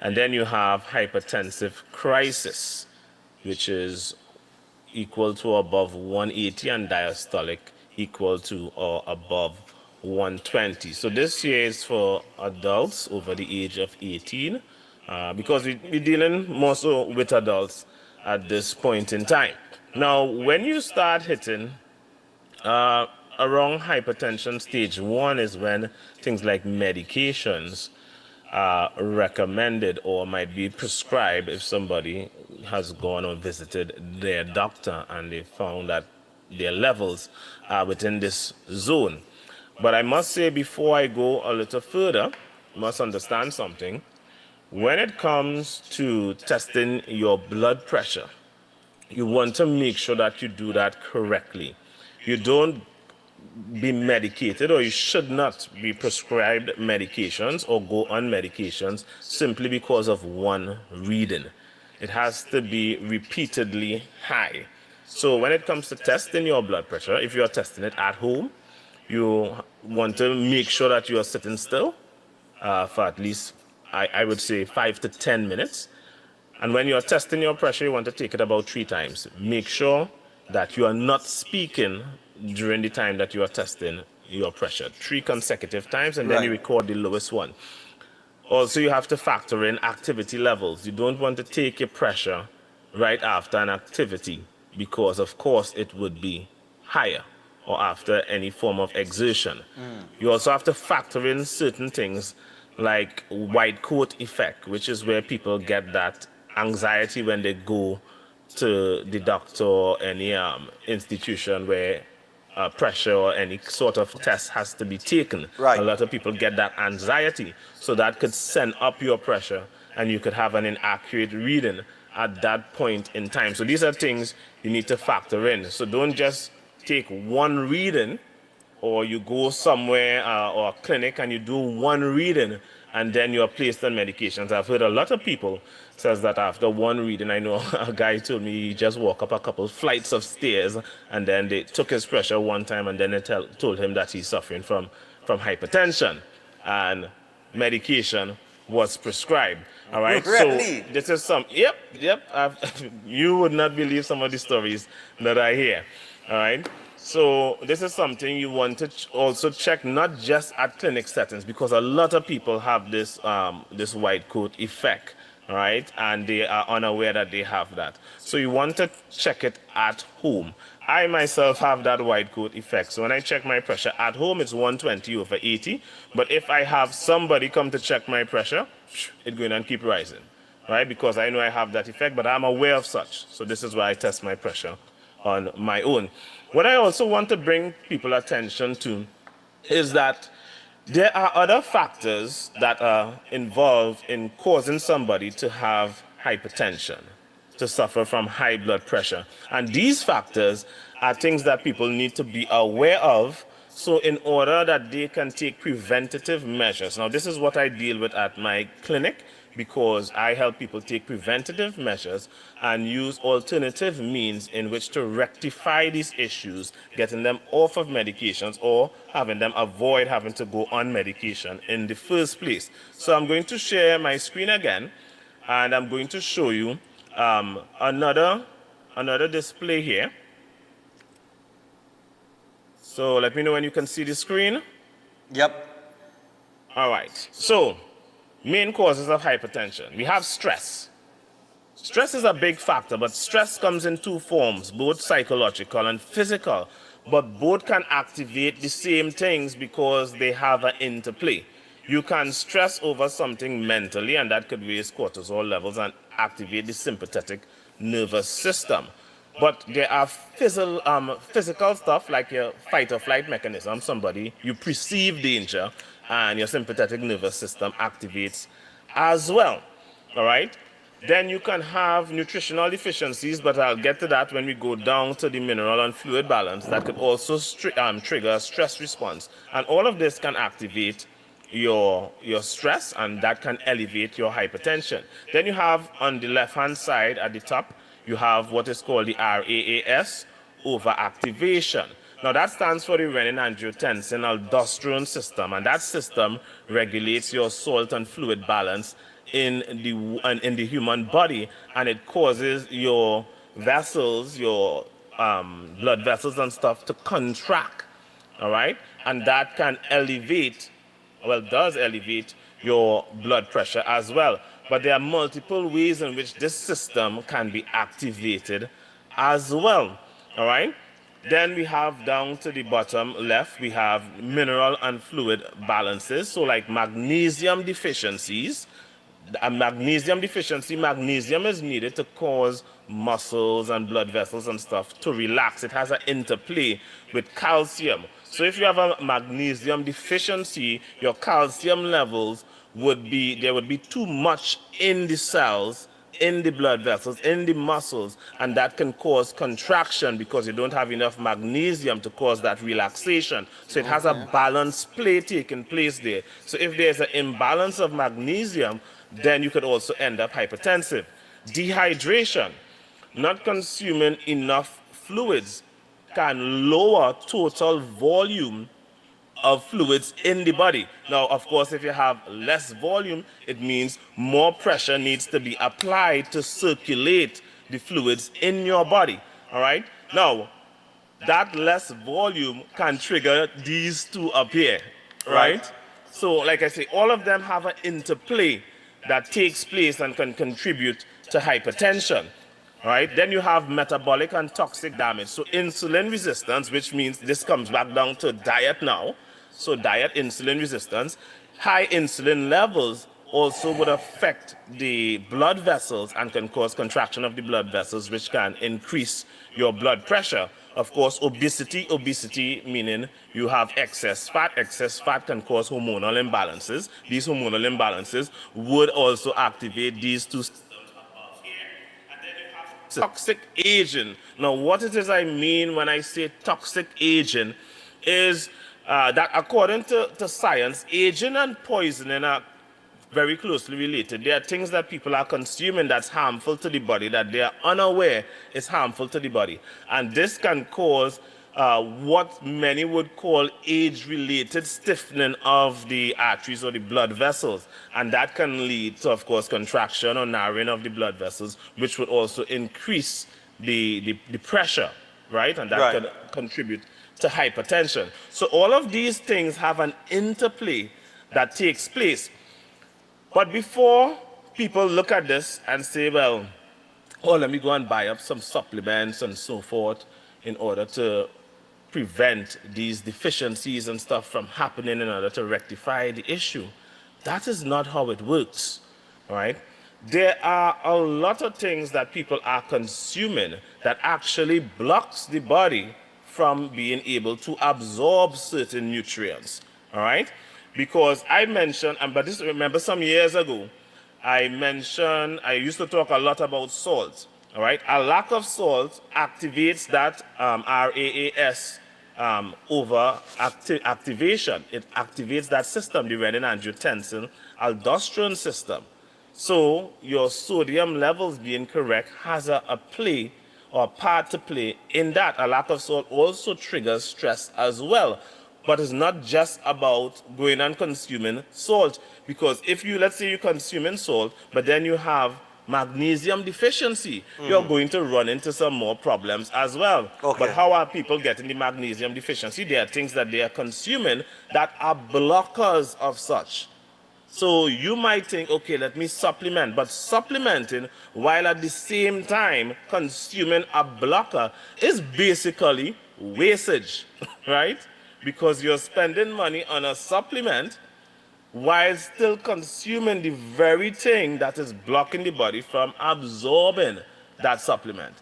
Speaker 22: And then you have hypertensive crisis, which is equal to above 180 and diastolic equal to or above 120. So this here is for adults over the age of 18 because we're dealing more so with adults at this point in time. Now, when you start hitting around hypertension stage 1 is when things like medications are recommended or might be prescribed if somebody has gone or visited their doctor and they found that their levels are within this zone. But I must say, before I go a little further, you must understand something. When it comes to testing your blood pressure, you want to make sure that you do that correctly. You don't be medicated, or you should not be prescribed medications or go on medications simply because of one reading. It has to be repeatedly high. So when it comes to testing your blood pressure, if you are testing it at home, you want to make sure that you are sitting still for at least, I would say, 5 to 10 minutes. And when you are testing your pressure, you want to take it about 3 times. Make sure that you are not speaking during the time that you are testing your pressure. 3 consecutive times, and then you record the lowest one. Also, you have to factor in activity levels. You don't want to take your pressure right after an activity because, of course, it would be higher or after any form of exertion. You also have to factor in certain things like white coat effect, which is where people get that anxiety when they go to the doctor or any institution where pressure or any sort of test has to be taken. A lot of people get that anxiety, so that could send up your pressure and you could have an inaccurate reading at that point in time. So these are things you need to factor in. So don't just take one reading, or you go somewhere or a clinic and you do one reading and then you're placed on medications. I've heard a lot of people says that after one reading, I know a guy told me he just walked up a couple flights of stairs and then they took his pressure one time and then they told him that he's suffering from hypertension and medication was prescribed. All right,
Speaker 1: Really?
Speaker 22: So this is some, yep, you would not believe some of the stories that I hear. All right. So this is something you want to also check, not just at clinic settings, because a lot of people have this this white coat effect, right? And they are unaware that they have that. So you want to check it at home. I myself have that white coat effect. So when I check my pressure at home, it's 120 over 80. But if I have somebody come to check my pressure, it's going to keep rising, right? Because I know I have that effect, but I'm aware of such. So this is why I test my pressure on my own. What I also want to bring people attention to is that there are other factors that are involved in causing somebody to have hypertension, to suffer from high blood pressure. And these factors are things that people need to be aware of, so in order that they can take preventative measures. Now, this is what I deal with at my clinic, because I help people take preventative measures and use alternative means in which to rectify these issues, getting them off of medications or having them avoid having to go on medication in the first place. So I'm going to share my screen again, And I'm going to show you another display here. So let me know when you can see the screen.
Speaker 1: Yep.
Speaker 22: All right. So main causes of hypertension. We have stress. Stress is a big factor, but stress comes in two forms, both psychological and physical. But both can activate the same things because they have an interplay. You can stress over something mentally, and that could raise cortisol levels and activate the sympathetic nervous system. But there are physical stuff like your fight or flight mechanism. You perceive danger, and your sympathetic nervous system activates as well. All right? Then you can have nutritional deficiencies, but I'll get to that when we go down to the mineral and fluid balance. That could also trigger a stress response. And all of this can activate your stress, and that can elevate your hypertension. Then you have on the left-hand side at the top, you have what is called the RAAS, overactivation. Now that stands for the renin-angiotensin-aldosterone system, and that system regulates your salt and fluid balance in the human body, and it causes your vessels, your blood vessels and stuff to contract, all right? And that can does elevate your blood pressure as well. But there are multiple ways in which this system can be activated as well, all right? Then we have down to the bottom left, we have mineral and fluid balances. So like magnesium deficiencies, magnesium is needed to cause muscles and blood vessels and stuff to relax. It has an interplay with calcium. So if you have a magnesium deficiency, your calcium levels would be too much in the cells, in the blood vessels, in the muscles, and that can cause contraction because you don't have enough magnesium to cause that relaxation. So it has a balance play taking place there. So if there's an imbalance of magnesium, then you could also end up hypertensive. Dehydration, not consuming enough fluids, can lower total volume of fluids in the body. Now, of course, if you have less volume, it means more pressure needs to be applied to circulate the fluids in your body. All right? Now, that less volume can trigger these two up here. Right? So, like I say, all of them have an interplay that takes place and can contribute to hypertension. Right? Then you have metabolic and toxic damage. So insulin resistance, which means this comes back down to diet now. So diet, insulin resistance. High insulin levels also would affect the blood vessels and can cause contraction of the blood vessels, which can increase your blood pressure. Of course, obesity meaning you have excess fat. Excess fat can cause hormonal imbalances. These hormonal imbalances would also activate these two systems. Toxic aging. Now, what it is I mean when I say toxic aging is that according to science, aging and poisoning are very closely related. There are things that people are consuming that's harmful to the body that they are unaware is harmful to the body. And this can cause what many would call age-related stiffening of the arteries or the blood vessels. And that can lead to, of course, contraction or narrowing of the blood vessels, which would also increase the pressure, right? And that can contribute to hypertension. So all of these things have an interplay that takes place. But before people look at this and say, well, let me go and buy up some supplements and so forth in order to prevent these deficiencies and stuff from happening in order to rectify the issue. That is not how it works, right? There are a lot of things that people are consuming that actually blocks the body from being able to absorb certain nutrients, all right? Because I mentioned, remember some years ago, I used to talk a lot about salt, all right? A lack of salt activates that RAAS activation. It activates that system, the renin-angiotensin-aldosterone system. So your sodium levels being correct has a play or part to play in that. A lack of salt also triggers stress as well. but it's not just about going and consuming salt. Because if you, let's say you're consuming salt, but then you have magnesium deficiency, you're going to run into some more problems as well.
Speaker 1: Okay.
Speaker 22: But how are people getting the magnesium deficiency? There are things that they are consuming that are blockers of such. So you might think, okay, let me supplement, but supplementing while at the same time consuming a blocker is basically wastage, right? Because you're spending money on a supplement while still consuming the very thing that is blocking the body from absorbing that supplement.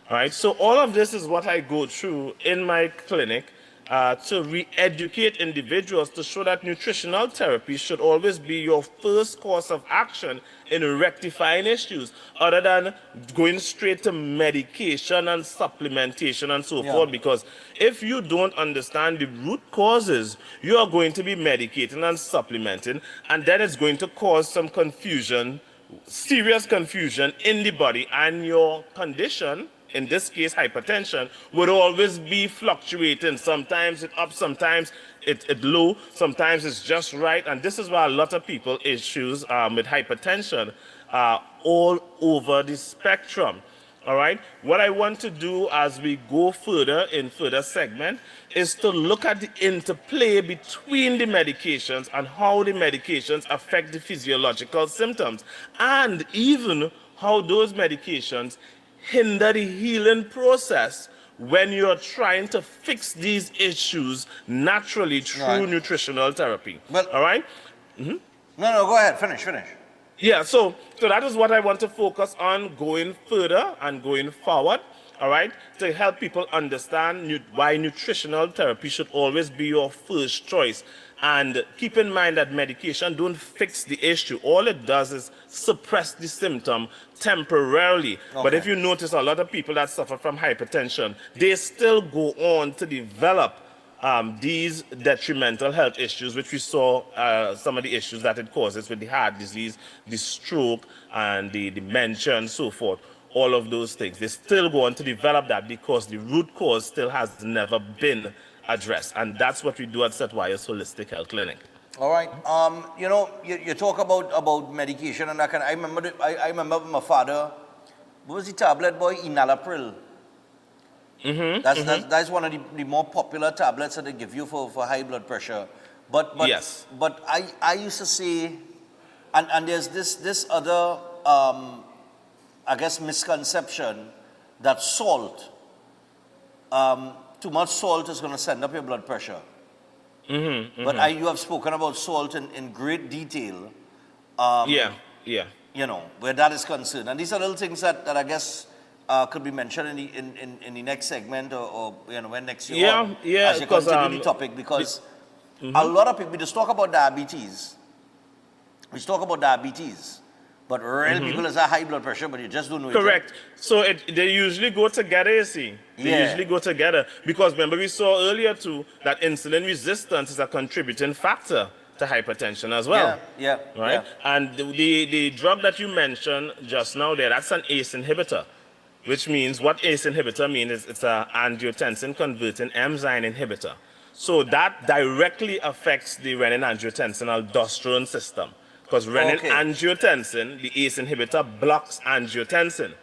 Speaker 22: All right, so all of this is what I go through in my clinic to re-educate individuals to show that nutritional therapy should always be your first course of action in rectifying issues, other than going straight to medication and supplementation and so forth. Because if you don't understand the root causes, you are going to be medicating and supplementing, and then it's going to cause some confusion, serious confusion in the body, and your condition, in this case hypertension, would always be fluctuating. Sometimes it's up, sometimes it's low, sometimes it's just right. And this is why a lot of people issues with hypertension all over the spectrum. All right, what I want to do as we go further in further segment is to look at the interplay between the medications and how the medications affect the physiological symptoms, and even how those medications hinder the healing process when you're trying to fix these issues naturally through nutritional therapy.
Speaker 1: Well,
Speaker 22: all right?
Speaker 1: No, go ahead. Finish.
Speaker 22: Yeah, so that is what I want to focus on going further and going forward, all right, to help people understand why nutritional therapy should always be your first choice. And keep in mind that medication don't fix the issue. All it does is suppress the symptom temporarily.
Speaker 1: Okay.
Speaker 22: But if you notice, a lot of people that suffer from hypertension, they still go on to develop these detrimental health issues, which we saw some of the issues that it causes with the heart disease, the stroke, and the dementia, and so forth. All of those things. They still go on to develop that because the root cause still has never been addressed. And that's what we do at Setwire's Holistic Health Clinic.
Speaker 1: All right. You talk about medication and that kind. I remember my father. What was the tablet, boy? Enalapril. That's one of the more popular tablets that they give you for high blood pressure. But
Speaker 22: yes.
Speaker 1: But I used to say, and there's this other I guess misconception that salt, too much salt is going to send up your blood pressure. But you have spoken about salt in great detail.
Speaker 22: Yeah.
Speaker 1: You know, where that is concerned. And these are little things that I guess could be mentioned in the next segment or when next year as you continue the topic, because a lot of people, we just talk about diabetes. But real people is a high blood pressure, but you just don't know it.
Speaker 22: Correct. So they usually go together, you see. They usually go together. Because remember we saw earlier too that insulin resistance is a contributing factor to hypertension as well.
Speaker 1: Yeah.
Speaker 22: Right? And the drug that you mentioned just now there, that's an ACE inhibitor. Which means, what ACE inhibitor means is it's an angiotensin converting enzyme inhibitor. So that directly affects the renin-angiotensin-aldosterone system. Because renin-angiotensin, the ACE inhibitor, blocks angiotensin.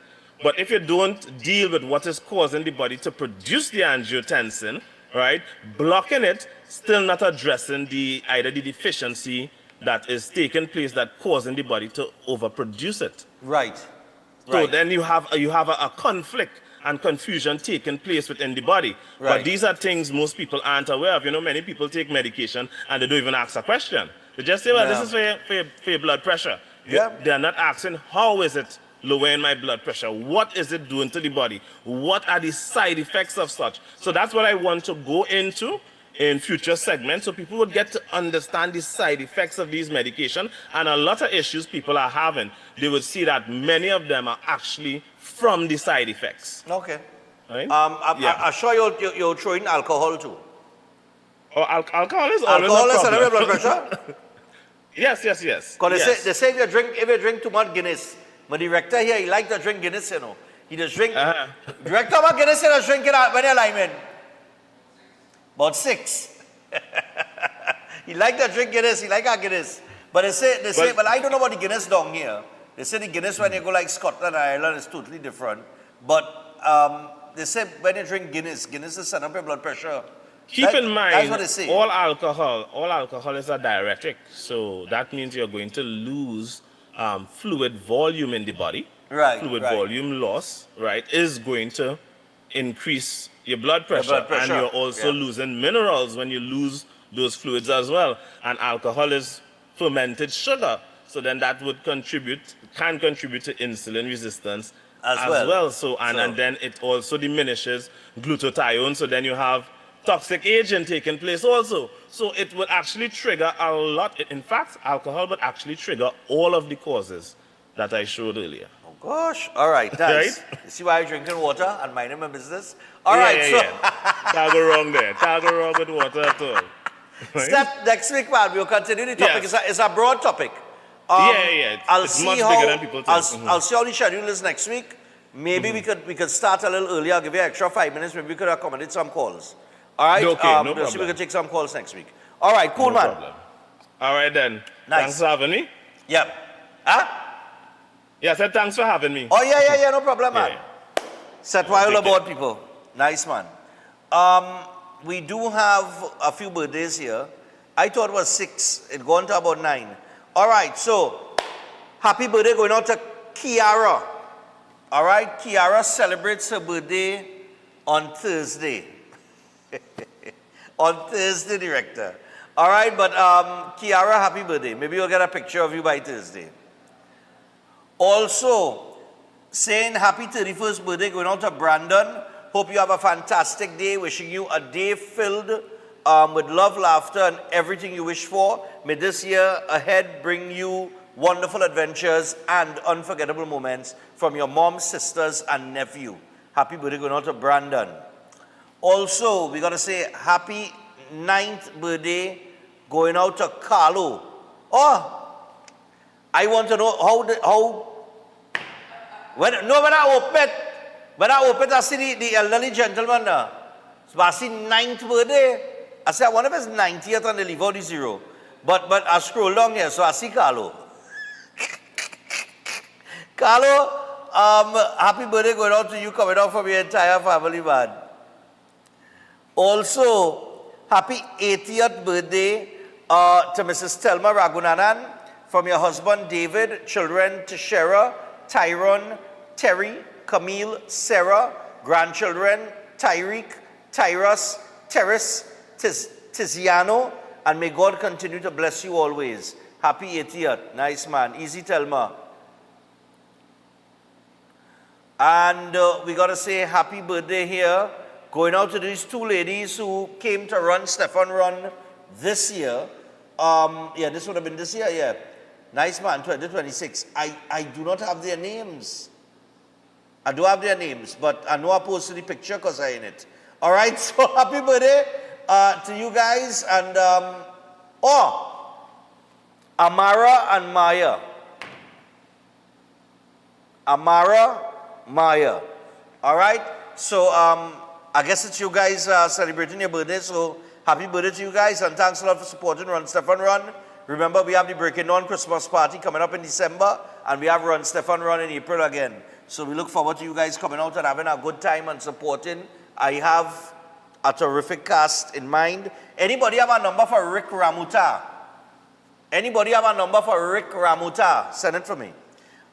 Speaker 22: But if you don't deal with what is causing the body to produce the angiotensin, right, blocking it, still not addressing either the deficiency that is taking place that causing the body to overproduce it.
Speaker 1: Right.
Speaker 22: So then you have a conflict and confusion taking place within the body.
Speaker 1: Right.
Speaker 22: But these are things most people aren't aware of. You know, many people take medication and they don't even ask a question. They just say, well, this is for your blood pressure. They are not asking, how is it lowering my blood pressure? What is it doing to the body? What are the side effects of such? So that's what I want to go into in future segments, so people would get to understand the side effects of these medications, and a lot of issues people are having, they would see that many of them are actually from the side effects.
Speaker 1: Okay.
Speaker 22: Right?
Speaker 1: I'm sure you're throwing alcohol too.
Speaker 22: Oh, alcohol is always a problem.
Speaker 1: Blood pressure?
Speaker 22: Yes.
Speaker 1: Because they say if you drink too much Guinness, my director here, he likes to drink Guinness, you know. He just drink, director of Guinness, he just drink it when you're lying. About 6. He like to drink Guinness, he like our Guinness. But they say, but I don't know about the Guinness down here. They say the Guinness when you go like Scotland and Ireland is totally different. But they say when you drink Guinness, Guinness is send up your blood pressure.
Speaker 22: Keep in mind,
Speaker 1: that's what they say.
Speaker 22: all alcohol is a diuretic. So that means you're going to lose fluid volume in the body.
Speaker 1: Right.
Speaker 22: Fluid volume loss, right, is going to increase your blood pressure. And you're also losing minerals when you lose those fluids as well. And alcohol is fermented sugar. So then that would can contribute to insulin resistance as well. So and then it also diminishes glutathione. So then you have toxic agent taking place also. So it would actually trigger a lot. In fact, alcohol would actually trigger all of the causes that I showed earlier.
Speaker 1: Oh gosh. All right, nice.
Speaker 22: Right?
Speaker 1: You see why I'm drinking water and minding my business? All right, so
Speaker 22: can't go wrong there. Can't go wrong with water at all. Right?
Speaker 1: Step next week, man. We'll continue the topic.
Speaker 22: Yes.
Speaker 1: It's a broad topic.
Speaker 22: It's much bigger than people think.
Speaker 1: I'll see how the schedule is next week. Maybe we could start a little earlier. I'll give you an extra 5 minutes. Maybe we could accommodate some calls. All right?
Speaker 22: Okay, no
Speaker 1: we'll see if we
Speaker 22: problem.
Speaker 1: can take some calls next week. All right, cool, man.
Speaker 22: Problem. All right, then.
Speaker 1: Nice.
Speaker 22: Thanks for having me.
Speaker 1: Yep. Huh?
Speaker 22: Yeah, I said thanks for having me.
Speaker 1: Oh, yeah, no problem, man. Set while aboard,
Speaker 22: care.
Speaker 1: people. Nice, man. We do have a few birthdays here. I thought it was 6. It gone to about 9. All right, so happy birthday going out to Kiara. All right, Kiara celebrates her birthday on Thursday. On Thursday, director. All right, but Kiara, happy birthday. Maybe you'll get a picture of you by Thursday. Also, saying happy 31st birthday going out to Brandon. Hope you have a fantastic day. Wishing you a day filled with love, laughter, and everything you wish for. May this year ahead bring you wonderful adventures and unforgettable moments from your mom, sisters, and nephew. Happy birthday going out to Brandon. Also, we got to say happy 9th birthday going out to Carlo. Oh, I want to know when I open, I see the elderly gentleman there. So I see 9th birthday. I say, I wonder if it's 90th and they leave out the 0. But I scroll down here, so I see Carlo. Carlo, happy birthday going out to you, coming out from your entire family, man. Also, happy 80th birthday to Mrs. Thelma Ragunanan from your husband David, children Tishera, Tyrone, Terry, Camille, Sarah, grandchildren Tyreek, Tyrus, Terrace, Tiziano, and may God continue to bless you always. Happy 80th. Nice, man. Easy, Thelma. And we got to say happy birthday here. Going out to these 2 ladies who came to run Stefan Run this year. Yeah, this would have been this year, yeah. Nice, man, 2026. I do not have their names. I do have their names, but I know I posted the picture because I'm in it. All right, so happy birthday to you guys. And, Amara and Maya. Amara, Maya. All right, so I guess it's you guys celebrating your birthday, so happy birthday to you guys, and thanks a lot for supporting Run Stefan Run. Remember, we have the Breaking On Christmas party coming up in December, and we have Run Stefan Run in April again. So we look forward to you guys coming out and having a good time and supporting. I have a terrific cast in mind. Anybody have a number for Rick Ramuta? Anybody have a number for Rick Ramuta? Send it for me.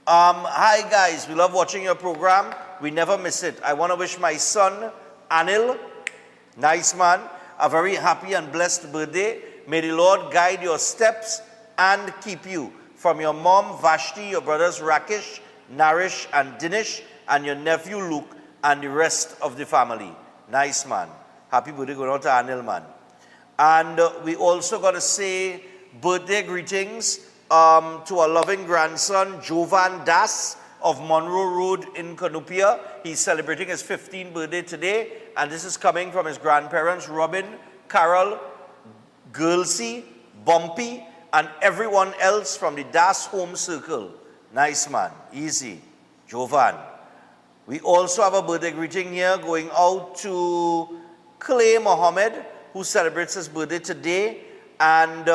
Speaker 1: Hi guys, we love watching your program. We never miss it. I want to wish my son, Anil, nice man, a very happy and blessed birthday. May the Lord guide your steps and keep you. From your mom, Vashti, your brothers, Rakesh, Narish, and Dinesh, and your nephew, Luke, and the rest of the family. Nice, man. Happy birthday going out to Anil, man. And we also got to say birthday greetings to our loving grandson, Jovan Das of Monroe Road in Canupia. He's celebrating his 15th birthday today, and this is coming from his grandparents, Robin, Carol, Girlsey, Bumpy, and everyone else from the Das home circle. Nice, man. Easy. Jovan. We also have a birthday greeting here going out to Clay Mohammed, who celebrates his birthday today, and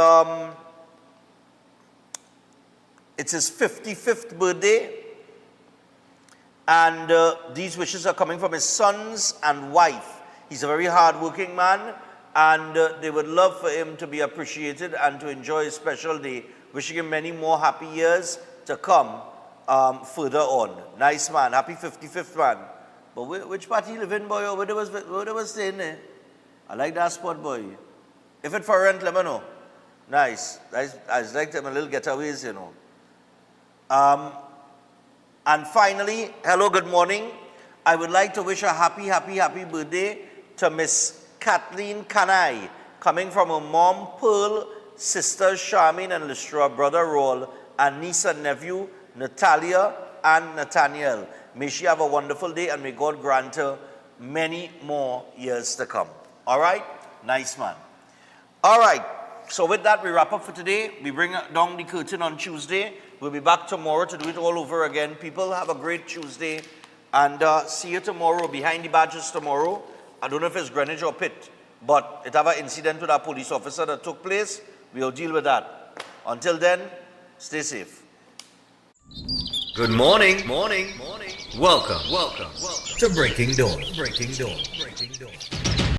Speaker 1: it's his 55th birthday. And these wishes are coming from his sons and wife. He's a very hard-working man, and they would love for him to be appreciated and to enjoy his special day. Wishing him many more happy years to come further on. Nice man. Happy 55th, man. But which part you live in, boy, or where they was staying there? I like that spot, boy. If it's for rent, let me know. Nice. I just like them a little getaways, you know. And finally, hello, good morning. I would like to wish a happy birthday to Miss Kathleen Kanai, coming from her mom, Pearl, sisters Charmaine and Lystra, brother Roll, and niece and nephew, Natalia and Nathaniel. May she have a wonderful day, and may God grant her many more years to come. All right? Nice, man. All right. So with that, we wrap up for today. We bring down the curtain on Tuesday. We'll be back tomorrow to do it all over again. People, have a great Tuesday. And see you tomorrow, behind the badges tomorrow. I don't know if it's Greenwich or Pitt, but it have an incident with a police officer that took place. We'll deal with that. Until then, stay safe.
Speaker 10: Good morning. Welcome to Breaking Dawn.